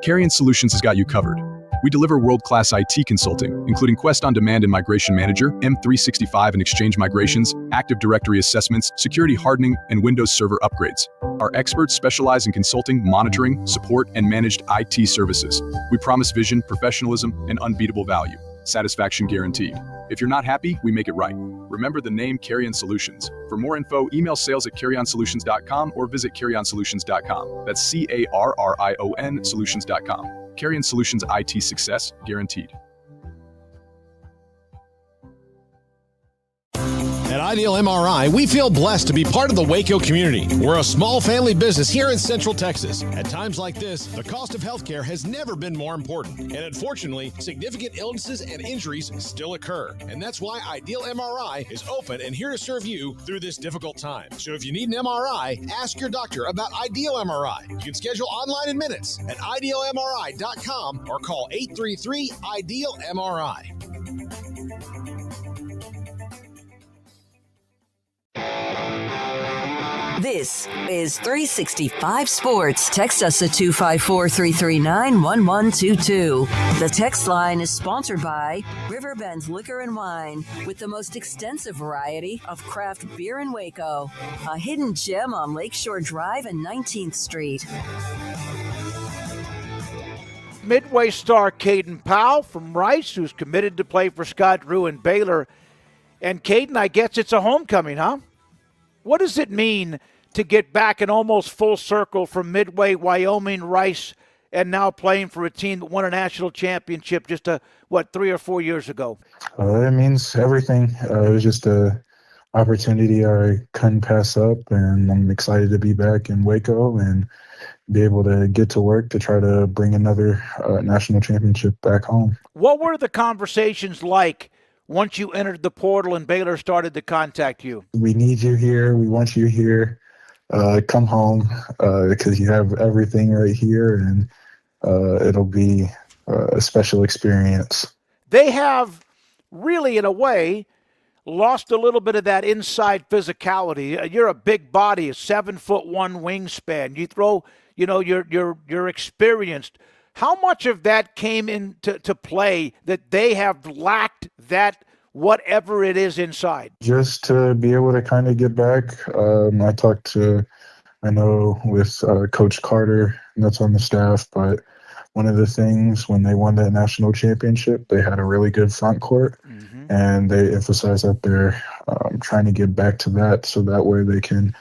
Carrion Solutions has got you covered. We deliver world-class IT consulting, including Quest On Demand and Migration Manager, M365 and Exchange migrations, Active Directory assessments, security hardening, and Windows Server upgrades. Our experts specialize in consulting, monitoring, support, and managed IT services. We promise vision, professionalism, and unbeatable value. Satisfaction guaranteed. If you're not happy, we make it right. Remember the name Carrion Solutions. For more info, email sales@carrionsolutions.com or visit carrionsolutions.com. That's CARRION solutions.com. Carrion Solutions, IT success guaranteed. At Ideal MRI, we feel blessed to be part of the Waco community. We're a small family business here in Central Texas. At times like this, the cost of healthcare has never been more important. And unfortunately, significant illnesses and injuries still occur. And that's why Ideal MRI is open and here to serve you through this difficult time. So if you need an MRI, ask your doctor about Ideal MRI. You can schedule online in minutes at idealmri.com or call 833-IDEAL-MRI. This is 365 Sports. Text us at 254-339-1122. The text line is sponsored by Riverbend Liquor and Wine, with the most extensive variety of craft beer in Waco. A hidden gem on Lakeshore Drive and 19th Street. Midway star Kaden Pal from Rice, who's committed to play for Scott Drew and Baylor. And Kaden, I guess it's a homecoming, huh? What does it mean to get back in almost full circle from Midway, Wyoming, Rice, and now playing for a team that won a national championship just 3 or 4 years ago? It means everything. It was just a opportunity I couldn't pass up, and I'm excited to be back in Waco and be able to get to work to try to bring another national championship back home. What were the conversations like once you entered the portal and Baylor started to contact you? We need you here. We want you here. Come home because you have everything right here, and it'll be a special experience. They have really, in a way, lost a little bit of that inside physicality. You're a big body, a 7'1" wingspan. You throw, you're experienced. How much of that came into play that they have lacked that whatever it is inside? Just to be able to kind of get back. I talked to, with Coach Carter, that's on the staff, but one of the things when they won that national championship, they had a really good front court, and they emphasized that they're trying to get back to that so that way they can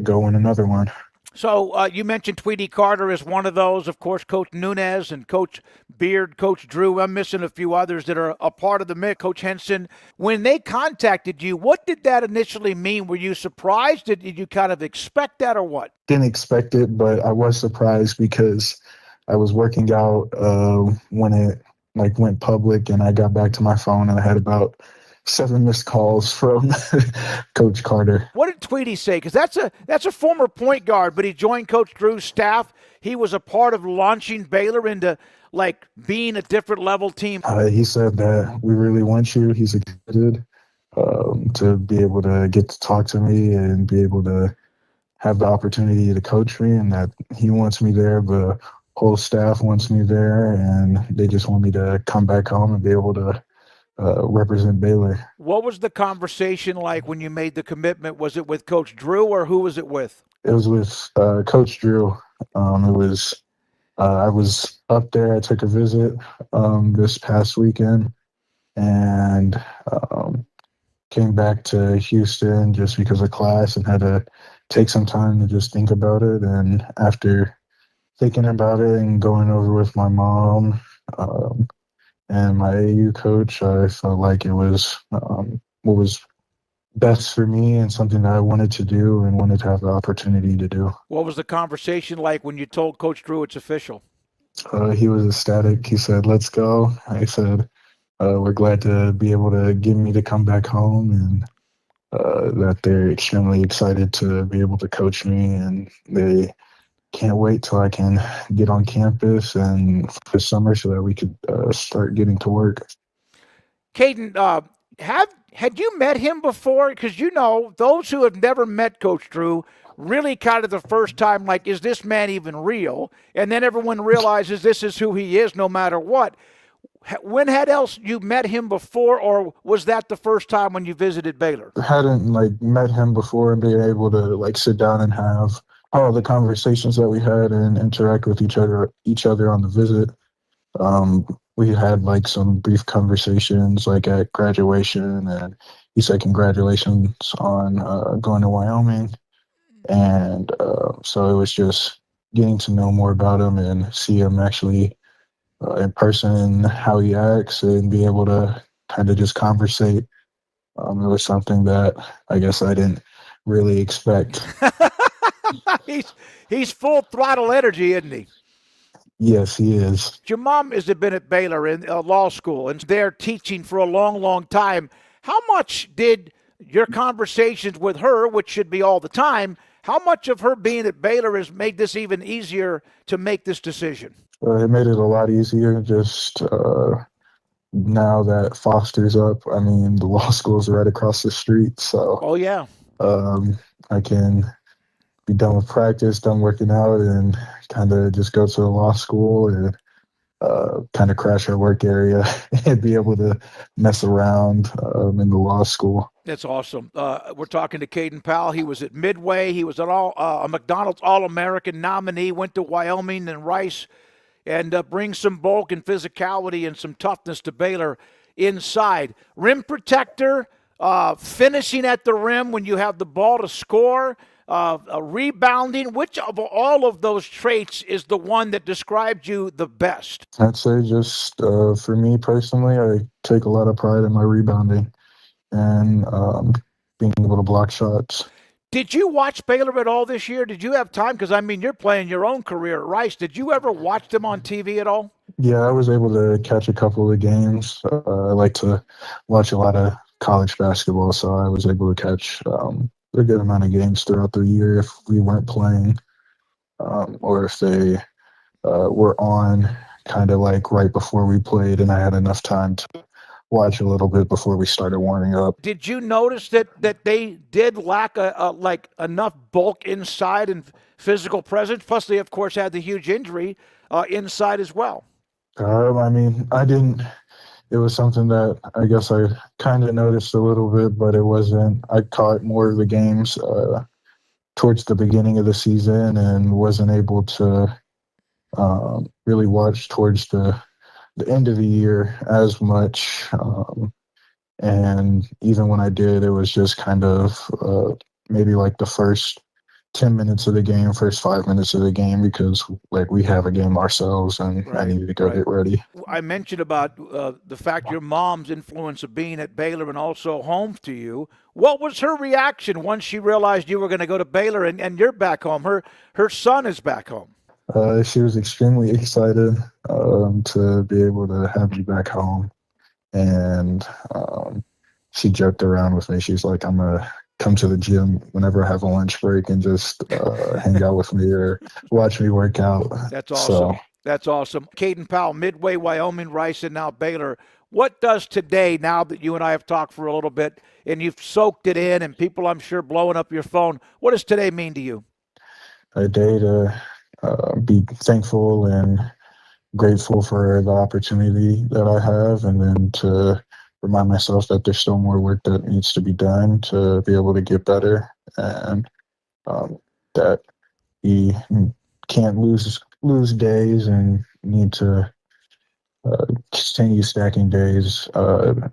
go win another one. So you mentioned Tweety Carter as one of those. Of course, Coach Nunez and Coach Beard, Coach Drew. I'm missing a few others that are a part of the mix. Coach Henson. When they contacted you, what did that initially mean? Were you surprised? Did you kind of expect that or what? Didn't expect it, but I was surprised because I was working out when it like went public, and I got back to my phone, and I had about 7 missed calls from Coach Carter. What did Tweety say? Because that's a former point guard, but he joined Coach Drew's staff. He was a part of launching Baylor into like being a different level team. He said that we really want you. He's excited to be able to get to talk to me and be able to have the opportunity to coach me, and that he wants me there. The whole staff wants me there, and they just want me to come back home and be able to represent Baylor. What was the conversation like when you made the commitment? Was it with Coach Drew, or who was it with? It was with Coach Drew. I was up there. I took a visit this past weekend, and came back to Houston just because of class, and had to take some time to just think about it. And after thinking about it and going over with my mom and my AU coach, I felt like it was what was best for me and something that I wanted to do and wanted to have the opportunity to do. What was the conversation like when you told Coach Drew it's official? He was ecstatic. He said, "Let's go." I said, "We're glad to be able to get me to come back home," and that they're extremely excited to be able to coach me, and they can't wait till I can get on campus and this summer so that we could start getting to work. Kaden, had you met him before? Because, you know, those who have never met Coach Drew really kind of the first time, like, is this man even real? And then everyone realizes this is who he is no matter what. When had else you met him before, or was that the first time when you visited Baylor? I hadn't, like, met him before and been able to, like, sit down and have all the conversations that we had and interact with each other on the visit. We had like some brief conversations like at graduation, and he said congratulations on going to Wyoming. And so it was just getting to know more about him and see him actually in person, how he acts, and be able to kind of just conversate. It was something that I guess I didn't really expect. He's full throttle energy, isn't he? Yes, he is. Your mom has been at Baylor in law school, and they're teaching for a long, long time. How much did your conversations with her, which should be all the time, how much of her being at Baylor has made this even easier to make this decision? It made it a lot easier just now that Foster's up. I mean, the law school's right across the street, so. Oh, yeah. I can be done with practice, done working out, and kind of just go to the law school and kind of crash our work area and be able to mess around in the law school. That's awesome. We're talking to Kaden Pal. He was at Midway. He was a McDonald's All-American nominee, went to Wyoming and Rice, and brings some bulk and physicality and some toughness to Baylor inside. Rim protector, finishing at the rim when you have the ball to score, rebounding. Which of all of those traits is the one that describes you the best? I'd say just for me personally, I take a lot of pride in my rebounding and being able to block shots. Did you watch Baylor at all this year? Did you have time? Because, I mean, you're playing your own career at Rice. Did you ever watch them on TV at all? Yeah, I was able to catch a couple of games. I like to watch a lot of college basketball, so I was able to catch a good amount of games throughout the year if we weren't playing or if they were on kind of like right before we played and I had enough time to watch a little bit before we started warming up. Did you notice that they did lack like enough bulk inside and physical presence? Plus, they, of course, had the huge injury inside as well. I mean, I didn't. It was something that I guess I kind of noticed a little bit, but it wasn't. I caught more of the games towards the beginning of the season and wasn't able to really watch towards the end of the year as much. And even when I did, it was just kind of maybe like the first 10 minutes of the game, first 5 minutes of the game, because like we have a game ourselves and I needed to go get ready. I mentioned about the fact your mom's influence of being at Baylor and also home to you. What was her reaction once she realized you were going to go to Baylor and you're back home? Her son is back home. She was extremely excited to be able to have me back home. And she joked around with me. She's like, I'm going to come to the gym whenever I have a lunch break and just hang out with me or watch me work out. That's awesome. That's awesome. Kaden Pal, Midway, Wyoming, Rice, and now Baylor. What does today, now that you and I have talked for a little bit and you've soaked it in and people, I'm sure, blowing up your phone, what does today mean to you? A day to be thankful and grateful for the opportunity that I have, and then to remind myself that there's still more work that needs to be done to be able to get better, and that you can't lose days and need to continue stacking days,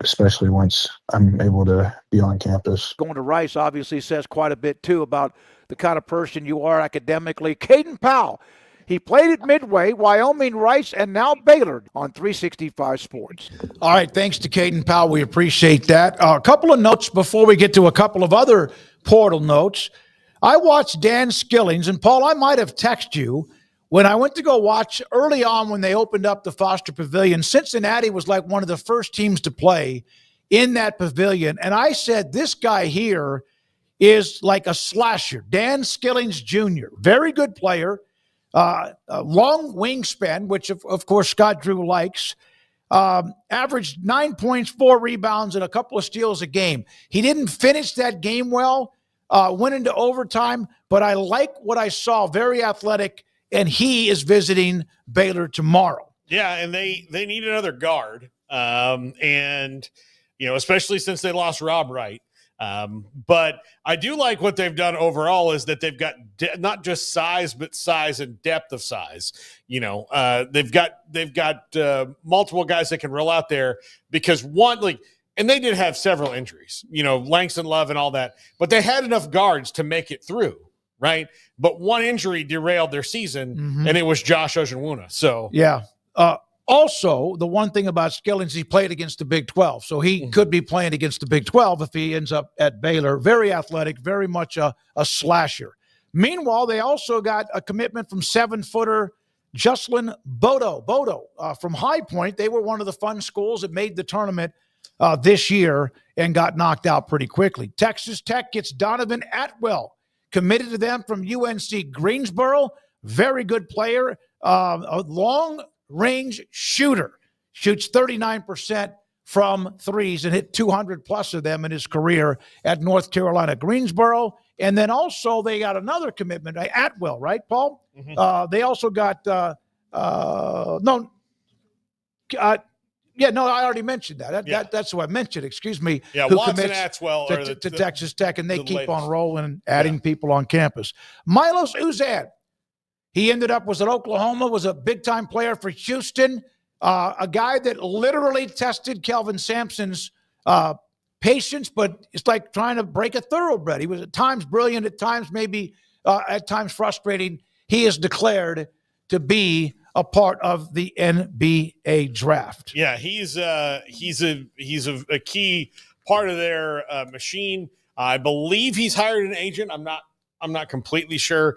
especially once I'm able to be on campus. Going to Rice obviously says quite a bit, too, about the kind of person you are academically. Kaden Pal, he played at Midway, Wyoming, Rice, and now Baylor on 365 Sports. All right, thanks to Kaden Pal. We appreciate that. A couple of notes before we get to a couple of other portal notes. I watched Dan Skillings, and Paul, I might have texted you when I went to go watch early on when they opened up the Foster Pavilion. Cincinnati was like one of the first teams to play in that pavilion, and I said, this guy here is like a slasher. Dan Skillings Jr., very good player. A long wingspan, which of course Scott Drew likes. Averaged 9 points, 4 rebounds, and a couple of steals a game. He didn't finish that game well, went into overtime, but I like what I saw. Very athletic, and he is visiting Baylor tomorrow. Yeah, and they need another guard, and especially since they lost Rob Wright. But I do like what they've done overall is that they've got not just size, but size and depth of size. They've got multiple guys that can roll out there because and they did have several injuries, Langston Love and all that, but they had enough guards to make it through. Right. But one injury derailed their season and it was Josh Ojenwuna. So, yeah. Also, the one thing about Skillings, he played against the Big 12, so he could be playing against the Big 12 if he ends up at Baylor. Very athletic, very much a slasher. Meanwhile, they also got a commitment from 7-footer Jocelyn Bodo from High Point. They were one of the fun schools that made the tournament this year and got knocked out pretty quickly. Texas Tech gets Donovan Atwell, committed to them from UNC Greensboro. Very good player, a long-range shooter, shoots 39% from threes and hit 200 plus of them in his career at North Carolina Greensboro. And then also they got another commitment, Atwell, right, Paul? They also got I already mentioned that. That's who I mentioned. Excuse me. Yeah, who Watson commits Atwell to Texas Tech, and they keep latest. on rolling and adding people on campus. Milos Uzan, he ended up was at Oklahoma, was a big-time player for Houston, a guy that literally tested Kelvin Sampson's patience, but it's like trying to break a thoroughbred. He was at times brilliant, at times maybe at times frustrating. He is declared to be a part of the NBA draft. Yeah, he's a key part of their machine. I believe he's hired an agent. I'm not completely sure.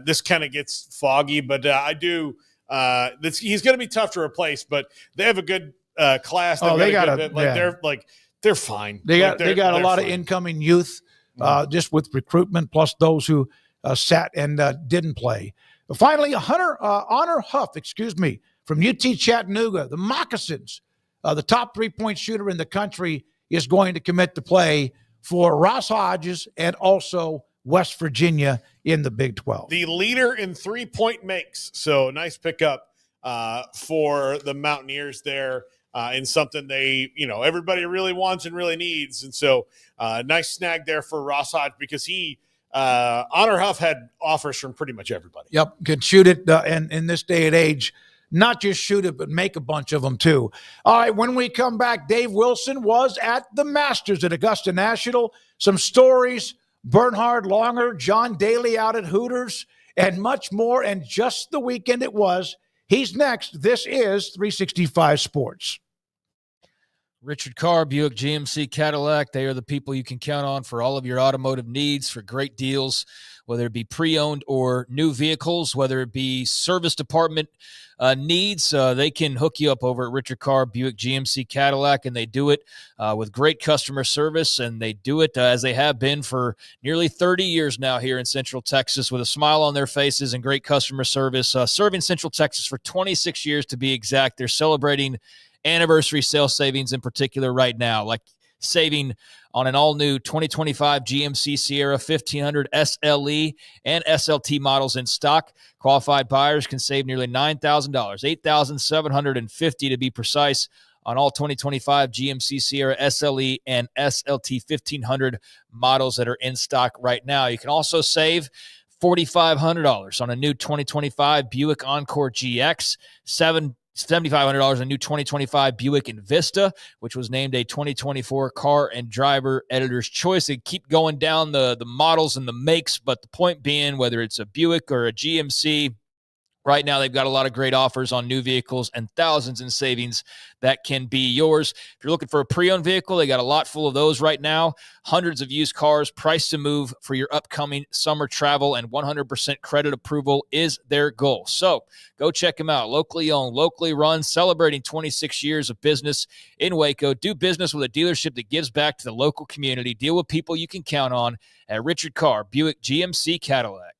This kind of gets foggy, but I do. He's going to be tough to replace, but they have a good class. They're fine. They got a lot of incoming youth, just with recruitment, plus those who sat and didn't play. But finally, Honor Huff, from UT Chattanooga, the Moccasins, the top 3-point shooter in the country, is going to commit to play for Ross Hodges and also West Virginia in the Big 12. The leader in 3-point makes. So nice pickup for the Mountaineers there in something everybody really wants and really needs. And so nice snag there for Ross Hodge because Honor Huff had offers from pretty much everybody. Yep, could shoot it and in this day and age, not just shoot it, but make a bunch of them too. All right, when we come back, Dave Wilson was at the Masters at Augusta National. Some stories, Bernhard Langer, John Daly out at Hooters, and much more, and just the weekend it was. He's next. This is 365 Sports. Richard Carr, Buick GMC Cadillac. They are the people you can count on for all of your automotive needs, for great deals, whether it be pre-owned or new vehicles, whether it be service department needs. They can hook you up over at Richard Carr, Buick GMC Cadillac, and they do it with great customer service, and they do it as they have been for nearly 30 years now here in Central Texas, with a smile on their faces and great customer service. Serving Central Texas for 26 years to be exact. They're celebrating anniversary sales savings in particular right now, like saving on an all-new 2025 GMC Sierra 1500 SLE and SLT models in stock. Qualified buyers can save nearly $9,000, $8,750 to be precise, on all 2025 GMC Sierra SLE and SLT 1500 models that are in stock right now. You can also save $4,500 on a new 2025 Buick Encore GX, $7,500 on a new 2025 Buick Envista, which was named a 2024 Car and Driver Editor's Choice. They keep going down the models and the makes, but the point being, whether it's a Buick or a GMC, right now they've got a lot of great offers on new vehicles and thousands in savings that can be yours. If you're looking for a pre-owned vehicle, they got a lot full of those right now. Hundreds of used cars priced to move for your upcoming summer travel, and 100% credit approval is their goal. So go check them out. Locally owned, locally run, celebrating 26 years of business in Waco. Do business with a dealership that gives back to the local community. Deal with people you can count on at Richard Carr, Buick GMC Cadillac.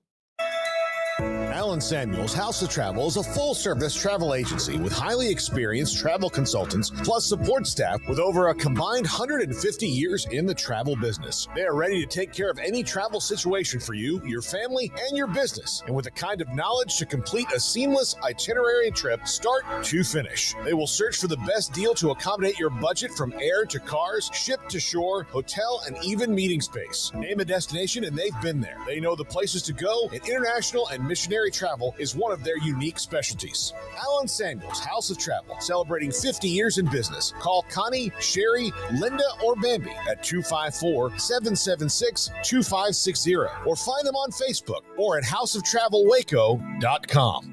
Allen Samuels House of Travel is a full-service travel agency with highly experienced travel consultants plus support staff with over a combined 150 years in the travel business. They are ready to take care of any travel situation for you, your family, and your business, and with the kind of knowledge to complete a seamless itinerary trip start to finish. They will search for the best deal to accommodate your budget, from air to cars, ship to shore, hotel, and even meeting space. Name a destination and they've been there. They know the places to go, and international and missionary travel is one of their unique specialties. Allen Samuels House of Travel, celebrating 50 years in business. Call Connie, Sherry, Linda, or Bambi at 254-776-2560, or find them on Facebook or at houseoftravelwaco.com.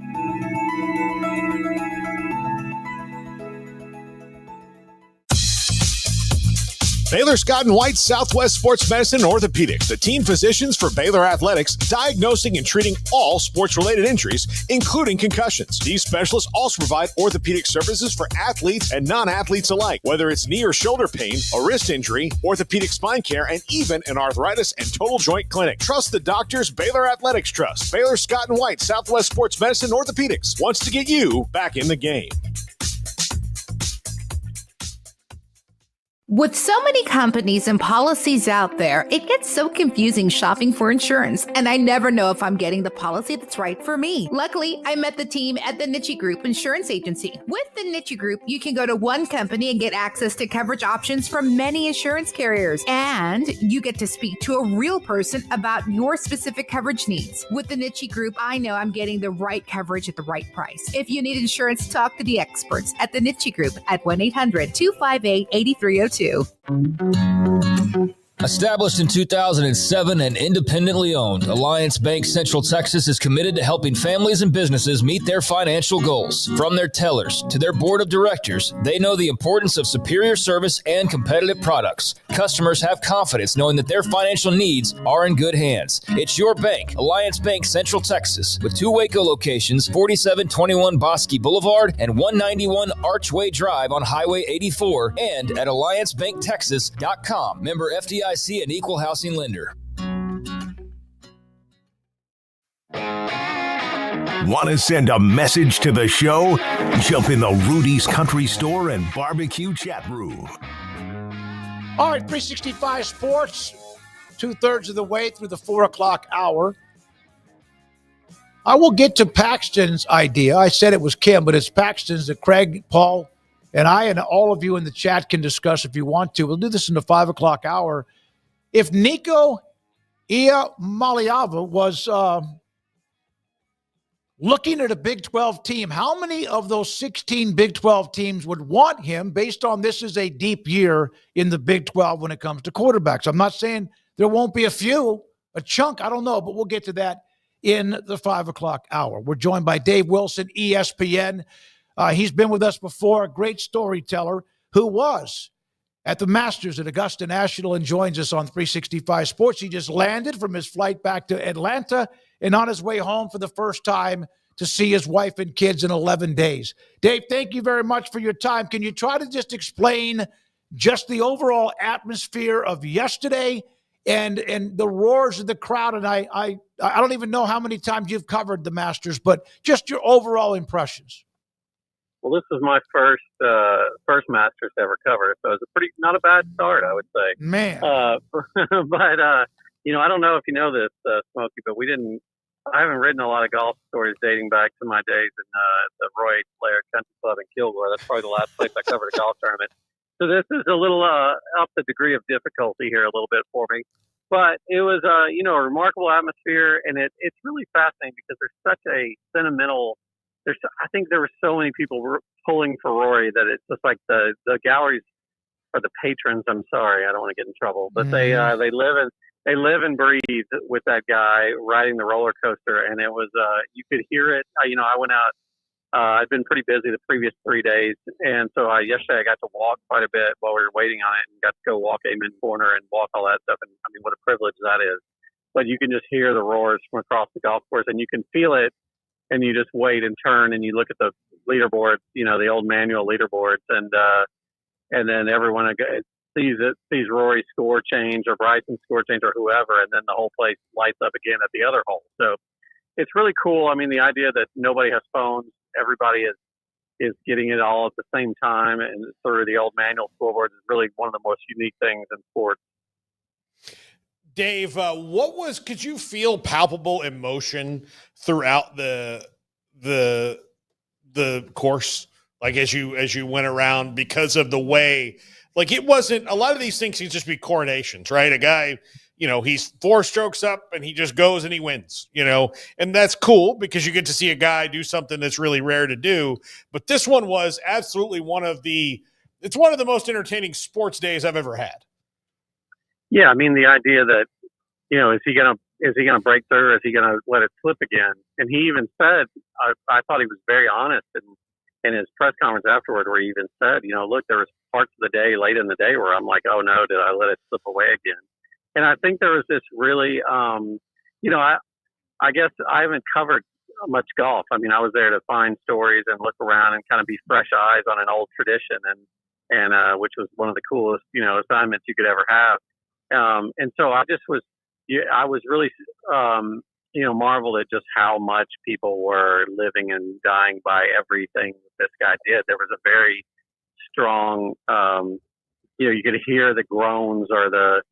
Baylor Scott & White Southwest Sports Medicine and Orthopedics, the team physicians for Baylor Athletics, diagnosing and treating all sports-related injuries, including concussions. These specialists also provide orthopedic services for athletes and non-athletes alike, whether it's knee or shoulder pain, a wrist injury, orthopedic spine care, and even an arthritis and total joint clinic. Trust the doctors Baylor Athletics trust. Baylor Scott & White Southwest Sports Medicine and Orthopedics wants to get you back in the game. With so many companies and policies out there, it gets so confusing shopping for insurance, and I never know if I'm getting the policy that's right for me. Luckily, I met the team at the Niche Group Insurance Agency. With the Niche Group, you can go to one company and get access to coverage options from many insurance carriers, and you get to speak to a real person about your specific coverage needs. With the Niche Group, I know I'm getting the right coverage at the right price. If you need insurance, talk to the experts at the Niche Group at 1-800-258-8302. Established in 2007 and independently owned, Alliance Bank Central Texas is committed to helping families and businesses meet their financial goals. From their tellers to their board of directors, they know the importance of superior service and competitive products. Customers have confidence knowing that their financial needs are in good hands. It's your bank, Alliance Bank Central Texas, with 2 Waco locations, 4721 Bosque Boulevard and 191 Archway Drive on Highway 84, and at alliancebanktexas.com. Member FDIC. An equal housing lender. Want to send a message to the show? Jump in the Rudy's Country Store and Barbecue chat room. All right, 365 Sports, 2/3 of the way through the 4 o'clock hour. I will get to Paxton's idea. I said it was Kim, but it's Paxton's that Craig, Paul, and I and all of you in the chat can discuss if you want to. We'll do this in the 5 o'clock hour. If Nico Iamaleava was looking at a Big 12 team, how many of those 16 Big 12 teams would want him based on this is a deep year in the Big 12 when it comes to quarterbacks? I'm not saying there won't be a few, a chunk, I don't know, but we'll get to that in the 5 o'clock hour. We're joined by Dave Wilson, ESPN. He's been with us before, a great storyteller who was at the Masters at Augusta National and joins us on 365 Sports. He just landed from his flight back to Atlanta and on his way home for the first time to see his wife and kids in 11 days. Dave, thank you very much for your time. Can you try to just explain just the overall atmosphere of yesterday and the roars of the crowd? And I don't even know how many times you've covered the Masters, but just your overall impressions. Well, this was my first Masters ever covered, so it was not a bad start, I would say. Man, but I don't know if you know this, Smokey, but I haven't written a lot of golf stories dating back to my days in the Rory Blair Country Club in Kilgore. That's probably the last place I covered a golf tournament. So this is a little up the degree of difficulty here a little bit for me. But it was, a remarkable atmosphere, and it's really fascinating because there's such a sentimental. I think there were so many people pulling for Rory that it's just like the galleries or the patrons. I'm sorry, I don't want to get in trouble, but they live and breathe with that guy riding the roller coaster, and it was you could hear it. I went out. I'd been pretty busy the previous 3 days, and so yesterday I got to walk quite a bit while we were waiting on it, and got to go walk Amen Corner and walk all that stuff. And I mean, what a privilege that is! But you can just hear the roars from across the golf course, and you can feel it. And you just wait and turn, and you look at the leaderboards, the old manual leaderboards, and then everyone sees Rory's score change or Bryson's score change or whoever, and then the whole place lights up again at the other hole. So it's really cool. I mean, the idea that nobody has phones, everybody is getting it all at the same time, and through the old manual scoreboards is really one of the most unique things in sports. Dave, could you feel palpable emotion throughout the course? Like as you went around, because of the way, like it wasn't, a lot of these things can just be coronations, right? A guy, he's 4 strokes up and he just goes and he wins, and that's cool because you get to see a guy do something that's really rare to do. But this one was absolutely it's one of the most entertaining sports days I've ever had. Yeah, I mean, the idea that, is he gonna break through? Or is he gonna let it slip again? And he even said, I thought he was very honest in his press conference afterward, where he even said, look, there was parts of the day late in the day where I'm like, oh no, did I let it slip away again? And I think there was this really, I guess I haven't covered much golf. I mean, I was there to find stories and look around and kind of be fresh eyes on an old tradition, and which was one of the coolest, assignments you could ever have. And so I was really, marveled at just how much people were living and dying by everything this guy did. There was a very strong, you could hear the groans or the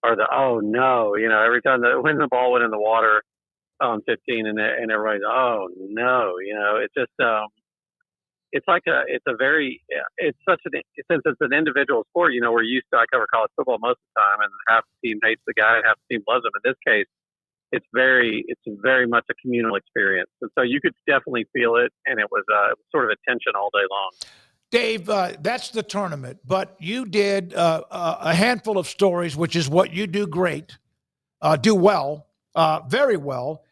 oh no, every time when the ball went in the water on 15 and everybody's oh no, it's just since it's an individual sport, we're used to, I cover college football most of the time, and half the team hates the guy and half the team loves him. In this case, it's very much a communal experience. And so you could definitely feel it. And it was sort of a tension all day long. Dave, that's the tournament, but you did a handful of stories, which is what you do do well, very well,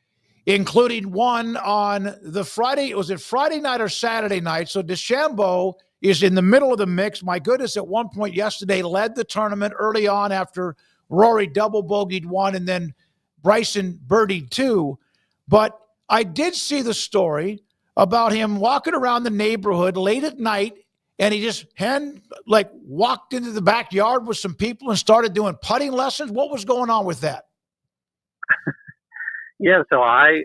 including one on the Friday. Was it Friday night or Saturday night? So DeChambeau is in the middle of the mix. My goodness, at one point yesterday, led the tournament early on after Rory double bogeyed one and then Bryson birdied 2. But I did see the story about him walking around the neighborhood late at night, and he just walked into the backyard with some people and started doing putting lessons. What was going on with that? Yeah, so I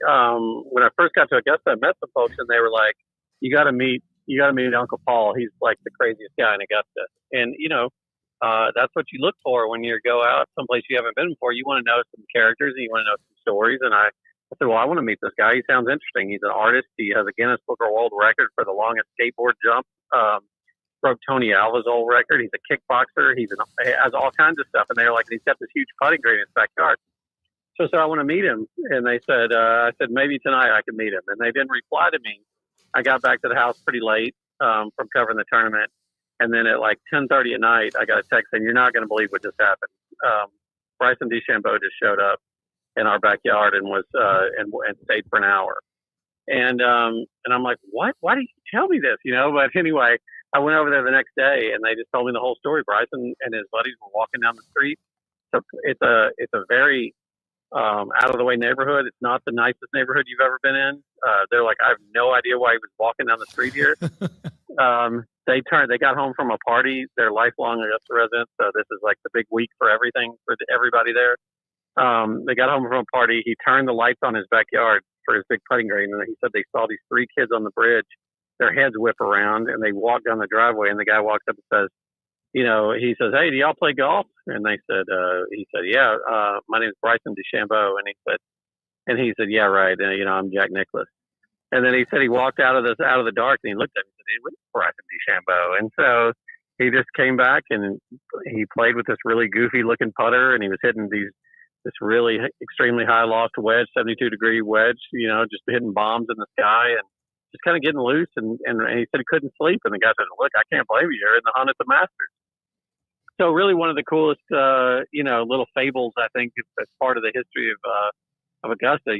when I first got to Augusta, I met some folks, and they were like, "You got to meet Uncle Paul. He's like the craziest guy in Augusta." And that's what you look for when you go out someplace you haven't been before. You want to know some characters and you want to know some stories. And I said, well, I want to meet this guy. He sounds interesting. He's an artist. He has a Guinness Book of World Record for the longest skateboard jump. Broke Tony Alva's old record. He's a kickboxer. He has all kinds of stuff. And they're like, he's got this huge putting green in his backyard. So I want to meet him. And they said, I said, maybe tonight I can meet him. And they didn't reply to me. I got back to the house pretty late from covering the tournament. And then at like 10:30 at night, I got a text saying, "You're not going to believe what just happened. Bryson DeChambeau just showed up in our backyard and was and stayed for an hour." And I'm like, "What? Why did you tell me this?" But anyway, I went over there the next day, and they just told me the whole story. Bryson and his buddies were walking down the street. So it's a very out of the way neighborhood. It's not the nicest neighborhood you've ever been in. They're like, I have no idea why he was walking down the street here. They got home from a party. They're lifelong Augusta residents, so this is like the big week for everything for everybody there. They got home from a party. He turned the lights on his backyard for his big putting green, and he said they saw these 3 kids on the bridge. Their heads whip around, and they walk down the driveway, and the guy walks up and says, he says, "Hey, do y'all play golf?" And he said, "Yeah, my name is Bryson DeChambeau." And he said, "Yeah, right. I'm Jack Nicklaus." And then he said he walked out of the dark, and he looked at me and said, "Hey, what's Bryson DeChambeau?" And so he just came back, and he played with this really goofy looking putter, and he was hitting this really extremely high loft wedge, 72-degree wedge, just hitting bombs in the sky and just kind of getting loose. And he said he couldn't sleep. And the guy said, "Look, I can't blame you. You're in the hunt at the Masters." So really one of the coolest, little fables, I think, as part of the history of Augusta,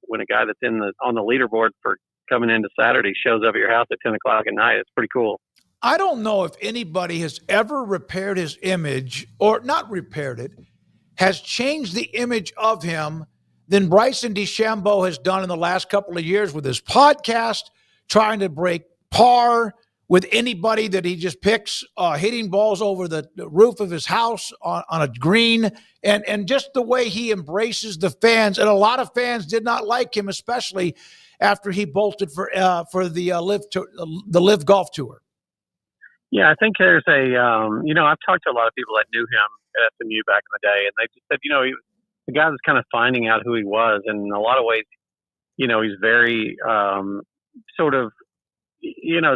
when a guy that's on the leaderboard for coming into Saturday shows up at your house at 10 o'clock at night, it's pretty cool. I don't know if anybody has ever repaired his image, or not repaired it, has changed the image of him than Bryson DeChambeau has done in the last couple of years with his podcast, trying to break par with anybody that he just picks, hitting balls over the roof of his house on a green, and just the way he embraces the fans. And a lot of fans did not like him, especially after he bolted for the Live Golf Tour. Yeah, I think there's I've talked to a lot of people that knew him at SMU back in the day, and they just said, the guy was kind of finding out who he was. And in a lot of ways, he's very sort of,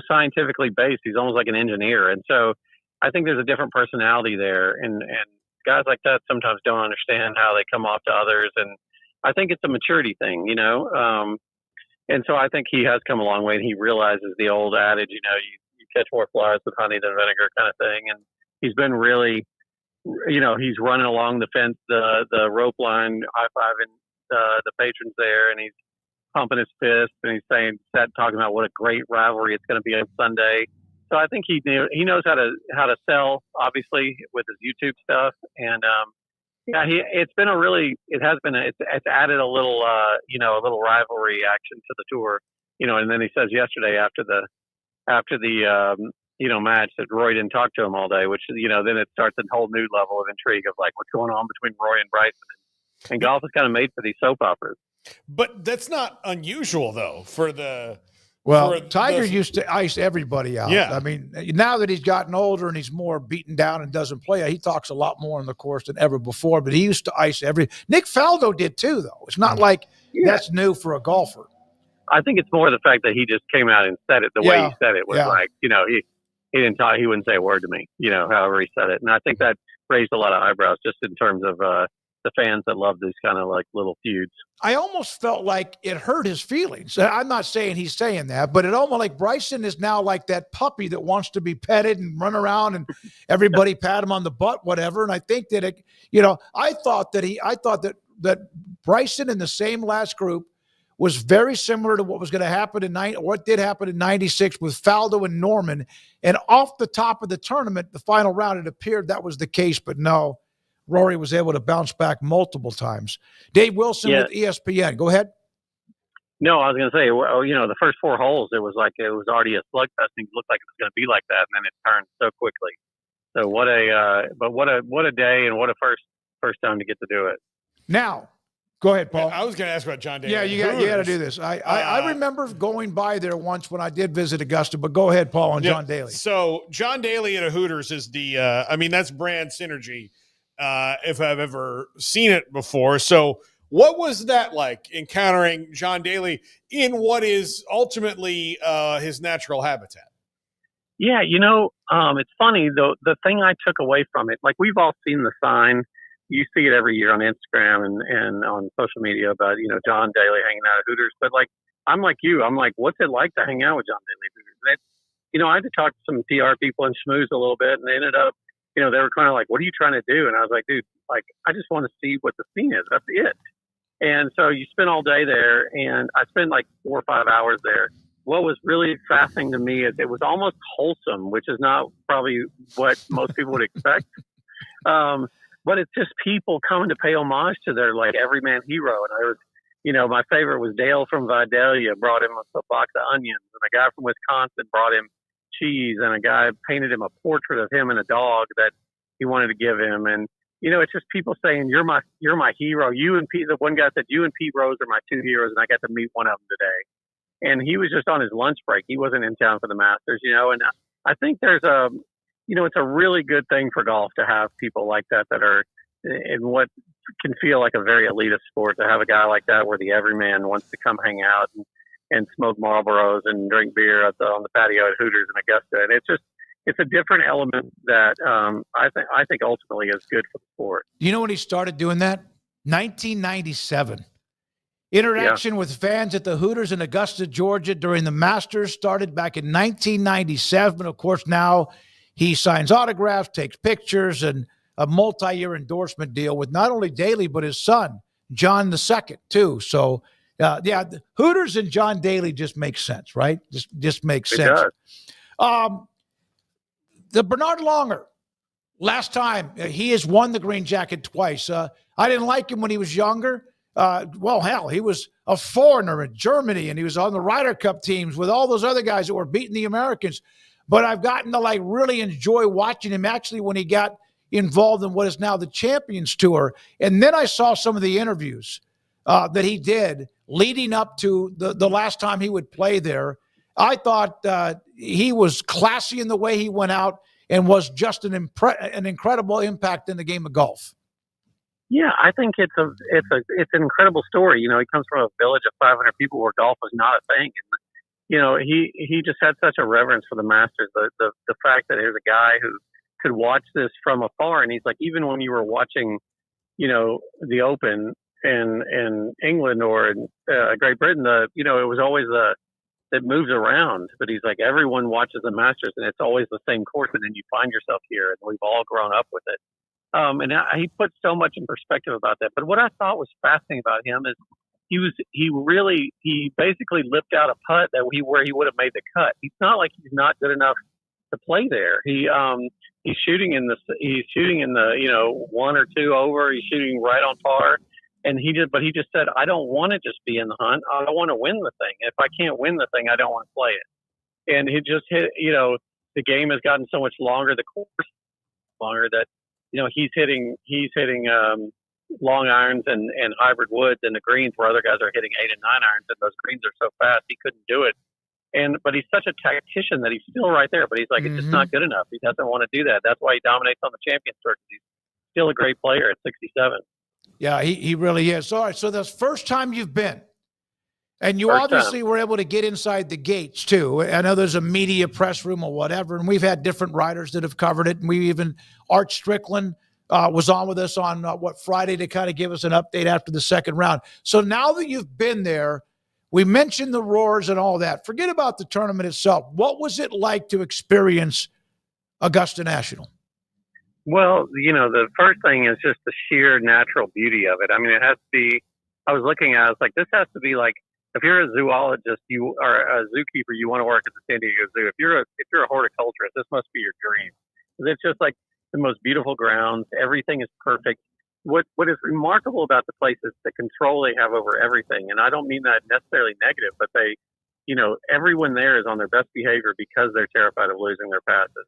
scientifically based. He's almost like an engineer. And so I think there's a different personality there. And guys like that sometimes don't understand how they come off to others. And I think it's a maturity thing, and so I think he has come a long way, and he realizes the old adage, you catch more flies with honey than vinegar kind of thing. And he's been really, he's running along the fence, the rope line, high-fiving the patrons there, and he's pumping his fist, and he's talking about what a great rivalry it's going to be on Sunday. So I think he knows how to sell, obviously, with his YouTube stuff. And it's added a little rivalry action to the tour, and then he says yesterday after the match that Rory didn't talk to him all day, which, then it starts a whole new level of intrigue of like what's going on between Rory and Bryson. And golf is kind of made for these soap operas. But that's not unusual, though, Tiger used to ice everybody out. Yeah. I mean, now that he's gotten older and he's more beaten down and doesn't play, he talks a lot more on the course than ever before, but he used to ice Nick Faldo did too, though. It's not like that's new for a golfer. I think it's more the fact that he just came out and said it the way he said it was like, he didn't talk, he wouldn't say a word to me, however he said it. And I think that raised a lot of eyebrows just in terms of the fans that love these kind of like little feuds. I almost felt like it hurt his feelings. I'm not saying he's saying that, but it almost like Bryson is now like that puppy that wants to be petted and run around and everybody pat him on the butt, whatever. And I think that I thought that Bryson in the same last group was very similar to what was going to happen what did happen in 96 with Faldo and Norman. And off the top of the tournament, the final round, it appeared that was the case, but no. Rory was able to bounce back multiple times. Dave Wilson with ESPN. Go ahead. No, I was going to say, the first 4 holes, it was already a slugfest. It looked like it was going to be like that, and then it turned so quickly. So what a day, and what a first time to get to do it. Now, go ahead, Paul. I was going to ask about John Daly. Yeah, you got to do this. I remember going by there once when I did visit Augusta, but go ahead, Paul, on John Daly. So John Daly at a Hooters is that's brand synergy. If I've ever seen it before. So what was that like, encountering John Daly in what is ultimately his natural habitat? Yeah, it's funny, though. The thing I took away from it, like we've all seen the sign. You see it every year on Instagram and on social media about, John Daly hanging out at Hooters. But like, I'm like you. I'm like, what's it like to hang out with John Daly at Hooters? I had to talk to some PR people and schmooze a little bit, and they ended up, they were kind of like, what are you trying to do? And I was like, dude, I just want to see what the scene is. That's it. And so you spend all day there, and I spent like 4 or 5 hours there. what was really fascinating to me is it was almost wholesome, which is not probably what most people would expect. But it's just people coming to pay homage to their like everyman hero. And I was, my favorite was Dale from Vidalia brought him a box of onions, and a guy from Wisconsin brought him cheese, and a guy painted him a portrait of him and a dog that he wanted to give him. And it's just people saying, "You're my hero." You and Pete. The one guy said, "You and Pete Rose are my two heroes," and I got to meet one of them today. And he was just on his lunch break. He wasn't in town for the Masters, And I think there's it's a really good thing for golf to have people like that are in what can feel like a very elitist sport. To have a guy like that where the everyman wants to come hang out and smoke Marlboros and drink beer on the patio at Hooters in Augusta, and it's a different element that I think ultimately is good for the sport. You know when he started doing that? 1997. Interaction with fans at the Hooters in Augusta, Georgia during the Masters started back in 1997. Of course, now he signs autographs, takes pictures, and a multi-year endorsement deal with not only Daly, but his son, John II, too. So, the Hooters and John Daly just makes sense, right? Just makes sense. The Bernhard Langer, last time, he has won the green jacket twice. I didn't like him when he was younger. He was a foreigner in Germany, and he was on the Ryder Cup teams with all those other guys that were beating the Americans. But I've gotten to really enjoy watching him actually when he got involved in what is now the Champions Tour. And then I saw some of the interviews that he did leading up to the last time he would play there. I thought he was classy in the way he went out and was just an incredible impact in the game of golf. Yeah, I think it's an incredible story. He comes from a village of 500 people where golf was not a thing. And, he just had such a reverence for the Masters. The fact that there's a guy who could watch this from afar, and he's like, even when you were watching, the Open in England or in Great Britain, it was always it moves around. But he's like, everyone watches the Masters, and it's always the same course, and then you find yourself here, and we've all grown up with it. And he put so much in perspective about that. But what I thought was fascinating about him is he basically lipped out a putt where he would have made the cut. He's not like he's not good enough to play there. He's shooting in the 1 or 2 over. He's shooting right on par. And he just said, I don't want to just be in the hunt. I want to win the thing. If I can't win the thing, I don't want to play it. And he just hit, the game has gotten so much longer, the course longer that, he's hitting long irons and hybrid woods and the greens where other guys are hitting 8 and 9 irons, and those greens are so fast he couldn't do it. But he's such a tactician that he's still right there. But he's like, it's just not good enough. He doesn't want to do that. That's why he dominates on the Champions Tour. He's still a great player at 67. Yeah, he really is. All right, so that's first time you've been. And you obviously were able to get inside the gates, too. I know there's a media press room or whatever, and we've had different writers that have covered it. And Art Strickland was on with us on, Friday to kind of give us an update after the second round. So now that you've been there, we mentioned the roars and all that. Forget about the tournament itself. What was it like to experience Augusta National? Well, the first thing is just the sheer natural beauty of it. I mean, it has to be, I was like, this has to be like, if you're a zoologist, you are a zookeeper, you want to work at the San Diego Zoo. If you're a horticulturist, this must be your dream. It's just like the most beautiful grounds. Everything is perfect. What is remarkable about the place is the control they have over everything. And I don't mean that necessarily negative, but they, everyone there is on their best behavior because they're terrified of losing their passes.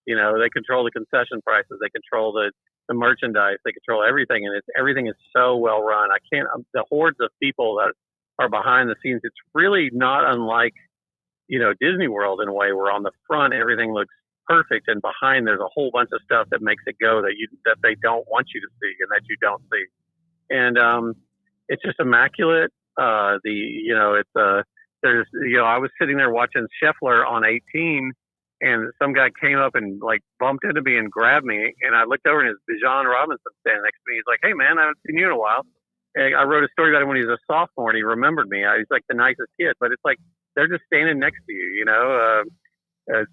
They control the concession prices. They control the merchandise. They control everything. And everything is so well run. The hordes of people that are behind the scenes, it's really not unlike, Disney World in a way, where on the front, everything looks perfect. And behind, there's a whole bunch of stuff that makes it go that they don't want you to see and that you don't see. And, it's just immaculate. I was sitting there watching Scheffler on 18, and some guy came up and bumped into me and grabbed me. And I looked over and it's Bijan Robinson standing next to me. He's like, "Hey man, I haven't seen you in a while." And I wrote a story about him when he was a sophomore and he remembered me. He's like the nicest kid, but it's like, they're just standing next to you,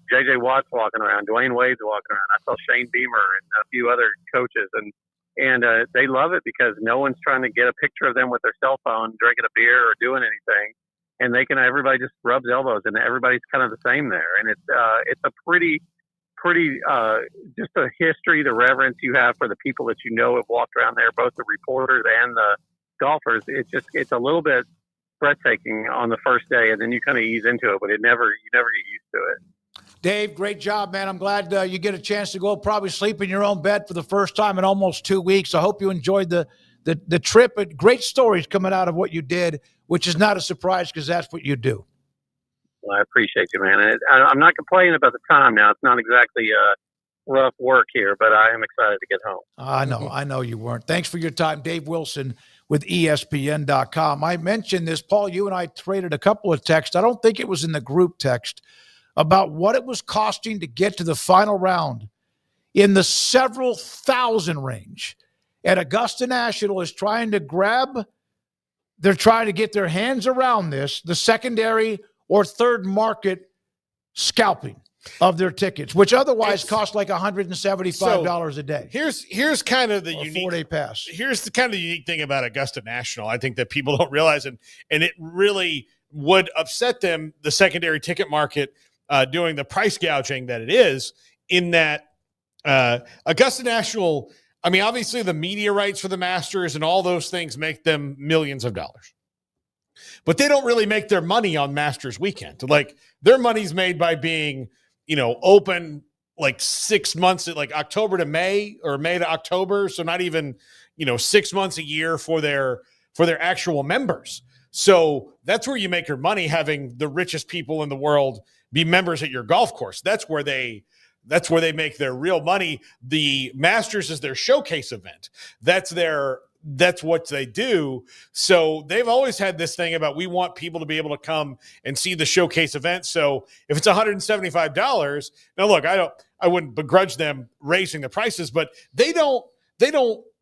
JJ Watt's walking around, Dwayne Wade's walking around. I saw Shane Beamer and a few other coaches, and they love it because no one's trying to get a picture of them with their cell phone, drinking a beer or doing anything. and everybody just rubs elbows, and everybody's kind of the same there. And it's a pretty just the history, the reverence you have for the people that have walked around there, both the reporters and the golfers. It's a little bit breathtaking on the first day, and then you kind of ease into it, but you never get used to it. Dave, great job, man. I'm glad you get a chance to go probably sleep in your own bed for the first time in almost 2 weeks. I hope you enjoyed the trip. Great stories coming out of what you did, which is not a surprise because that's what you do. Well, I appreciate you, man. And I'm not complaining about the time now. It's not exactly rough work here, but I am excited to get home. I know you weren't. Thanks for your time. Dave Wilson with ESPN.com. I mentioned this, Paul, you and I traded a couple of texts. I don't think it was in the group text about what it was costing to get to the final round in the several thousand range. And Augusta National is trying to they're trying to get their hands around this, the secondary or third market scalping of their tickets, which otherwise cost like $175 a day. Here's kind of the unique 4-day pass. Here's the kind of the unique thing about Augusta National. I think that people don't realize, and it really would upset them, the secondary ticket market, doing the price gouging that it is, in that Augusta National, I mean, obviously the media rights for the Masters and all those things make them millions of dollars. But they don't really make their money on Masters weekend. Like, their money's made by being, open like 6 months, like October to May or May to October. So not even, 6 months a year for their actual members. So that's where you make your money, having the richest people in the world be members at your golf course. That's where they make their real money. The Masters is their showcase event. That's what they do. So they've always had this thing about, we want people to be able to come and see the showcase event. So if it's $175, now look, I wouldn't begrudge them raising the prices, but they don't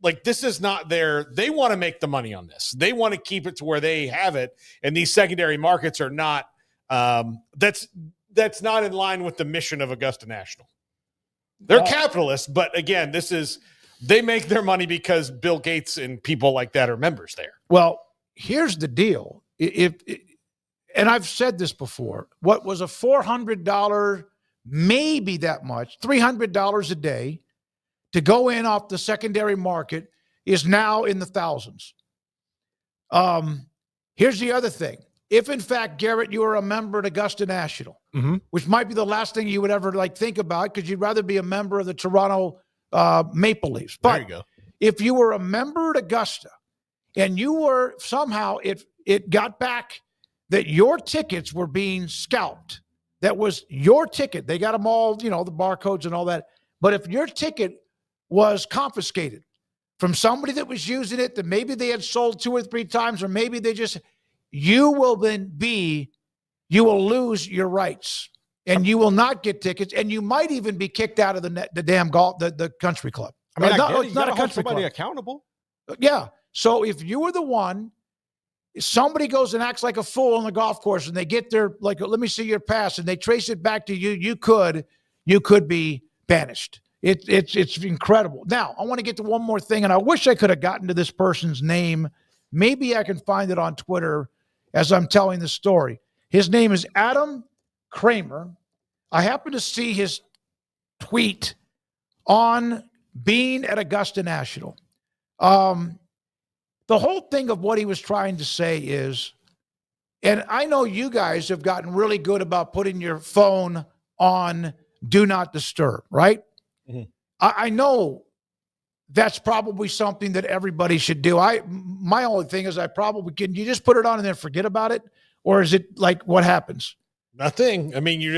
like, this is not they want to make the money on this. They want to keep it to where they have it. And these secondary markets are not, that's not in line with the mission of Augusta National. They're capitalists, but again, they make their money because Bill Gates and people like that are members there. Well, here's the deal. And I've said this before, what was a $400, maybe that much, $300 a day to go in off the secondary market is now in the thousands. Here's the other thing. If, in fact, Garrett, you are a member at Augusta National, which might be the last thing you would ever think about, because you'd rather be a member of the Toronto Maple Leafs. But there you go. If you were a member at Augusta and you were somehow, it got back that your tickets were being scalped, that was your ticket. They got them all, the barcodes and all that. But if your ticket was confiscated from somebody that was using it, that maybe they had sold 2 or 3 times, or maybe they just, you will lose your rights, and you will not get tickets, and you might even be kicked out of the damn golf, the country club. I mean, it's not a country somebody club. accountable. Yeah. So if you were the one, somebody goes and acts like a fool on the golf course, and they get their, like, let me see your pass, and they trace it back to you, you could be banished. It's incredible. Now, I want to get to one more thing, and I wish I could have gotten to this person's name. Maybe I can find it on Twitter as I'm telling the story. His name is Adam Kramer. I happened to see his tweet on being at Augusta National. The whole thing of what he was trying to say is, and I know you guys have gotten really good about putting your phone on do not disturb, right? Mm-hmm. I know that's probably something that everybody should do. My only thing is, can you just put it on and then forget about it? Or is it like, what happens? Nothing. I mean, you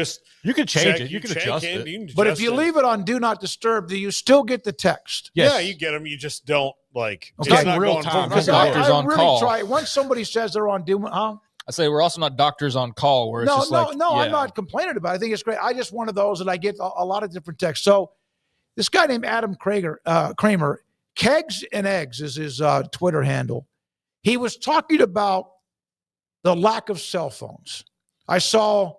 can change it. You can adjust it. But if you leave it on do not disturb, do you still get the text? Yes. Yeah, you get them. You just don't it's not real time. Because doctors on really call. Try. Once somebody says they're on I say we're also not doctors on call where it's just like, I'm not complaining about it. I think it's great. I just one of those that I get a lot of different texts. So this guy named Adam Kramer, Kegs and Eggs is his Twitter handle. He was talking about the lack of cell phones. I saw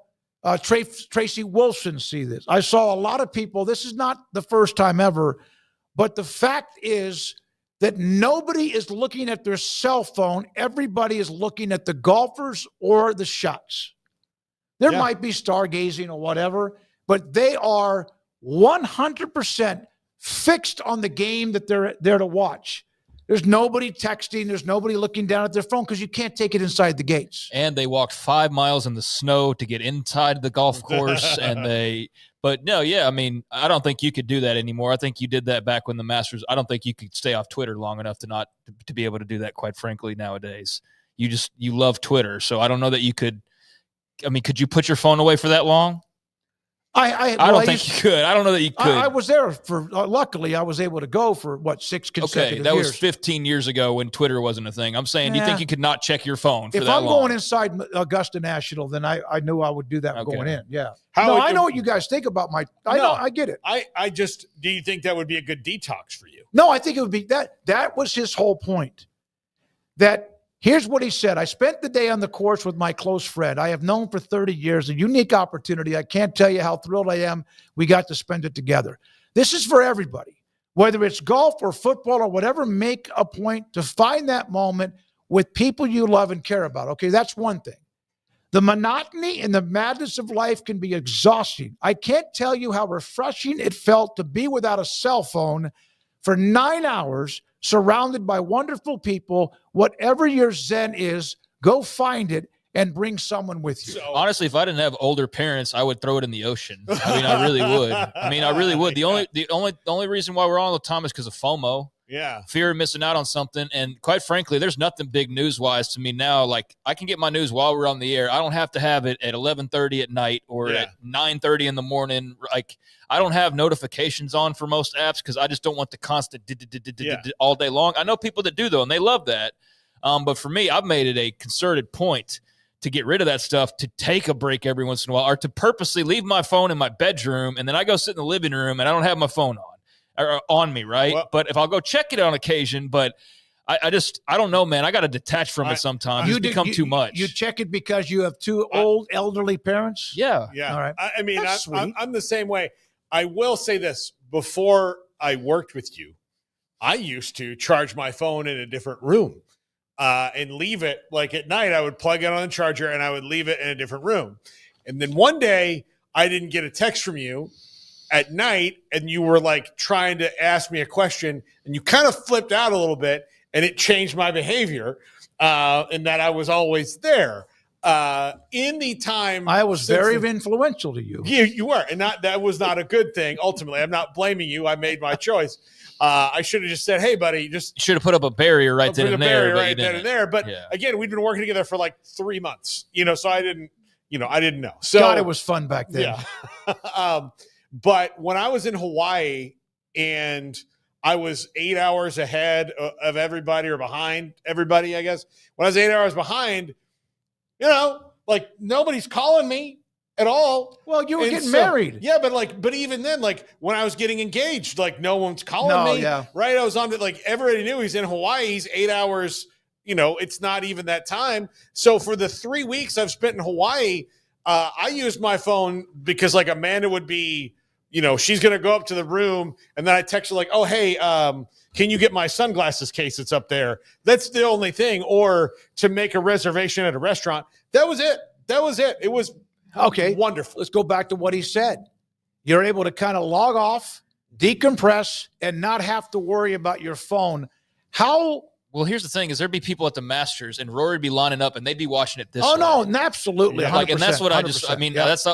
Tracy Wolfson see this. I saw a lot of people. This is not the first time ever, but the fact is that nobody is looking at their cell phone. Everybody is looking at the golfers or the shots. There might be stargazing or whatever, but they are 100% fixed on the game that they're there to watch. There's nobody texting. There's nobody looking down at their phone because you can't take it inside the gates. And they walked 5 miles in the snow to get inside the golf course. But no, yeah, I mean, I don't think you could do that anymore. I think you did that back when the Masters. I don't think you could stay off Twitter long enough to be able to do that, quite frankly, nowadays. You love Twitter. So I don't know that you could. I mean, could you put your phone away for that long? I don't think you could. I don't know that you could. I was there for, luckily, I was able to go for, 6 consecutive years. Okay, that was 15 years ago when Twitter wasn't a thing. I'm saying, do you think you could not check your phone for that long? If I'm going inside Augusta National, then I knew I would do that going in, yeah. I know what you guys think about I get it. I just, do you think that would be a good detox for you? No, I think it would be, that was his whole point. That, here's what he said. I spent the day on the course with my close friend I have known for 30 years, a unique opportunity. I can't tell you how thrilled I am we got to spend it together. This is for everybody, whether it's golf or football or whatever, make a point to find that moment with people you love and care about. Okay, that's one thing. The monotony and the madness of life can be exhausting. I can't tell you how refreshing it felt to be without a cell phone for 9 hours, surrounded by wonderful people. Whatever your Zen is, go find it and bring someone with you. So, honestly, if I didn't have older parents, I would throw it in the ocean. I mean, I really would. The only reason why we're on all the time is because of FOMO. Yeah. Fear of missing out on something. And quite frankly, there's nothing big news-wise to me now. Like, I can get my news while we're on the air. I don't have to have it at 11:30 at night or at 9:30 in the morning. Like, I don't have notifications on for most apps because I just don't want the constant all day long. I know people that do, though, and they love that. But for me, I've made it a concerted point to get rid of that stuff, to take a break every once in a while, or to purposely leave my phone in my bedroom, and then I go sit in the living room, and I don't have my phone on me, right? Well, but if I'll go check it on occasion, but I don't know, man. I got to detach from it sometimes. It's become too much. You check it because you have two old elderly parents? Yeah. Yeah. All right. I mean, I'm the same way. I will say this. Before I worked with you, I used to charge my phone in a different room and leave it. Like at night, I would plug it on the charger and I would leave it in a different room. And then one day I didn't get a text from you at night, and you were like trying to ask me a question, and you kind of flipped out a little bit, and it changed my behavior, and that I was always there. In the time I was very influential to you. You were, and that was not a good thing. Ultimately, I'm not blaming you. I made my choice. I should have just said, "Hey, buddy," you should have put up a barrier right then and there. But again, we'd been working together for like 3 months, so I didn't know. So God, it was fun back then. Yeah. But when I was in Hawaii and I was 8 hours ahead of everybody, or behind everybody, I guess, when I was 8 hours behind, like nobody's calling me at all. Well, you were getting married. Yeah, but even then, like when I was getting engaged, like no one's calling me. Yeah. Right. I was on it. Like everybody knew he's in Hawaii. He's 8 hours, it's not even that time. So for the 3 weeks I've spent in Hawaii, I used my phone because like Amanda would be, she's going to go up to the room, and then I text her like, "Oh, hey, can you get my sunglasses case that's up there?" That's the only thing. Or to make a reservation at a restaurant. That was it. It was okay. Wonderful. Let's go back to what he said. You're able to kind of log off, decompress, and not have to worry about your phone. Well, here's the thing: is there'd be people at the Masters, and Rory would be lining up, and they'd be watching it this way. Oh no, absolutely, 100%, and that's what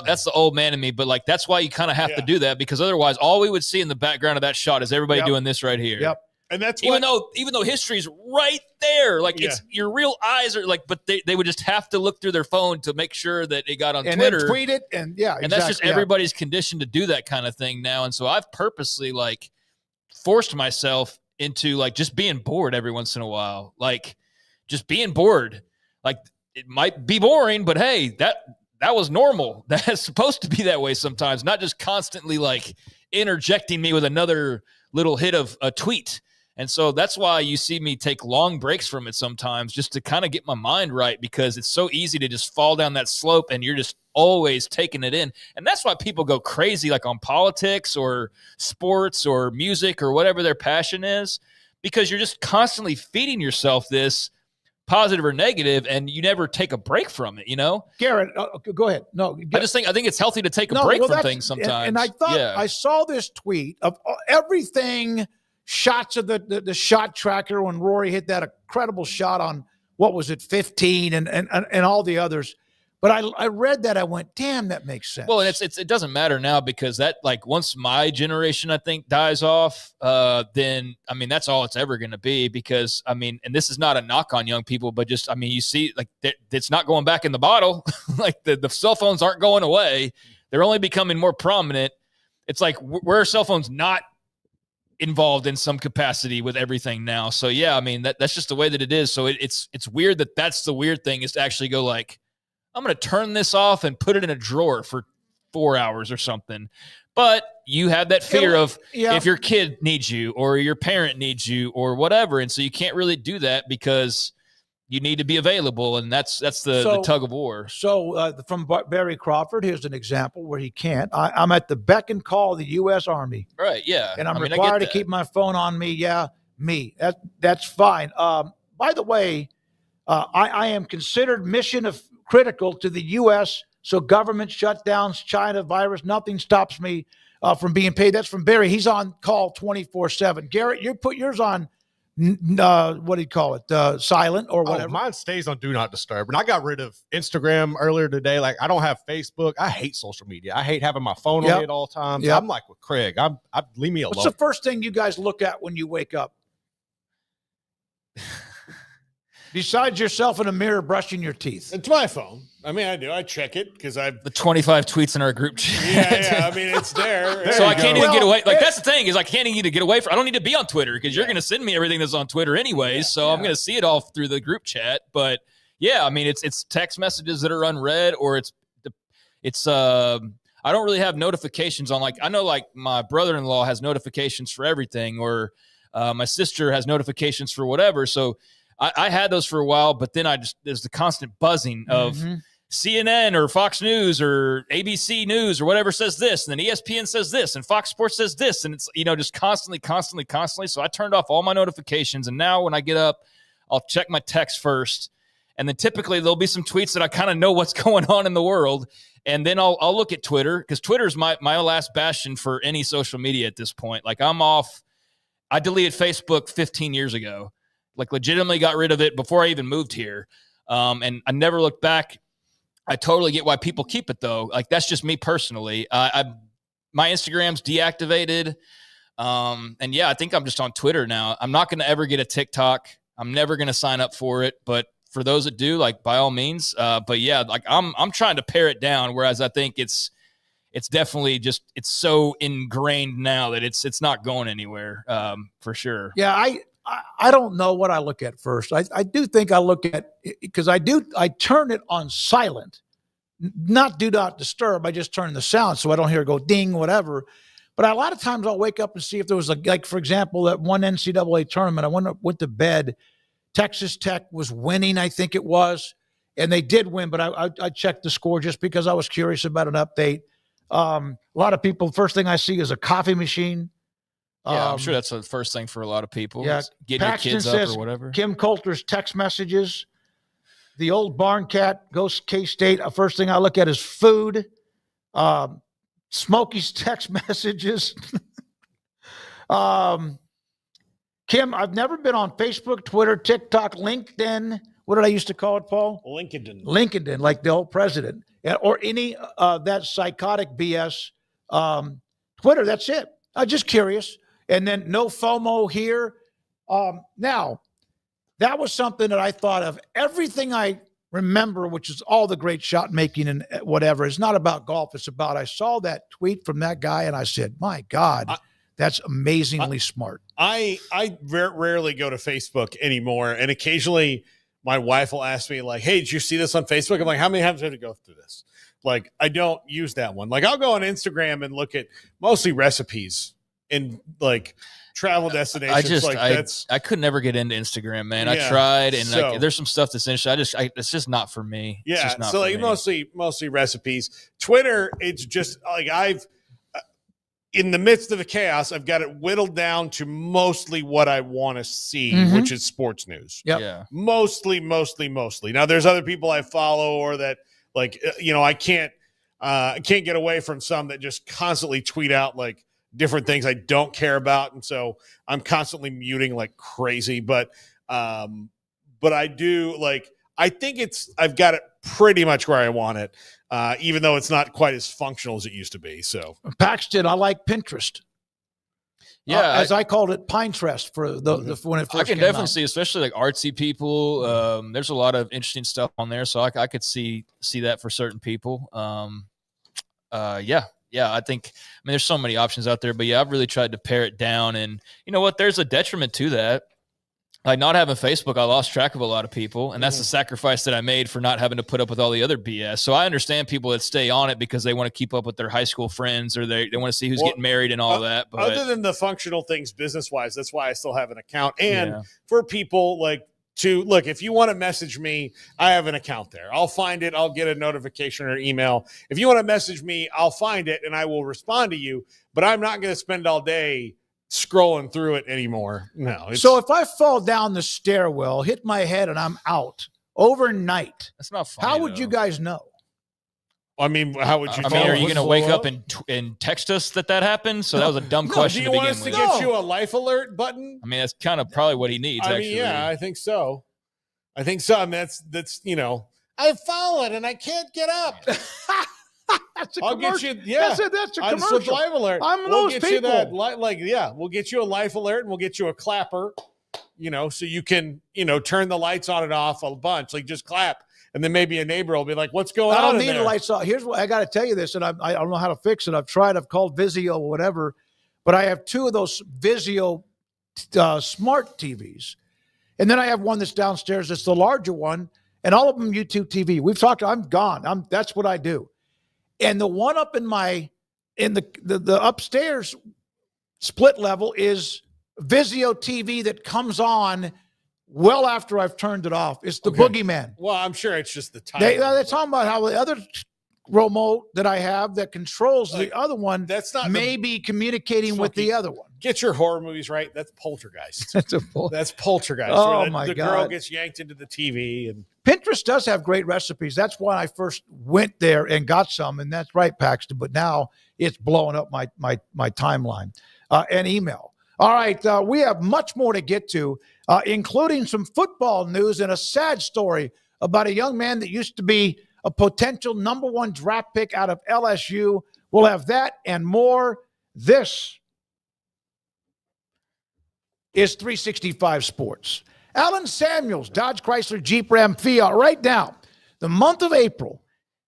that's the old man in me. But like that's why you kind of have to do that, because otherwise, all we would see in the background of that shot is everybody doing this right here. Yep. And that's even though history's right there, like it's your real eyes are like, but they would just have to look through their phone to make sure that it got on Twitter, then tweet it, and that's just everybody's conditioned to do that kind of thing now. And so I've purposely like forced myself into like just being bored every once in a while, like just being bored. Like it might be boring, but hey, that was normal. That's supposed to be that way sometimes, not just constantly like interjecting me with another little hit of a tweet. And so that's why you see me take long breaks from it sometimes, just to kind of get my mind right, because it's so easy to just fall down that slope and you're just always taking it in. And that's why people go crazy, like on politics or sports or music or whatever their passion is, because you're just constantly feeding yourself this positive or negative, and you never take a break from it, Garrett, go ahead. No, I think it's healthy to take a break from things sometimes. And I thought I saw this tweet of everything, shots of the shot tracker when Rory hit that incredible shot on, what was it, 15 and all the others. But I read that, I went, damn, that makes sense. Well, and it doesn't matter now, because that, like, once my generation, I think, dies off, then, I mean, that's all it's ever going to be, because, I mean, and this is not a knock on young people, but just, I mean, you see, like, it's not going back in the bottle. Like, the cell phones aren't going away. They're only becoming more prominent. It's like, where are cell phones not involved in some capacity with everything now? So, yeah, I mean, that's just the way that it is. So it's weird that's the weird thing, is to actually go, like, I'm going to turn this off and put it in a drawer for 4 hours or something. But you have that fear of if your kid needs you or your parent needs you or whatever. And so you can't really do that, because you need to be available. And that's the tug of war. So from Barry Crawford, here's an example where he can't. I'm at the beck and call of the U.S. Army. Right, yeah. And I'm required to keep my phone on me. Yeah, me. That's fine. By the way, I am considered mission of critical to the U.S., so government shutdowns, China virus, nothing stops me from being paid. That's from Barry. He's on call 24/7. Garrett, you put yours on, what do you call it, silent or whatever? Mine stays on Do Not Disturb. And I got rid of Instagram earlier today. Like, I don't have Facebook. I hate social media. I hate having my phone on me at all times. Yep. I'm like with Craig. Leave me alone. What's the first thing you guys look at when you wake up? Besides yourself in a mirror brushing your teeth. It's my phone. I mean, I do. I check it because the 25 tweets in our group chat. Yeah. I mean, it's there. So I can't even get away. Like, that's the thing, is I can't even get away from. I don't need to be on Twitter, because you're going to send me everything that's on Twitter anyways. So I'm going to see it all through the group chat. But yeah, I mean, it's text messages that are unread, or it's I don't really have notifications on, like, I know, like, my brother-in-law has notifications for everything, or my sister has notifications for whatever. So I had those for a while, but then there's the constant buzzing of CNN or Fox News or ABC News or whatever says this, and then ESPN says this, and Fox Sports says this, and it's, just constantly. So I turned off all my notifications, and now when I get up, I'll check my text first, and then typically there'll be some tweets that I kind of know what's going on in the world, and then I'll look at Twitter, because Twitter's my last bastion for any social media at this point. Like, I'm off. I deleted Facebook 15 years ago. Like, legitimately got rid of it before I even moved here. And I never looked back. I totally get why people keep it, though. Like, that's just me personally. My Instagram's deactivated. And yeah, I think I'm just on Twitter now. I'm not going to ever get a TikTok. I'm never going to sign up for it. But for those that do, like, by all means. But yeah, like, I'm trying to pare it down. Whereas I think it's definitely just, it's so ingrained now that it's not going anywhere, for sure. Yeah, I don't know what I look at first. I do think I look at, because I turn it on silent, not do not disturb. I just turn the sound so I don't hear it go ding, whatever. But a lot of times I'll wake up and see if there was like, for example, that one NCAA tournament, I went to bed. Texas Tech was winning, I think it was, and they did win, but I checked the score just because I was curious about an update. A lot of people, first thing I see is a coffee machine. Yeah, I'm sure that's the first thing for a lot of people. Yeah, getting Paxton your kids says, up or whatever. Kim Coulter's text messages. The old barn cat goes K-State. First thing I look at is food. Smokey's text messages. Kim, I've never been on Facebook, Twitter, TikTok, LinkedIn. What did I used to call it, Paul? LinkedIn, like the old president. Or any that psychotic BS. Twitter, that's it. I'm just curious. And then no FOMO here. Now, that was something that I thought of. Everything I remember, which is all the great shot making and whatever, is not about golf. It's about, I saw that tweet from that guy and I said, my God, that's amazingly smart. I rarely go to Facebook anymore. And occasionally my wife will ask me, like, hey, did you see this on Facebook? I'm like, how many times have to go through this? Like, I don't use that one. Like, I'll go on Instagram and look at mostly recipes and like travel destinations. I could never get into Instagram, man. I tried, and like, there's some stuff that's interesting. It's just not for me. Yeah. So like mostly recipes. Twitter, it's just like in the midst of the chaos, I've got it whittled down to mostly what I want to see, which is sports news. Yep. Yeah. Mostly. Now, there's other people I follow or that, like, I can't get away from some that just constantly tweet out like different things I don't care about, and so I'm constantly muting like crazy. But I do like. I think I've got it pretty much where I want it, even though it's not quite as functional as it used to be. So Paxton, I like Pinterest. Yeah, as I called it, Pinterest for the when it first I can came definitely out. see, especially like artsy people. There's a lot of interesting stuff on there, so I could see that for certain people. Yeah, I think. I mean, there's so many options out there, but yeah, I've really tried to pare it down. And you know what? There's a detriment to that. Like not having Facebook, I lost track of a lot of people, and that's the sacrifice that I made for not having to put up with all the other BS. So I understand people that stay on it because they want to keep up with their high school friends or they want to see who's getting married and all that. But other than the functional things business-wise, that's why I still have an account. And for people like to look, if you want to message me, I have an account there. I'll find it. I'll get a notification or email. If you want to message me, I'll find it and I will respond to you. But I'm not going to spend all day scrolling through it anymore. No. So if I fall down the stairwell, hit my head, and I'm out overnight, that's not funny. How would you guys know? I mean, how would you? I mean, are you going to wake up and text us that happened? So that was a dumb question. Do you want us to get you a life alert button? I mean, that's kind of probably what he needs. I mean, yeah, I think so. I mean, that's I've fallen and I can't get up. That's a I'll get commercial. you. Yeah, that's a commercial. With life alert. I'm we'll those get people. You that. We'll get you a life alert and we'll get you a clapper. So you can turn the lights on and off a bunch. Like just clap, and then maybe a neighbor will be like, "What's going on?" I don't need the lights on. Here's what I got to tell you this, and I don't know how to fix it. I've tried. I've called Vizio or whatever, but I have two of those Vizio smart TVs, and then I have one that's downstairs. That's the larger one, and all of them YouTube TV. We've talked. I'm gone. That's what I do. And the one up in the upstairs split level is Vizio TV that comes on well after I've turned it off. It's the boogeyman. Well, I'm sure it's just the time. They're talking about how the other remote that I have that controls the other one may be communicating with the other one. Get your horror movies right. That's Poltergeist. That's Poltergeist. Oh, where my the God. girl gets yanked into the TV. And Pinterest does have great recipes. That's why I first went there and got some, and that's right, Paxton. But now it's blowing up my timeline and email. All right, we have much more to get to, including some football news and a sad story about a young man that used to be a potential number one draft pick out of LSU. We'll have that and more. This is 365 Sports. Alan Samuels, Dodge Chrysler Jeep Ram Fiat. Right now, the month of April,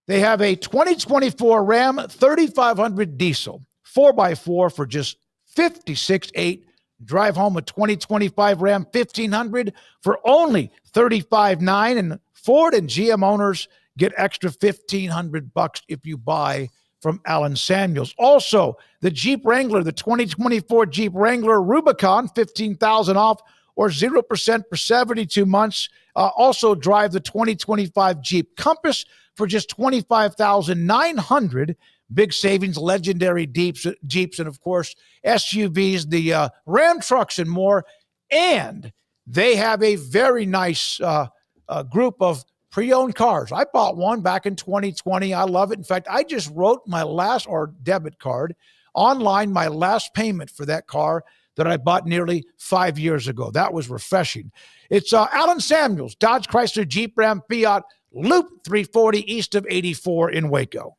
they have a 2024 Ram 3500 diesel 4x4 for just $56,800. Drive home a 2025 Ram 1500 for only $35,900. And Ford and GM owners get extra $1,500 if you buy from Alan Samuels. Also, the Jeep Wrangler, the 2024 Jeep Wrangler Rubicon, $15,000 off or 0% for 72 months. Also drive the 2025 Jeep Compass for just $25,900. Big savings, legendary Jeeps, and of course, SUVs, the Ram trucks and more. And they have a very nice group of pre-owned cars. I bought one back in 2020. I love it. In fact, I just wrote my last debit card online, my last payment for that car that I bought nearly 5 years ago. That was refreshing. It's Alan Samuels, Dodge Chrysler Jeep Ram Fiat, Loop 340 east of 84 in Waco.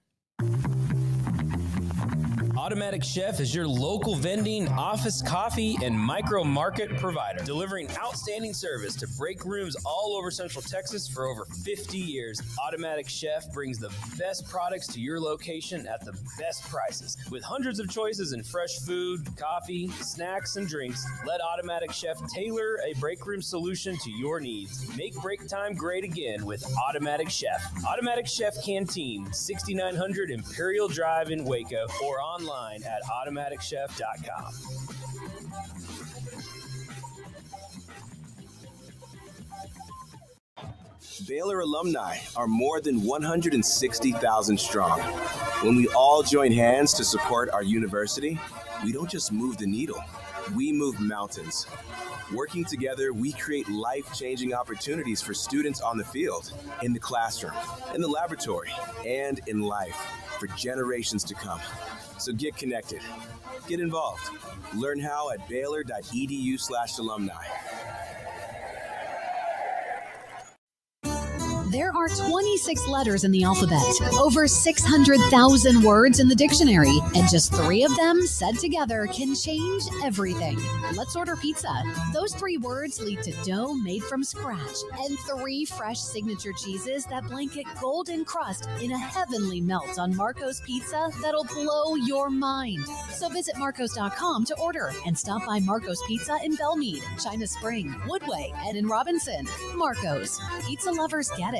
Automatic Chef is your local vending, office coffee, and micro market provider, delivering outstanding service to break rooms all over Central Texas for over 50 years. Automatic Chef brings the best products to your location at the best prices. With hundreds of choices in fresh food, coffee, snacks, and drinks, let Automatic Chef tailor a break room solution to your needs. Make break time great again with Automatic Chef. Automatic Chef Canteen, 6900 Imperial Drive in Waco, or online at automaticchef.com. Baylor alumni are more than 160,000 strong. When we all join hands to support our university, we don't just move the needle, we move mountains. Working together, we create life-changing opportunities for students on the field, in the classroom, in the laboratory, and in life for generations to come. So get connected, get involved. Learn how at baylor.edu/alumni. There are 26 letters in the alphabet, over 600,000 words in the dictionary, and just 3 of them said together can change everything. Let's order pizza. Those 3 words lead to dough made from scratch and 3 fresh signature cheeses that blanket golden crust in a heavenly melt on Marco's Pizza that'll blow your mind. So visit marcos.com to order and stop by Marco's Pizza in Belmead, China Spring, Woodway, and in Robinson. Marco's. Pizza lovers get it.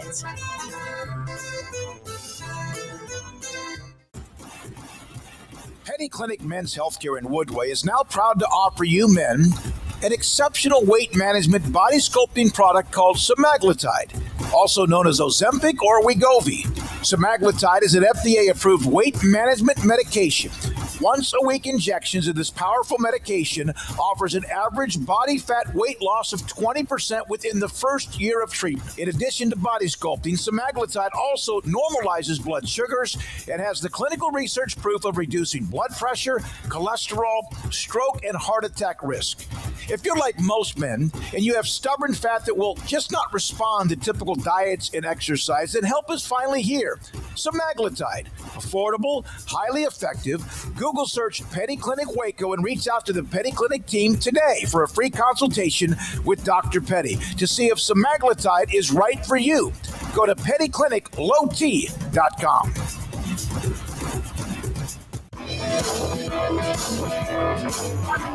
Penny Clinic Men's Healthcare in Woodway is now proud to offer you men an exceptional weight management body sculpting product called semaglutide, also known as Ozempic or Wegovy. Semaglutide is an FDA-approved weight management medication. Once-a-week injections of this powerful medication offers an average body fat weight loss of 20% within the first year of treatment. In addition to body sculpting, semaglutide also normalizes blood sugars and has the clinical research proof of reducing blood pressure, cholesterol, stroke, and heart attack risk. If you're like most men and you have stubborn fat that will just not respond to typical diets and exercise, then help is finally here. Semaglutide, affordable, highly effective. Google search Penny Clinic Waco and reach out to the Penny Clinic team today for a free consultation with Dr. Penny to see if semaglutide is right for you. Go to pennycliniclowt.com.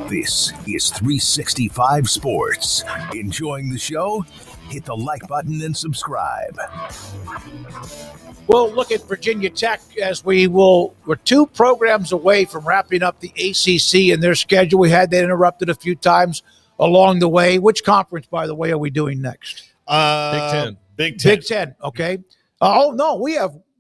This is 365 Sports. Enjoying the show? Hit the like button and subscribe. We'll look at Virginia Tech as we're 2 programs away from wrapping up the ACC and their schedule. We had that interrupted a few times along the way. Which conference, by the way, are we doing next? Big Ten. Big Ten. Okay.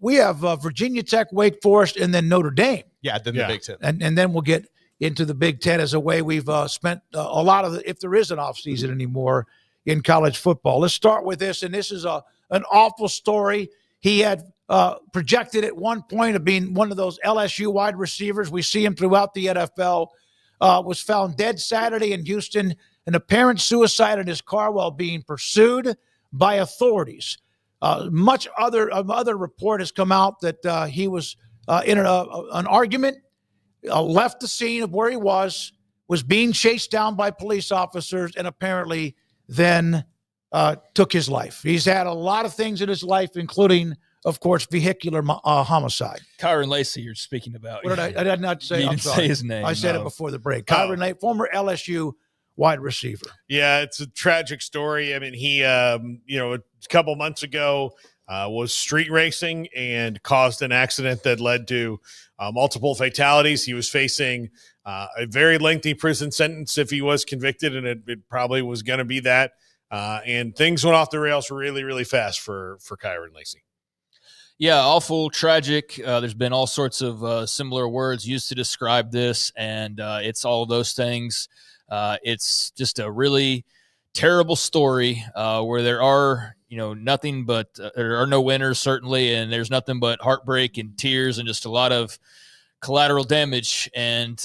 We have Virginia Tech, Wake Forest, and then Notre Dame. Yeah, then the Big Ten. And then we'll get into the Big Ten as a way we've spent a lot of if there is an offseason anymore in college football. Let's start with this, and this is an awful story. He had projected at one point of being one of those LSU wide receivers. We see him throughout the NFL. Was found dead Saturday in Houston, an apparent suicide in his car while being pursued by authorities. Much other report has come out that he was in an argument, left the scene of where he was being chased down by police officers, and apparently then took his life. He's had a lot of things in his life, including, of course, vehicular homicide. Kyron Lacey, you're speaking about. What did I did not say? You I'm didn't sorry. say his name. I said it before the break. Kyron Lacey, former LSU wide receiver. Yeah, it's a tragic story. I mean, he, a couple months ago was street racing and caused an accident that led to multiple fatalities. He was facing a very lengthy prison sentence if he was convicted, and it probably was going to be that. And things went off the rails really, really fast for Kyron Lacey. Yeah, awful, tragic. There's been all sorts of similar words used to describe this, and it's all those things. It's just a really terrible story where there are, nothing but there are no winners, certainly, and there's nothing but heartbreak and tears and just a lot of collateral damage. And,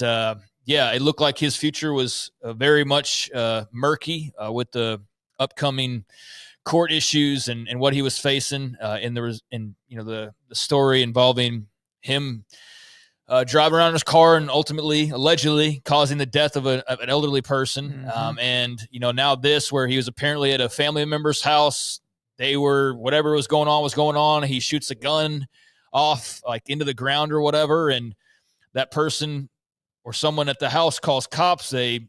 it looked like his future was very much murky with the upcoming court issues and what he was facing in the story involving him driving around in his car and ultimately, allegedly, causing the death of an elderly person. Mm-hmm. And now this, where he was apparently at a family member's house, whatever was going on. He shoots a gun off into the ground or whatever. And that person or someone at the house calls cops. They,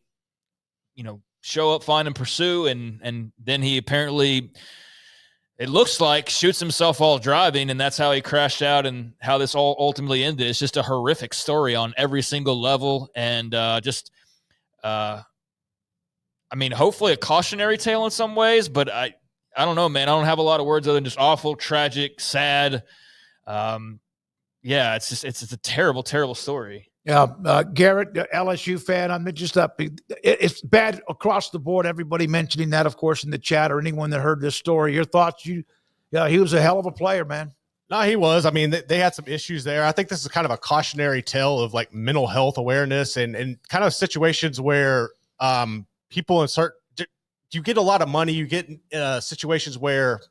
show up, find and pursue. And then he apparently, it looks like, shoots himself while driving, and that's how he crashed out and how this all ultimately ended. It's just a horrific story on every single level. And hopefully a cautionary tale in some ways, but I don't know, man. I don't have a lot of words other than just awful, tragic, sad. Yeah, it's a terrible, terrible story. Yeah, Garrett, LSU fan. I'm just up. It's bad across the board. Everybody mentioning that, of course, in the chat or anyone that heard this story. Your thoughts? Yeah, he was a hell of a player, man. No, he was. I mean, they had some issues there. I think this is kind of a cautionary tale of like mental health awareness and kind of situations where people you get a lot of money. You get situations where,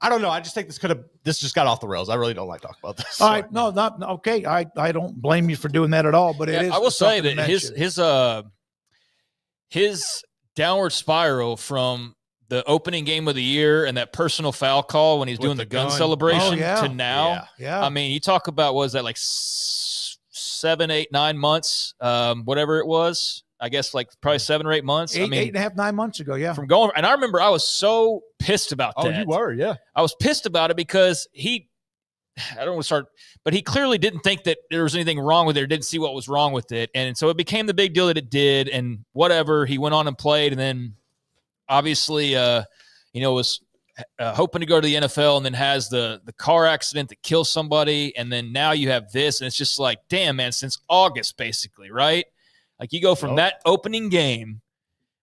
I don't know. I just think this just got off the rails. I really don't like talking about this. All right. No, not okay. I don't blame you for doing that at all, but it is. I will say that his downward spiral from the opening game of the year and that personal foul call when he's doing the gun celebration to now. Yeah. I mean, you talk about, what was that, like 7, 8, 9 months, whatever it was. I guess like probably 7 or 8 months. 8.5, 9 months ago. Yeah. From going, and I remember I was so pissed about that. Oh, you were, yeah. I was pissed about it because I don't want to start, but he clearly didn't think that there was anything wrong with it or didn't see what was wrong with it. And so it became the big deal that it did, and whatever, he went on and played, and then obviously, was hoping to go to the NFL, and then has the car accident that kills somebody. And then now you have this, and it's just like, damn, man, since August, basically, right? Like you go from that opening game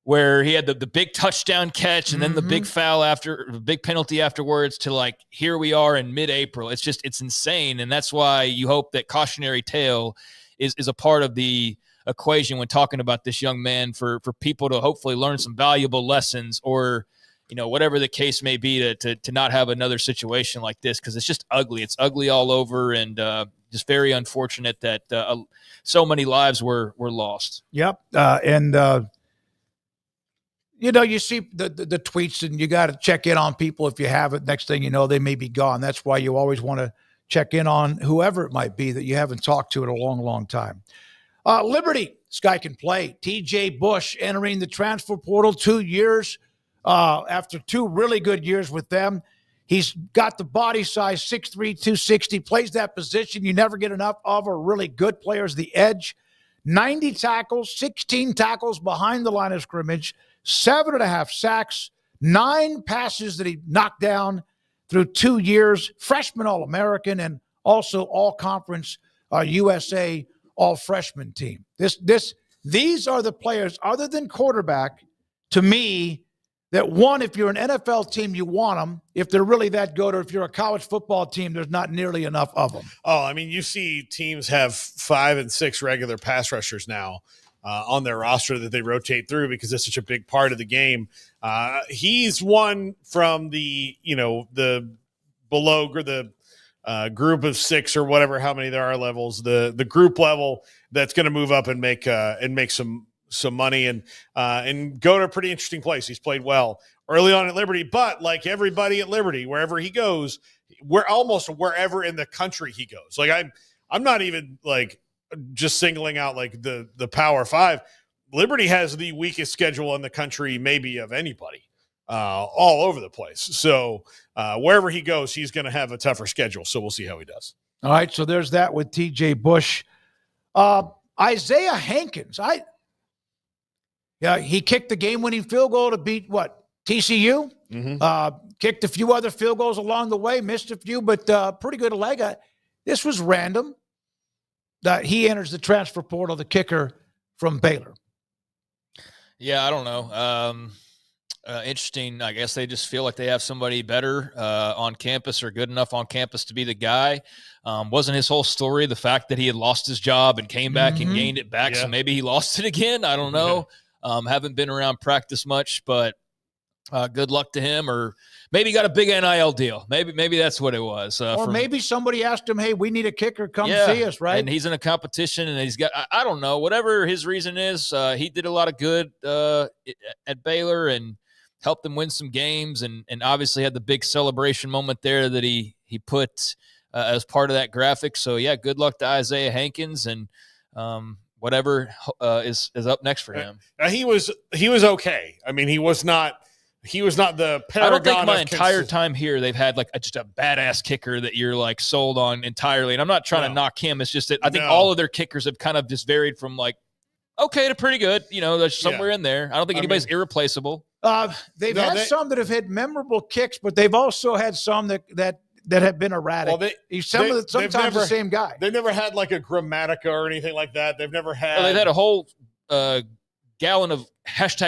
where he had the big touchdown catch and then the big foul the big penalty afterwards to like, here we are in mid-April. It's insane. And that's why you hope that cautionary tale is a part of the equation when talking about this young man for people to hopefully learn some valuable lessons, or, whatever the case may be, to not have another situation like this. 'Cause it's just ugly. It's ugly all over. And, just very unfortunate that so many lives were lost. Yep. You see the tweets, and you got to check in on people if you haven't. Next thing you know, they may be gone. That's why you always want to check in on whoever it might be that you haven't talked to in a long, long time. Liberty, this guy can play. TJ Bush entering the transfer portal 2 years after 2 really good years with them. He's got the body size, 6'3", 260, plays that position you never get enough of, or really good players, the edge. 90 tackles, 16 tackles behind the line of scrimmage, 7.5 sacks, 9 passes that he knocked down through 2 years, freshman All-American, and also All-Conference USA All-Freshman team. These are the players, other than quarterback, to me, that one, if you're an NFL team, you want them. If they're really that good, or if you're a college football team, there's not nearly enough of them. Oh, I mean, you see teams have 5 and 6 regular pass rushers now on their roster that they rotate through because it's such a big part of the game. He's one from the below the group of 6 or whatever, how many there are levels, the group level that's going to move up and make some money and go to a pretty interesting place. He's played well early on at Liberty, but like everybody at Liberty, wherever he goes, we're almost wherever in the country he goes. Like I'm not even like just singling out like the Power 5. Liberty has the weakest schedule in the country, maybe of anybody, all over the place. So wherever he goes, he's going to have a tougher schedule. So we'll see how he does. All right. So there's that with TJ Bush. Isaiah Hankins. He kicked the game-winning field goal to beat TCU. Kicked a few other field goals along the way, missed a few, but pretty good leg. This was random that he enters the transfer portal, the kicker from Baylor. Yeah, I don't know. Interesting. I guess they just feel like they have somebody better on campus or good enough on campus to be the guy. Wasn't his whole story the fact that he had lost his job and came back and gained it back? Yeah. So maybe he lost it again. I don't know. Haven't been around practice much, but good luck to him. Or maybe got a big NIL deal. Maybe that's what it was. Or maybe somebody asked him, hey, we need a kicker. Come see us, right? And he's in a competition, and he's got, I don't know, whatever his reason is. He did a lot of good at Baylor and helped them win some games, and obviously had the big celebration moment there that he put as part of that graphic. So, yeah, good luck to Isaiah Hankins, and whatever is up next for him. He was okay. I mean, he was not the paragon. I don't think my entire time here they've had like just a badass kicker that you're like sold on entirely. And I'm not trying to knock him. It's just that I think all of their kickers have kind of just varied from like okay to pretty good. There's somewhere in there. I don't think anybody's irreplaceable. They've had some that have had memorable kicks, but they've also had some that have been erratic. Well, sometimes the same guy. They've never had like a Grammatica or anything like that. They've never had. Well, they've had a whole gallon of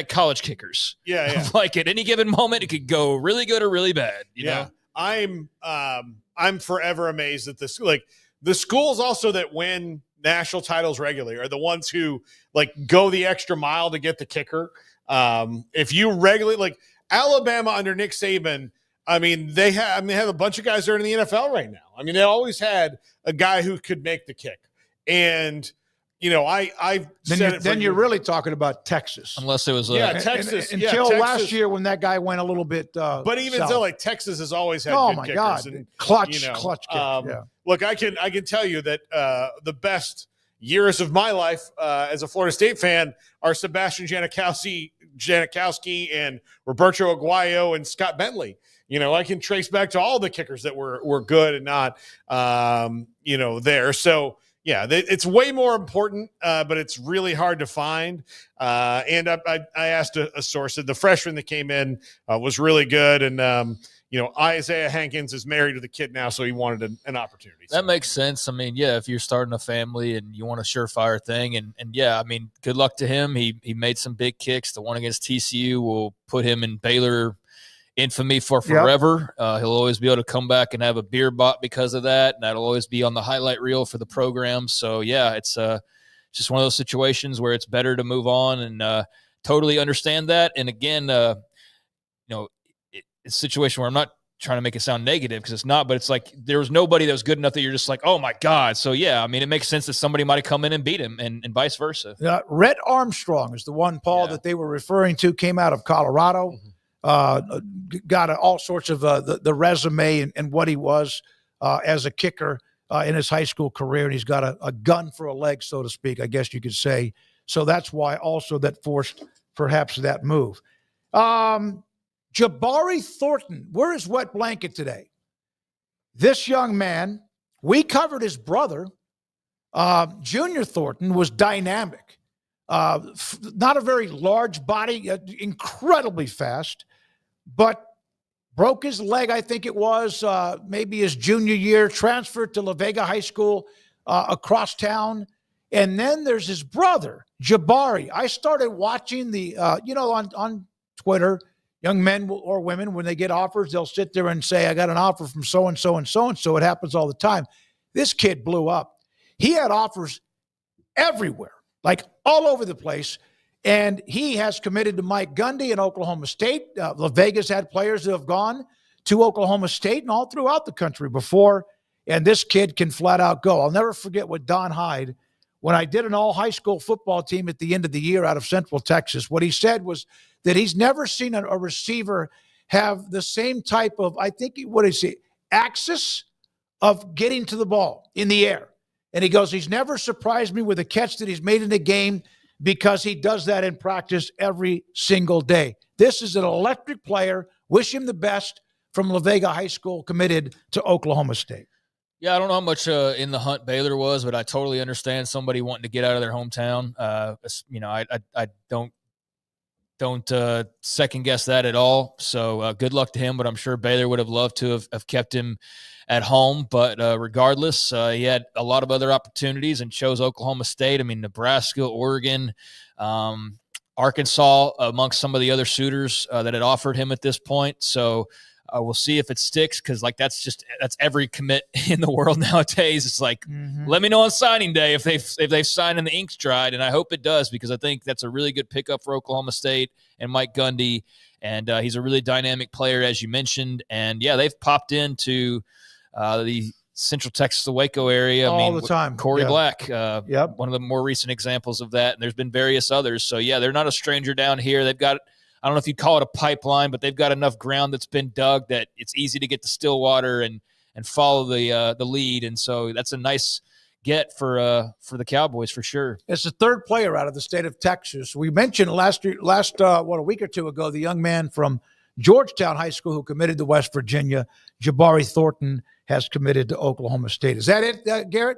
#college kickers. Yeah. Like at any given moment, it could go really good or really bad. You know? I'm forever amazed at this. Like the schools also that win national titles regularly are the ones who like go the extra mile to get the kicker. If you regularly like Alabama under Nick Saban, I mean, they have a bunch of guys that are in the NFL right now. I mean, they always had a guy who could make the kick. And, you know, then you're really talking about Texas. Unless it was Texas. Until last year when that guy went a little bit but even south. so, like Texas has always had oh good my kickers. God. And, clutch you know, kick. Yeah. Look, I can tell you that the best years of my life as a Florida State fan are Sebastian Janikowski and Roberto Aguayo and Scott Bentley. You know, I can trace back to all the kickers that were good and not, there. So, yeah, it's way more important, but it's really hard to find. And I asked a source that the freshman that came in was really good. And, Isaiah Hankins is married to the kid now, so he wanted an opportunity. That makes sense. I mean, yeah, if you're starting a family and you want a surefire thing, and yeah, I mean, good luck to him. He made some big kicks. The one against TCU will put him in Baylor infamy for forever. Yep. He'll always be able to come back and have a beer bought because of that, and that'll always be on the highlight reel for the program. So, yeah, it's just one of those situations where it's better to move on and totally understand that. And, again, it's a situation where I'm not trying to make it sound negative because it's not, but it's like there was nobody that was good enough that you're just like, oh, my God. So, yeah, I mean, it makes sense that somebody might have come in and beat him and vice versa. Rhett Armstrong is the one, Paul, that they were referring to, came out of Colorado. Got all sorts of the resume and what he was as a kicker in his high school career. And he's got a gun for a leg, so to speak, I guess you could say. So that's why also that forced perhaps that move. Jabari Thornton, where is Wet Blanket today? This young man, we covered his brother. Junior Thornton was dynamic. Not a very large body, incredibly fast, but broke his leg, I think it was, maybe his junior year, transferred to La Vega High School across town. And then there's his brother, Jabari. I started watching on Twitter, young men or women, when they get offers, they'll sit there and say, I got an offer from so-and-so and so-and-so. It happens all the time. This kid blew up. He had offers everywhere, like all over the place. And he has committed to Mike Gundy in Oklahoma State. La Vega's had players that have gone to Oklahoma State and all throughout the country before. And this kid can flat out go. I'll never forget what Don Hyde, when I did an all high school football team at the end of the year out of Central Texas, what he said was that he's never seen a receiver have the same type of, axis of getting to the ball in the air. And he goes, he's never surprised me with a catch that he's made in a game because he does that in practice every single day. This is an electric player. Wish him the best from La Vega High School, committed to Oklahoma State. Yeah, I don't know how much in the hunt Baylor was, but I totally understand somebody wanting to get out of their hometown. I don't second guess that at all. So good luck to him, but I'm sure Baylor would have loved to have kept him at home. But regardless, he had a lot of other opportunities and chose Oklahoma State. I mean, Nebraska, Oregon, Arkansas, amongst some of the other suitors that had offered him at this point. So we'll see if it sticks, because that's every commit in the world nowadays. It's like, let me know on signing day if they've signed and the ink's dried, and I hope it does, because I think that's a really good pickup for Oklahoma State and Mike Gundy, and he's a really dynamic player, as you mentioned. And yeah, they've popped into the Central Texas, the Waco area. All the time. Corey Black, one of the more recent examples of that, and there's been various others. So yeah, they're not a stranger down here. They've got, I don't know if you'd call it a pipeline, but they've got enough ground that's been dug that it's easy to get to Stillwater and follow the lead. And so that's a nice get for the Cowboys for sure. It's the third player out of the state of Texas. We mentioned last a week or two ago, the young man from Georgetown High School who committed to West Virginia, Jabari Thornton, has committed to Oklahoma State. Is that it, Garrett?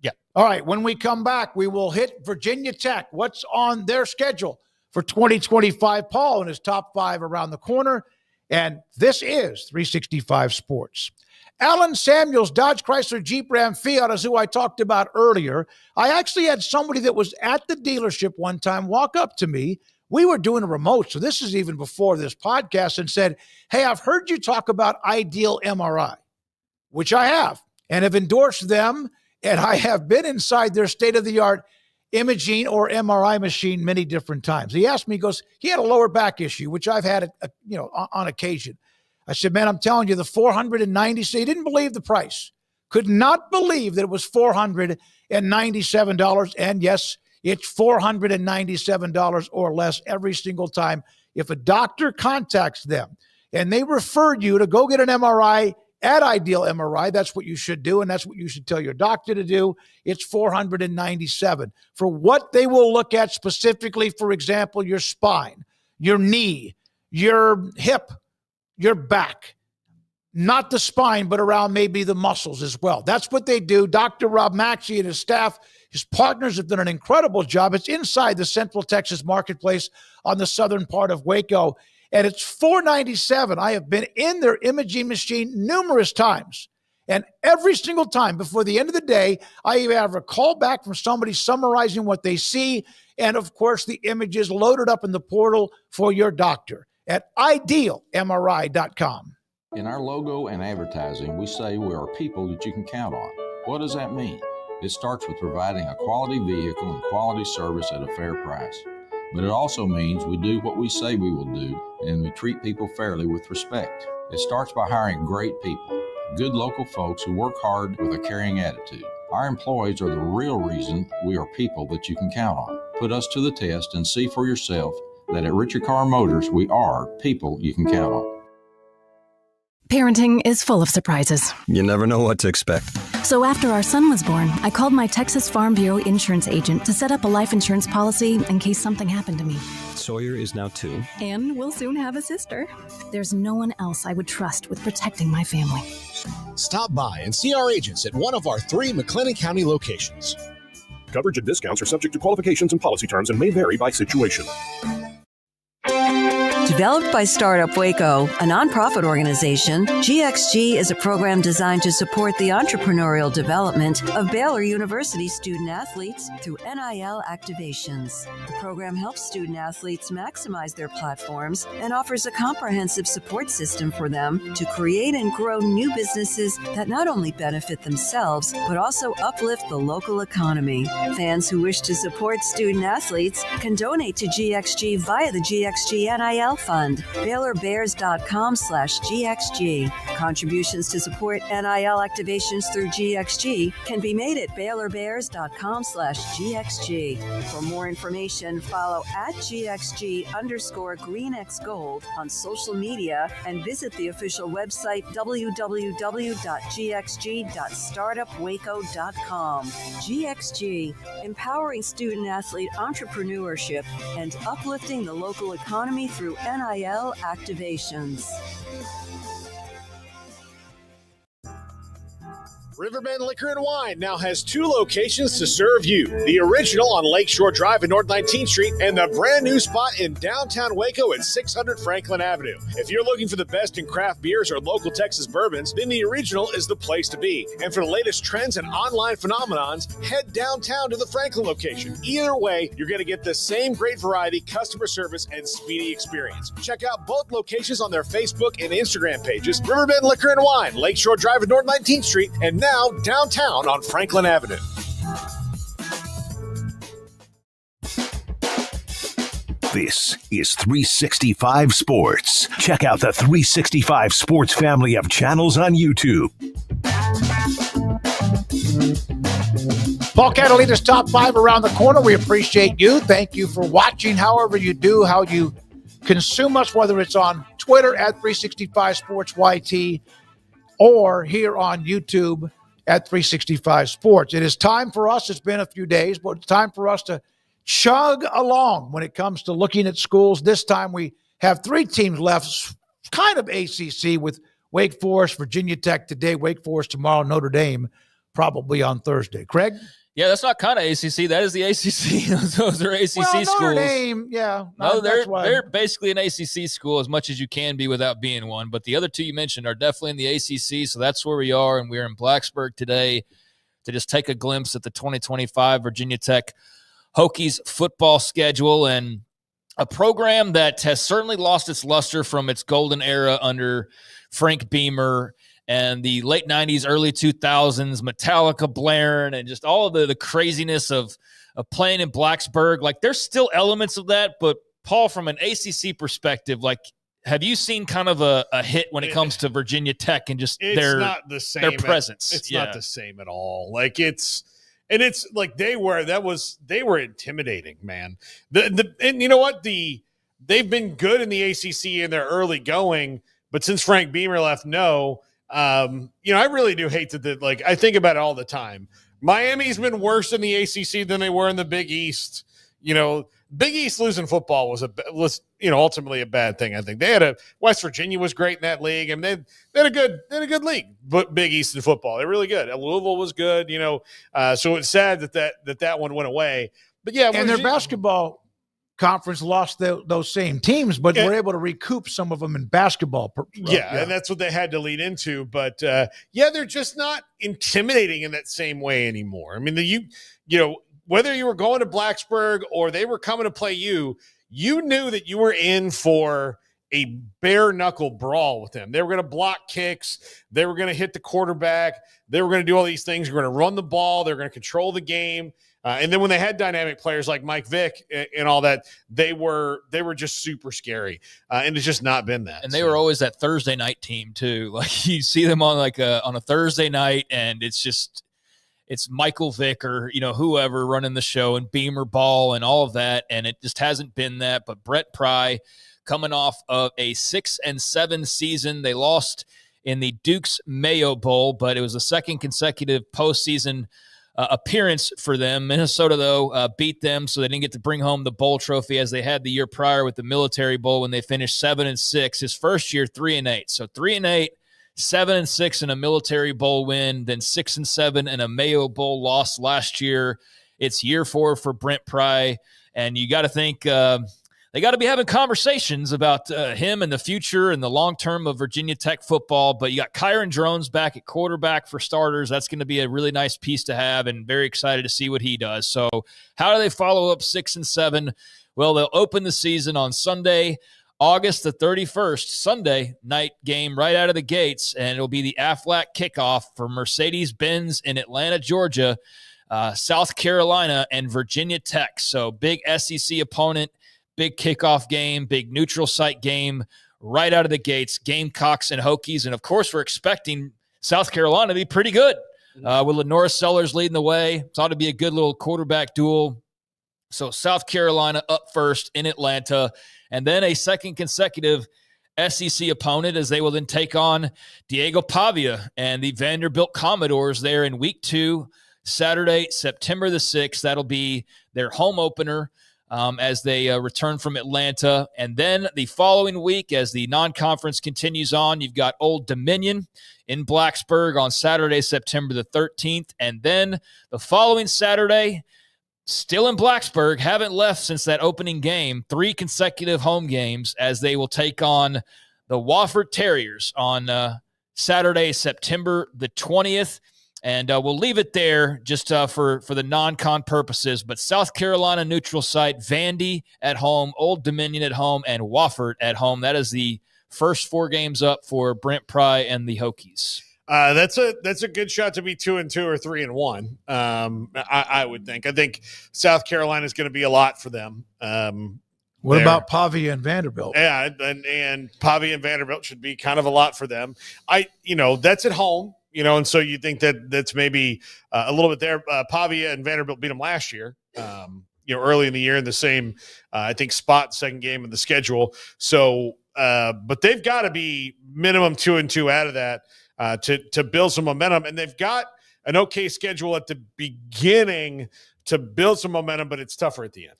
Yeah. All right. When we come back, we will hit Virginia Tech. What's on their schedule for 2025. Paul in his top 5 around the corner. And this is 365 Sports. Alan Samuels, Dodge Chrysler Jeep Ram Fiat, is who I talked about earlier. I actually had somebody that was at the dealership one time walk up to me. We were doing a remote, so this is even before this podcast, and said, hey, I've heard you talk about Ideal MRI, which I have, and have endorsed them, and I have been inside their state-of-the-art imaging or MRI machine many different times. He asked me, he goes, he had a lower back issue, which I've had, on occasion. I said, man, I'm telling you, the $490, so he didn't believe the price. Could not believe that it was $497. And yes, it's $497 or less every single time. If a doctor contacts them and they refer you to go get an MRI at Ideal MRI, that's what you should do, and that's what you should tell your doctor to do. It's $497 for what they will look at specifically, for example, your spine, your knee, your hip, your back, not the spine, but around maybe the muscles as well. That's what they do. Dr. Rob Maxey and his staff, his partners have done an incredible job. It's inside the Central Texas Marketplace on the southern part of Waco, and it's $497. I have been in their imaging machine numerous times, and every single time before the end of the day, I either have a call back from somebody summarizing what they see, and of course, the images loaded up in the portal for your doctor at idealmri.com. In our logo and advertising, we say we are people that you can count on. What does that mean? It starts with providing a quality vehicle and quality service at a fair price. But it also means we do what we say we will do, and we treat people fairly with respect. It starts by hiring great people, good local folks who work hard with a caring attitude. Our employees are the real reason we are people that you can count on. Put us to the test and see for yourself that at Richard Carr Motors, we are people you can count on. Parenting is full of surprises. You never know what to expect. So after our son was born, I called my Texas Farm Bureau insurance agent to set up a life insurance policy in case something happened to me. Sawyer is now 2. And we'll soon have a sister. There's no one else I would trust with protecting my family. Stop by and see our agents at one of our 3 McLennan County locations. Coverage and discounts are subject to qualifications and policy terms and may vary by situation. Developed by Startup Waco, a nonprofit organization, GXG is a program designed to support the entrepreneurial development of Baylor University student athletes through NIL activations. The program helps student athletes maximize their platforms and offers a comprehensive support system for them to create and grow new businesses that not only benefit themselves, but also uplift the local economy. Fans who wish to support student athletes can donate to GXG via the GXG NIL Fund, BaylorBears.com/GXG. Contributions to support NIL activations through GXG can be made at BaylorBears.com/GXG. For more information, follow at GXG_GreenXGold on social media and visit the official website www.gxg.startupwaco.com. GXG, empowering student athlete entrepreneurship and uplifting the local economy through NIL activations. Riverbend Liquor and Wine now has 2 locations to serve you. The original on Lakeshore Drive at North 19th Street and the brand new spot in downtown Waco at 600 Franklin Avenue. If you're looking for the best in craft beers or local Texas bourbons, then the original is the place to be. And for the latest trends and online phenomenons, head downtown to the Franklin location. Either way, you're going to get the same great variety, customer service, and speedy experience. Check out both locations on their Facebook and Instagram pages, Riverbend Liquor and Wine, Lakeshore Drive at North 19th Street, and now downtown on Franklin Avenue. This is 365 Sports. Check out the 365 Sports family of channels on YouTube. Paul Catalina's top 5 around the corner. We appreciate you. Thank you for watching, however you do, how you consume us, whether it's on Twitter at 365 Sports YT or here on YouTube at 365 Sports. It is time for us. It's been a few days, but it's time for us to chug along when it comes to looking at schools. This time we have 3 teams left, kind of ACC, with Wake Forest, Virginia Tech today, Wake Forest tomorrow, Notre Dame probably on Thursday. Craig? Yeah, that's not kind of ACC. That is the ACC. Those are ACC well, schools. Notre Dame, yeah. No, they're basically an ACC school as much as you can be without being one. But the other two you mentioned are definitely in the ACC, so that's where we are, and we're in Blacksburg today to just take a glimpse at the 2025 Virginia Tech Hokies football schedule, and a program that has certainly lost its luster from its golden era under Frank Beamer and the late 90s, early 2000s, Metallica blaring, and just all of the craziness of playing in Blacksburg. Like, there's still elements of that, but Paul, from an ACC perspective, like, have you seen kind of a hit when it comes to Virginia Tech and just not the same their presence? It's not the same at all. Like, it's like they were intimidating, man. And you know what? They've been good in the ACC in their early going, but since Frank Beamer left, I really do hate that. I think about it all the time. Miami's been worse in the ACC than they were in the Big East. Big East losing football was ultimately a bad thing. I think West Virginia was great in that league, and they had a good league. But Big East in football, they're really good. Louisville was good, so it's sad that one went away. But yeah, and their basketball conference lost those same teams, but were able to recoup some of them in basketball. And that's what they had to lead into. But they're just not intimidating in that same way anymore. I mean, whether you were going to Blacksburg or they were coming to play you knew that you were in for a bare knuckle brawl with them. They were going to block kicks. They were going to hit the quarterback. They were going to do all these things. They were going to run the ball. They were going to control the game. And then when they had dynamic players like Mike Vick and all that, they were just super scary. And it's just not been that. And they were always that Thursday night team too. Like, you see them on on a Thursday night, and it's Michael Vick or whoever running the show, and Beamer ball and all of that, and it just hasn't been that. But Brett Pry, coming off of a 6-7 season, they lost in the Duke's Mayo Bowl, but it was the second consecutive postseason appearance for them. Minnesota, though, beat them, so they didn't get to bring home the bowl trophy as they had the year prior with the Military Bowl when they finished 7-6. His first year, 3-8. So 3-8. 7-6 in a Military Bowl win, then 6-7 in a Mayo Bowl loss last year. It's year 4 for Brent Pry, and you got to think they got to be having conversations about him and the future and the long term of Virginia Tech football. But you got Kyron Drones back at quarterback for starters. That's going to be a really nice piece to have, and very excited to see what he does. So, how do they follow up 6-7? Well, they'll open the season on Sunday, August the 31st, Sunday night game right out of the gates, and it'll be the Aflac kickoff for Mercedes-Benz in Atlanta, Georgia, South Carolina, and Virginia Tech. So big SEC opponent, big kickoff game, big neutral site game right out of the gates, Gamecocks and Hokies. And, of course, we're expecting South Carolina to be pretty good with Lenora Sellers leading the way. It's ought to be a good little quarterback duel. So South Carolina up first in Atlanta, and then a second consecutive SEC opponent as they will then take on Diego Pavia and the Vanderbilt Commodores there in week 2, Saturday, September the 6th. That'll be their home opener as they return from Atlanta. And then the following week, as the non-conference continues on, you've got Old Dominion in Blacksburg on Saturday, September the 13th. And then the following Saturday, still in Blacksburg, haven't left since that opening game, 3 consecutive home games as they will take on the Wofford Terriers on Saturday, September the 20th. And we'll leave it there just for the non-con purposes. But South Carolina neutral site, Vandy at home, Old Dominion at home, and Wofford at home. That is the first 4 games up for Brent Pry and the Hokies. That's a good shot to be 2-2 or 3-1. I would think. I think South Carolina is going to be a lot for them. What about Pavia and Vanderbilt? Yeah, and Pavia and Vanderbilt should be kind of a lot for them. That's at home, and so you think that's maybe a little bit there. Pavia and Vanderbilt beat them last year. Early in the year in the same, I think, spot, second game of the schedule. So, but they've got to be minimum 2-2 out of that. To build some momentum. And they've got an okay schedule at the beginning to build some momentum, but it's tougher at the end.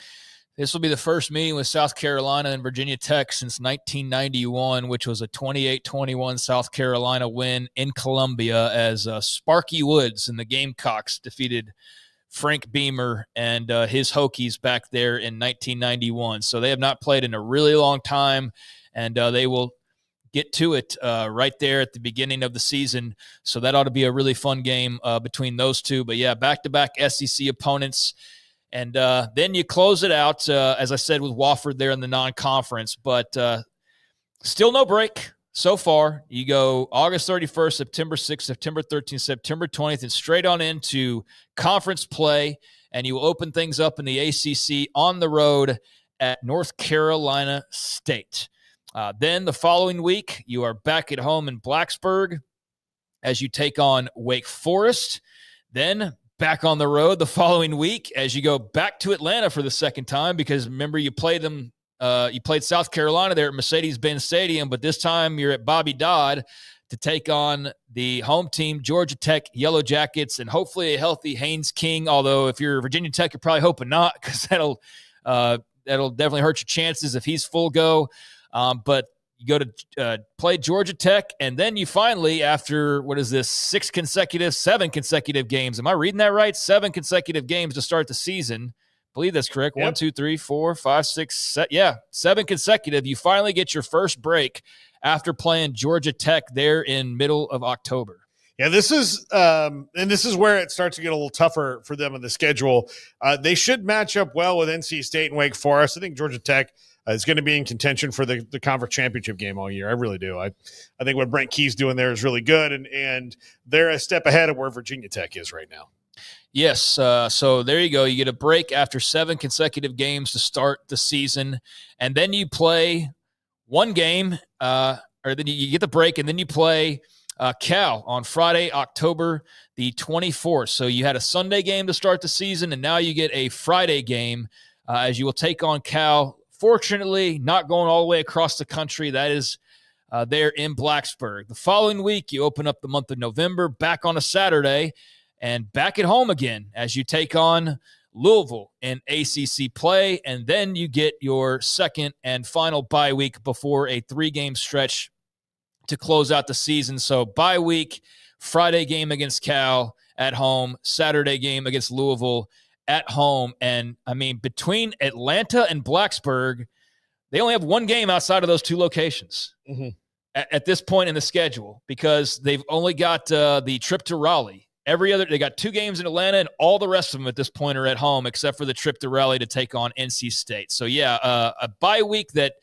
This will be the first meeting with South Carolina and Virginia Tech since 1991, which was a 28-21 South Carolina win in Columbia as Sparky Woods and the Gamecocks defeated Frank Beamer and his Hokies back there in 1991. So they have not played in a really long time, and they will get to it right there at the beginning of the season. So that ought to be a really fun game between those two. But, yeah, back-to-back SEC opponents. And then you close it out, as I said, with Wofford there in the non-conference. But still no break so far. You go August 31st, September 6th, September 13th, September 20th, and straight on into conference play. And you will open things up in the ACC on the road at North Carolina State. Then the following week, you are back at home in Blacksburg as you take on Wake Forest. Then back on the road the following week as you go back to Atlanta for the second time, because remember you played them. You played South Carolina there at Mercedes-Benz Stadium, but this time you're at Bobby Dodd to take on the home team, Georgia Tech Yellow Jackets, and hopefully a healthy Haynes King. Although if you're Virginia Tech, you're probably hoping not, because that'll definitely hurt your chances if he's full go. But you go to play Georgia Tech, and then you finally, after, 7 consecutive games. Am I reading that right? 7 consecutive games to start the season. I believe that's correct. Yep. 1, 2, 3, 4, 5, 6, 7 consecutive. You finally get your first break after playing Georgia Tech there in middle of October. Yeah, this is where it starts to get a little tougher for them in the schedule. They should match up well with NC State and Wake Forest. I think Georgia Tech is going to be in contention for the conference championship game all year. I really do. I think what Brent Key's doing there is really good, and they're a step ahead of where Virginia Tech is right now. Yes, so there you go. You get a break after 7 consecutive games to start the season, and then you play one game, or then you get the break, and then you play Cal on Friday, October the 24th. So you had a Sunday game to start the season, and now you get a Friday game as you will take on Cal. Fortunately, not going all the way across the country. That is there in Blacksburg. The following week, you open up the month of November back on a Saturday and back at home again as you take on Louisville in ACC play. And then you get your second and final bye week before a 3-game stretch to close out the season. So bye week, Friday game against Cal at home, Saturday game against Louisville at home. And I mean, between Atlanta and Blacksburg, they only have one game outside of those two locations at this point in the schedule, because they've only got the trip to Raleigh. They got 2 games in Atlanta, and all the rest of them at this point are at home, except for the trip to Raleigh to take on NC State. So yeah, a bye week that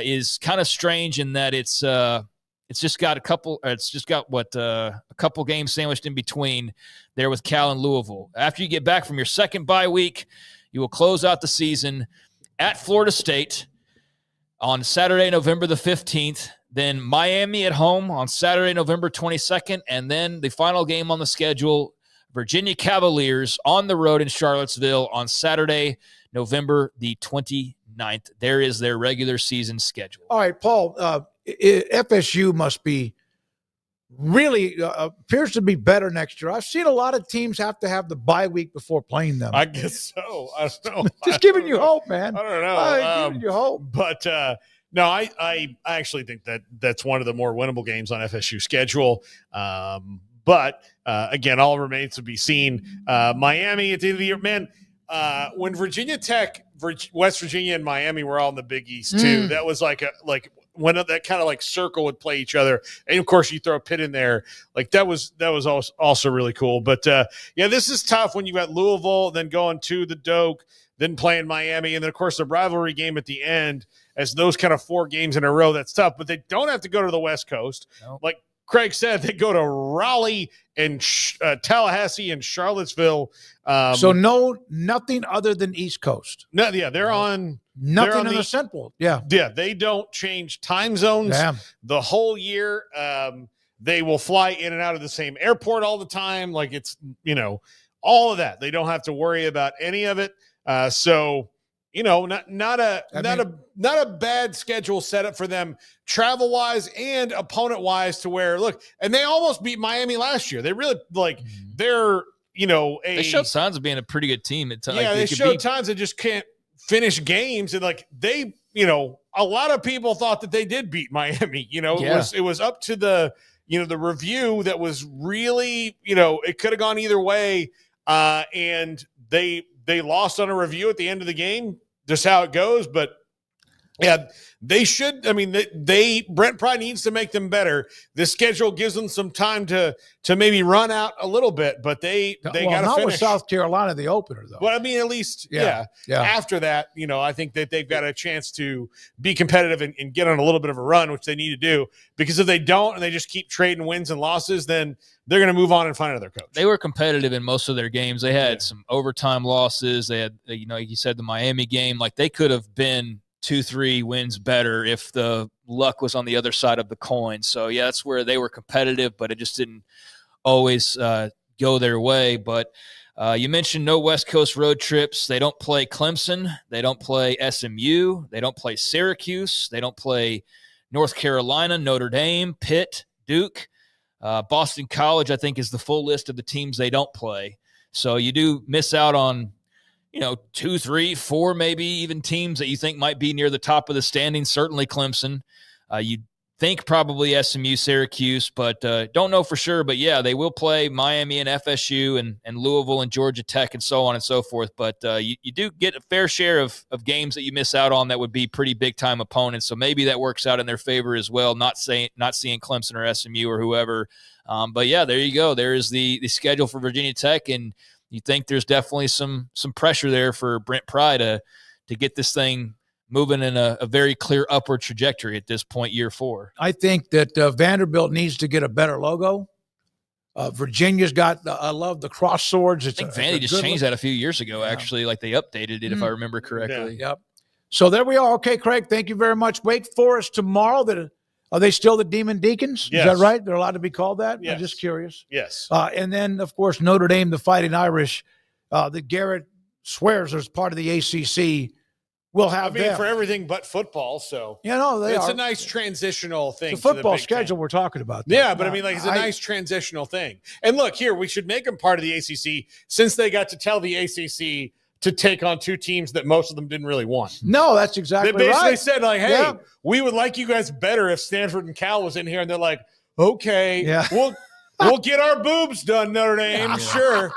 is kind of strange in that it's just got a couple games sandwiched in between there with Cal and Louisville. After you get back from your second bye week, you will close out the season at Florida State on Saturday, November the 15th. Then Miami at home on Saturday, November 22nd. And then the final game on the schedule, Virginia Cavaliers on the road in Charlottesville on Saturday, November the 29th. There is their regular season schedule. All right, Paul, FSU must be really appears to be better next year. I've seen a lot of teams have to have the bye week before playing them. I guess so. I don't know. Just giving you hope, man. I don't know. Giving you hope. But no, I actually think that's one of the more winnable games on FSU schedule. But again, all remains to be seen. Miami at the end of the year, man. When Virginia Tech, West Virginia, and Miami were all in the Big East too, that was like when that kind of like circle would play each other, and of course you throw a Pitt in there, like that was also really cool. But yeah, this is tough when you got Louisville, then going to the Doak, then playing Miami, and then of course the rivalry game at the end. As those kind of 4 games in a row, that's tough. But they don't have to go to the West Coast, like Craig said. They go to Raleigh and Tallahassee and Charlottesville. So nothing other than East Coast. No, yeah, they're on. Nothing in the Central. Yeah. They don't change time zones the whole year. They will fly in and out of the same airport all the time. Like it's, all of that. They don't have to worry about any of it. So, not a bad schedule setup for them travel wise and opponent wise, to where and they almost beat Miami last year. They really they're, they showed signs of being a pretty good team at times. Yeah, they showed times they just can't finish games, and they, a lot of people thought that they did beat Miami. It was up to the, the review that was really, it could have gone either way. and they lost on a review at the end of the game. Just how it goes, but. Yeah, they should. I mean, Brent Pry needs to make them better. This schedule gives them some time to maybe run out a little bit, but they got to not finish. with South Carolina, the opener, though. Well, I mean, at least, yeah. After that, I think that they've got a chance to be competitive and get on a little bit of a run, which they need to do. Because if they don't and they just keep trading wins and losses, then they're going to move on and find another coach. They were competitive in most of their games. They had some overtime losses. They had, you said the Miami game, like they could have been 2-3 wins better if the luck was on the other side of the coin. So, yeah, that's where they were competitive, but it just didn't always go their way. But you mentioned no West Coast road trips. They don't play Clemson. They don't play SMU. They don't play Syracuse. They don't play North Carolina, Notre Dame, Pitt, Duke. Boston College, I think, is the full list of the teams they don't play. So you do miss out on 2, 3, 4, maybe even teams that you think might be near the top of the standings. Certainly Clemson. You think probably SMU, Syracuse, but don't know for sure. But, yeah, they will play Miami and FSU and Louisville and Georgia Tech and so on and so forth. But you do get a fair share of games that you miss out on that would be pretty big-time opponents. So maybe that works out in their favor as well, not seeing Clemson or SMU or whoever. But, yeah, there you go. There is the schedule for Virginia Tech, and you think there's definitely some pressure there for Brent Pry to get this thing moving in a very clear upward trajectory at this point, year 4. I think that Vanderbilt needs to get a better logo. Virginia's got I love the cross swords. I think Vandy just changed that a few years ago, actually. Like they updated it, if I remember correctly. Yeah. Yep. So there we are. Okay, Craig, thank you very much. Wake Forest tomorrow. Are they still the Demon Deacons? Yes. Is that right? They're allowed to be called that? Yes. I'm just curious. Yes. And then, of course, Notre Dame, the Fighting Irish, that Garrett swears as part of the ACC, will have them. For everything but football, so. It's a nice transitional thing. The football to the Big schedule Ten. we're talking about. Though. Yeah, but it's a nice transitional thing. And look, here, we should make them part of the ACC since they got to tell the ACC to take on 2 teams that most of them didn't really want. No, that's exactly right. They basically said, like, hey, we would like you guys better if Stanford and Cal was in here. And they're like, okay, we'll get our boobs done, Notre Dame. Sure.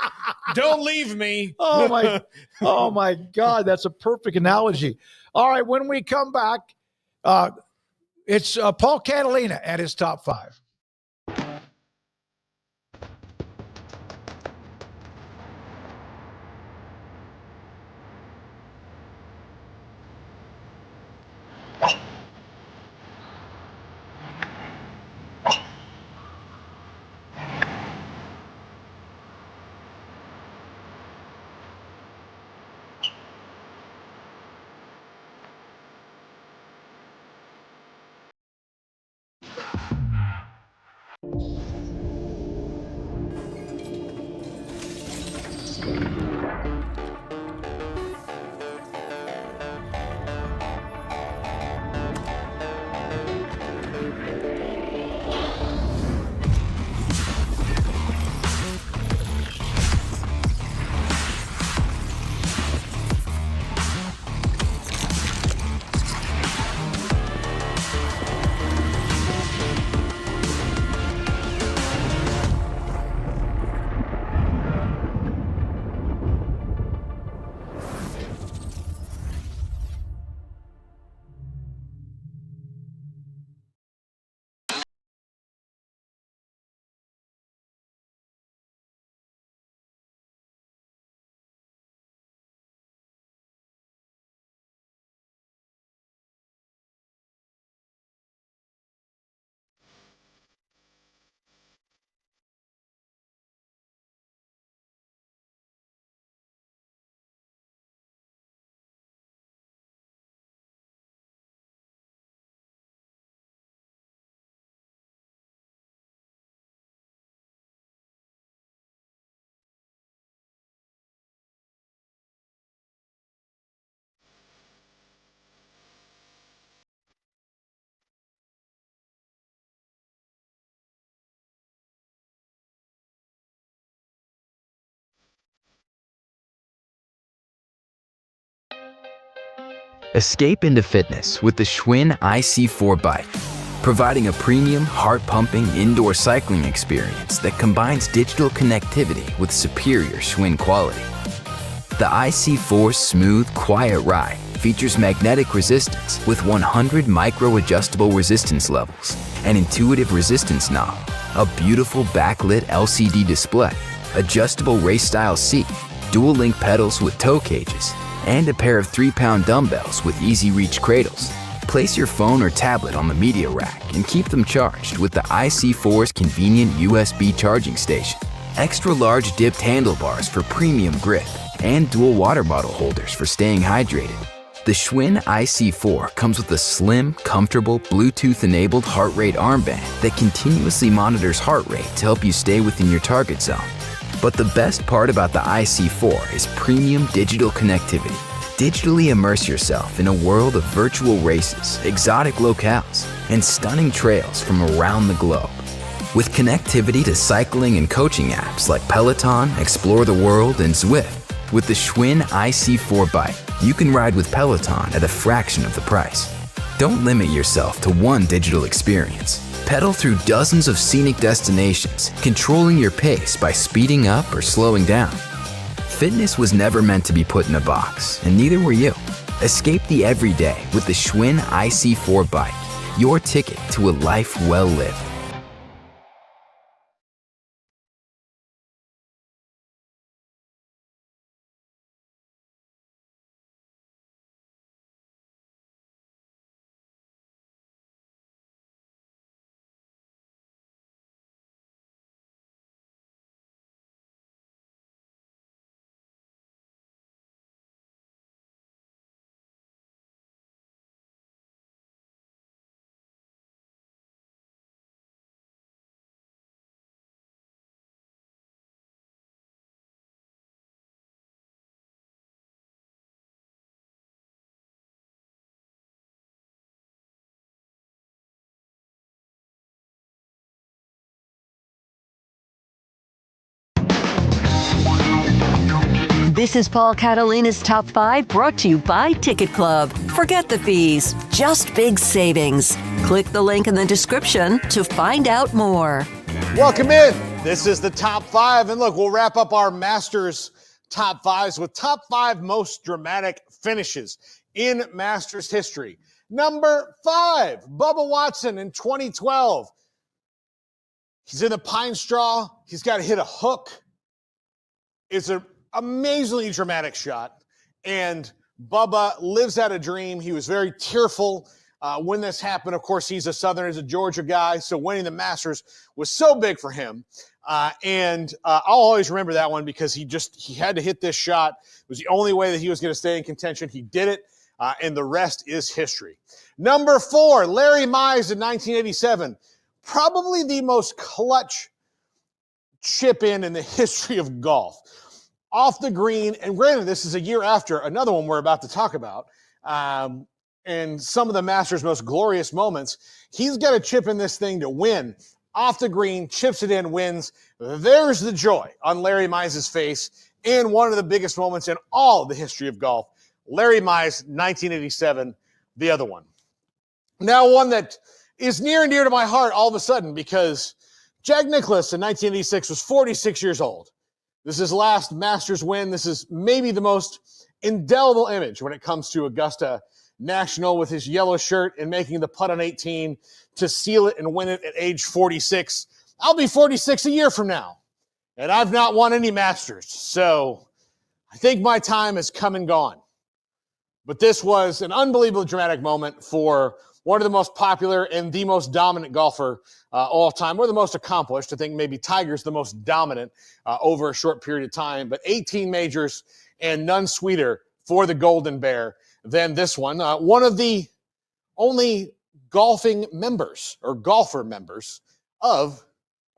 Don't leave me. Oh, my God. That's a perfect analogy. All right, when we come back, it's Paul Catalina at his top 5. Escape into fitness with the Schwinn IC4 bike. providing a premium, heart-pumping indoor cycling experience that combines digital connectivity with superior Schwinn quality. The IC4's smooth, quiet ride features magnetic resistance with 100 micro-adjustable resistance levels, an intuitive resistance knob, a beautiful backlit LCD display, adjustable race-style seat, dual-link pedals with toe cages, and a pair of 3-pound dumbbells with easy-reach cradles. Place your phone or tablet on the media rack and keep them charged with the IC4's convenient USB charging station, extra-large dipped handlebars for premium grip, and dual water bottle holders for staying hydrated. The Schwinn IC4 comes with a slim, comfortable, Bluetooth-enabled heart rate armband that continuously monitors heart rate to help you stay within your target zone. But the best part about the IC4 is premium digital connectivity. Digitally immerse yourself in a world of virtual races, exotic locales, and stunning trails from around the globe. With connectivity to cycling and coaching apps like Peloton, Explore the World, and Zwift, with the Schwinn IC4 bike, you can ride with Peloton at a fraction of the price. Don't limit yourself to one digital experience. Pedal through dozens of scenic destinations, controlling your pace by speeding up or slowing down. Fitness was never meant to be put in a box, and neither were you. Escape the everyday with the Schwinn IC4 bike, your ticket to a life well lived. This is Paul Catalina's Top 5, brought to you by Ticket Club. Forget the fees, just big savings. Click the link in the description to find out more. Welcome in. This is the Top 5. And look, we'll wrap up our Masters Top 5s with top 5 most dramatic finishes in Masters history. Number 5, Bubba Watson in 2012. He's in the pine straw. He's got to hit a hook. It's an amazingly dramatic shot. And Bubba lives out a dream. He was very tearful when this happened. Of course, he's a Southern, he's a Georgia guy. So winning the Masters was so big for him. And I'll always remember that one because he had to hit this shot. It was the only way that he was going to stay in contention. He did it. And the rest is history. Number 4, Larry Mize in 1987. Probably the most clutch chip in the history of golf. Off the green, and granted, this is a year after another one we're about to talk about, and some of the Masters' most glorious moments. He's got to chip in this thing to win. Off the green, chips it in, wins. There's the joy on Larry Mize's face, and one of the biggest moments in all the history of golf. Larry Mize, 1987, the other one. Now, one that is near and dear to my heart all of a sudden, because Jack Nicklaus in 1986 was 46 years old. This is his last Masters win. This is maybe the most indelible image when it comes to Augusta National, with his yellow shirt and making the putt on 18 to seal it and win it at age 46. I'll be 46 a year from now, and I've not won any Masters. So I think my time has come and gone. But this was an unbelievably dramatic moment for one of the most popular and the most dominant golfer all time, or the most accomplished. I think maybe Tiger's the most dominant over a short period of time, but 18 majors and none sweeter for the Golden Bear than this one. One of the only golfing members or golfer members of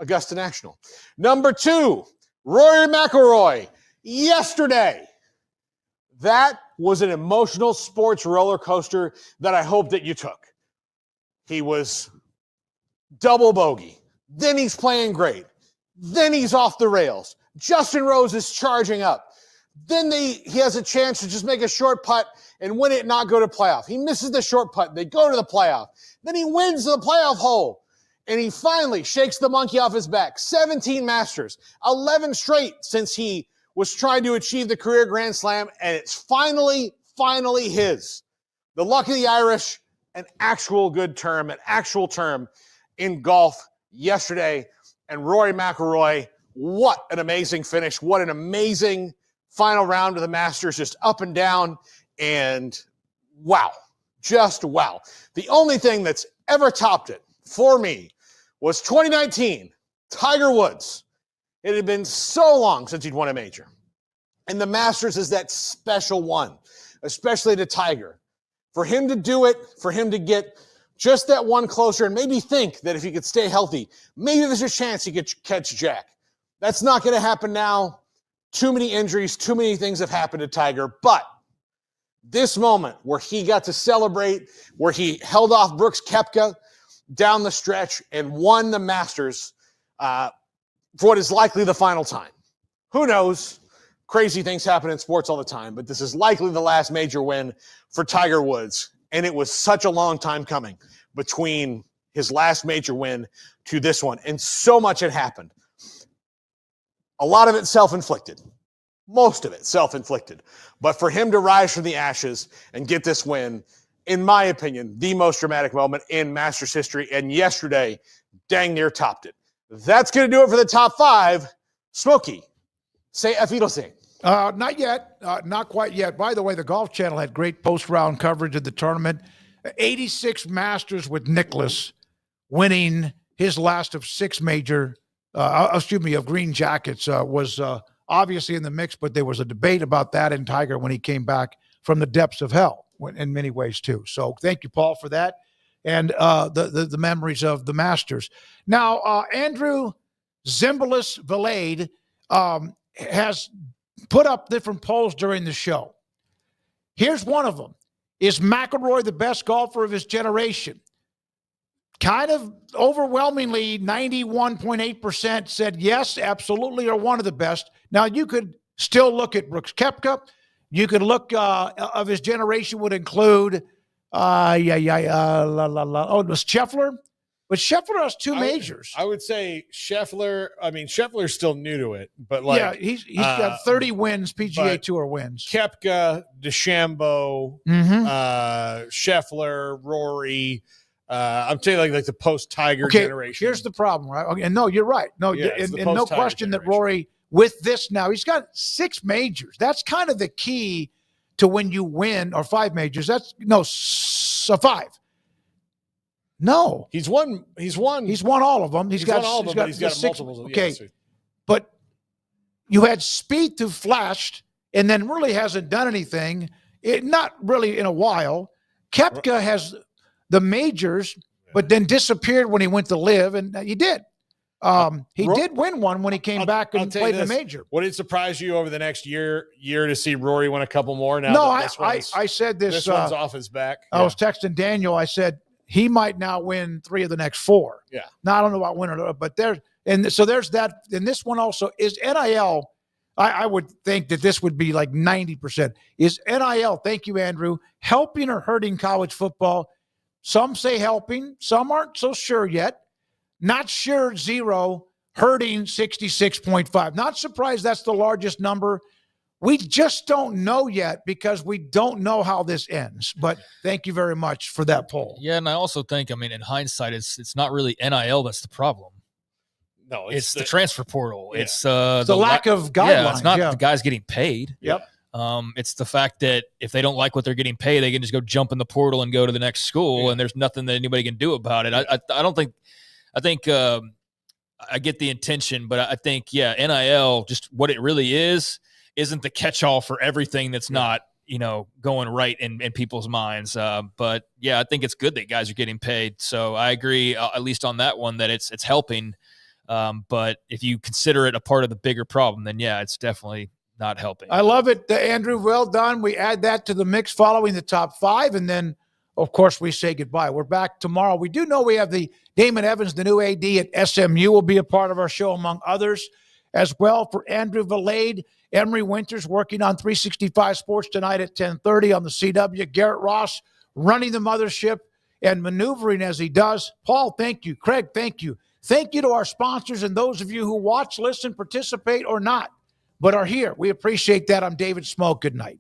Augusta National. Number 2, Rory McIlroy. Yesterday, that was an emotional sports roller coaster that I hope that you took. He was double bogey. Then he's playing great. Then he's off the rails. Justin Rose is charging up. Then he has a chance to just make a short putt and win it and not go to playoff. He misses the short putt. They go to the playoff. Then he wins the playoff hole. And he finally shakes the monkey off his back. 17 Masters, 11 straight since he was trying to achieve the career Grand Slam, and it's finally his. The luck of the Irish, an actual term in golf yesterday. And Rory McIlroy, what an amazing finish. What an amazing final round of the Masters, just up and down. And wow, just wow. The only thing that's ever topped it for me was 2019, Tiger Woods. It had been so long since he'd won a major. And the Masters is that special one, especially to Tiger. For him to do it, for him to get just that one closer and maybe think that if he could stay healthy, maybe there's a chance he could catch Jack. That's not going to happen now. Too many injuries, too many things have happened to Tiger. But this moment where he got to celebrate, where he held off Brooks Koepka down the stretch and won the Masters for what is likely the final time. Who knows? Crazy things happen in sports all the time, but this is likely the last major win for Tiger Woods. And it was such a long time coming between his last major win to this one. And so much had happened. A lot of it self-inflicted. Most of it self-inflicted. But for him to rise from the ashes and get this win, in my opinion, the most dramatic moment in Masters history, and yesterday dang near topped it. That's going to do it for the top five. Smokey, say Auf Wiedersehen. Not yet. Not quite yet. By the way, the Golf Channel had great post-round coverage of the tournament. 86 Masters with Nicklaus winning his last of six major, of green jackets, was obviously in the mix, but there was a debate about that in Tiger when he came back from the depths of hell in many ways too. So thank you, Paul, for that. And the memories of the Masters. Now, Andrew Zimbalist Valade has put up different polls during the show. Here's one of them. Is McIlroy the best golfer of his generation? Kind of overwhelmingly, 91.8% said yes, absolutely, or one of the best. Now, you could still look at Brooks Koepka. You could look of his generation would include, it was Scheffler. But Scheffler has two majors. I would say Scheffler. I mean, Scheffler's still new to it, but he's got 30 wins, PGA Tour wins. Koepka, DeChambeau, Scheffler, Rory. I'm telling you, like the post-Tiger generation. Here's the problem, right? Okay, no, you're right. No, and no question that Rory, with this now, he's got six majors. That's kind of the key to when you win, or five majors. Five. No, he's won all of them. He's got all of them, but he's got six, multiple. Okay, but you had Spieth who flashed and then really hasn't done anything. Not really in a while. Koepka has the majors, but then disappeared when he went to live, and he did. He did win one when he came back and played the major. Would it surprise you over the next year to see Rory win a couple more? Now, no, I said this. This one's off his back. I was texting Daniel. I said he might now win 3 of the next 4. Yeah. Now I don't know about winner, but there's that. And this one also is NIL. I would think that this would be like 90%. Is NIL? Thank you, Andrew. Helping or hurting college football? Some say helping. Some aren't so sure yet. Not sure, 0. Hurting, 66.5. Not surprised that's the largest number. We just don't know yet because we don't know how this ends. But thank you very much for that poll. Yeah, and I also think, in hindsight, it's not really NIL that's the problem. No, it's the transfer portal. Yeah. It's the lack of guidelines. Yeah, it's not the guys getting paid. Yep. It's the fact that if they don't like what they're getting paid, they can just go jump in the portal and go to the next school, and there's nothing that anybody can do about it. I think I get the intention, but I think, NIL, just what it really isn't the catch-all for everything that's not, going right in people's minds. But yeah, I think it's good that guys are getting paid. So I agree, at least on that one, that it's helping. But if you consider it a part of the bigger problem, then yeah, it's definitely not helping. I love it, Andrew. Well done. We add that to the mix following the top 5, and then, of course, we say goodbye. We're back tomorrow. We do know we have the Damon Evans, the new AD at SMU, will be a part of our show, among others, as well. For Andrew Valade Emery Winters working on 365 Sports tonight at 10:30 on the CW. Garrett Ross running the mothership and maneuvering as he does. Paul, thank you. Craig, thank you. Thank you to our sponsors and those of you who watch, listen, participate, or not, but are here. We appreciate that. I'm David Smoak. Good night.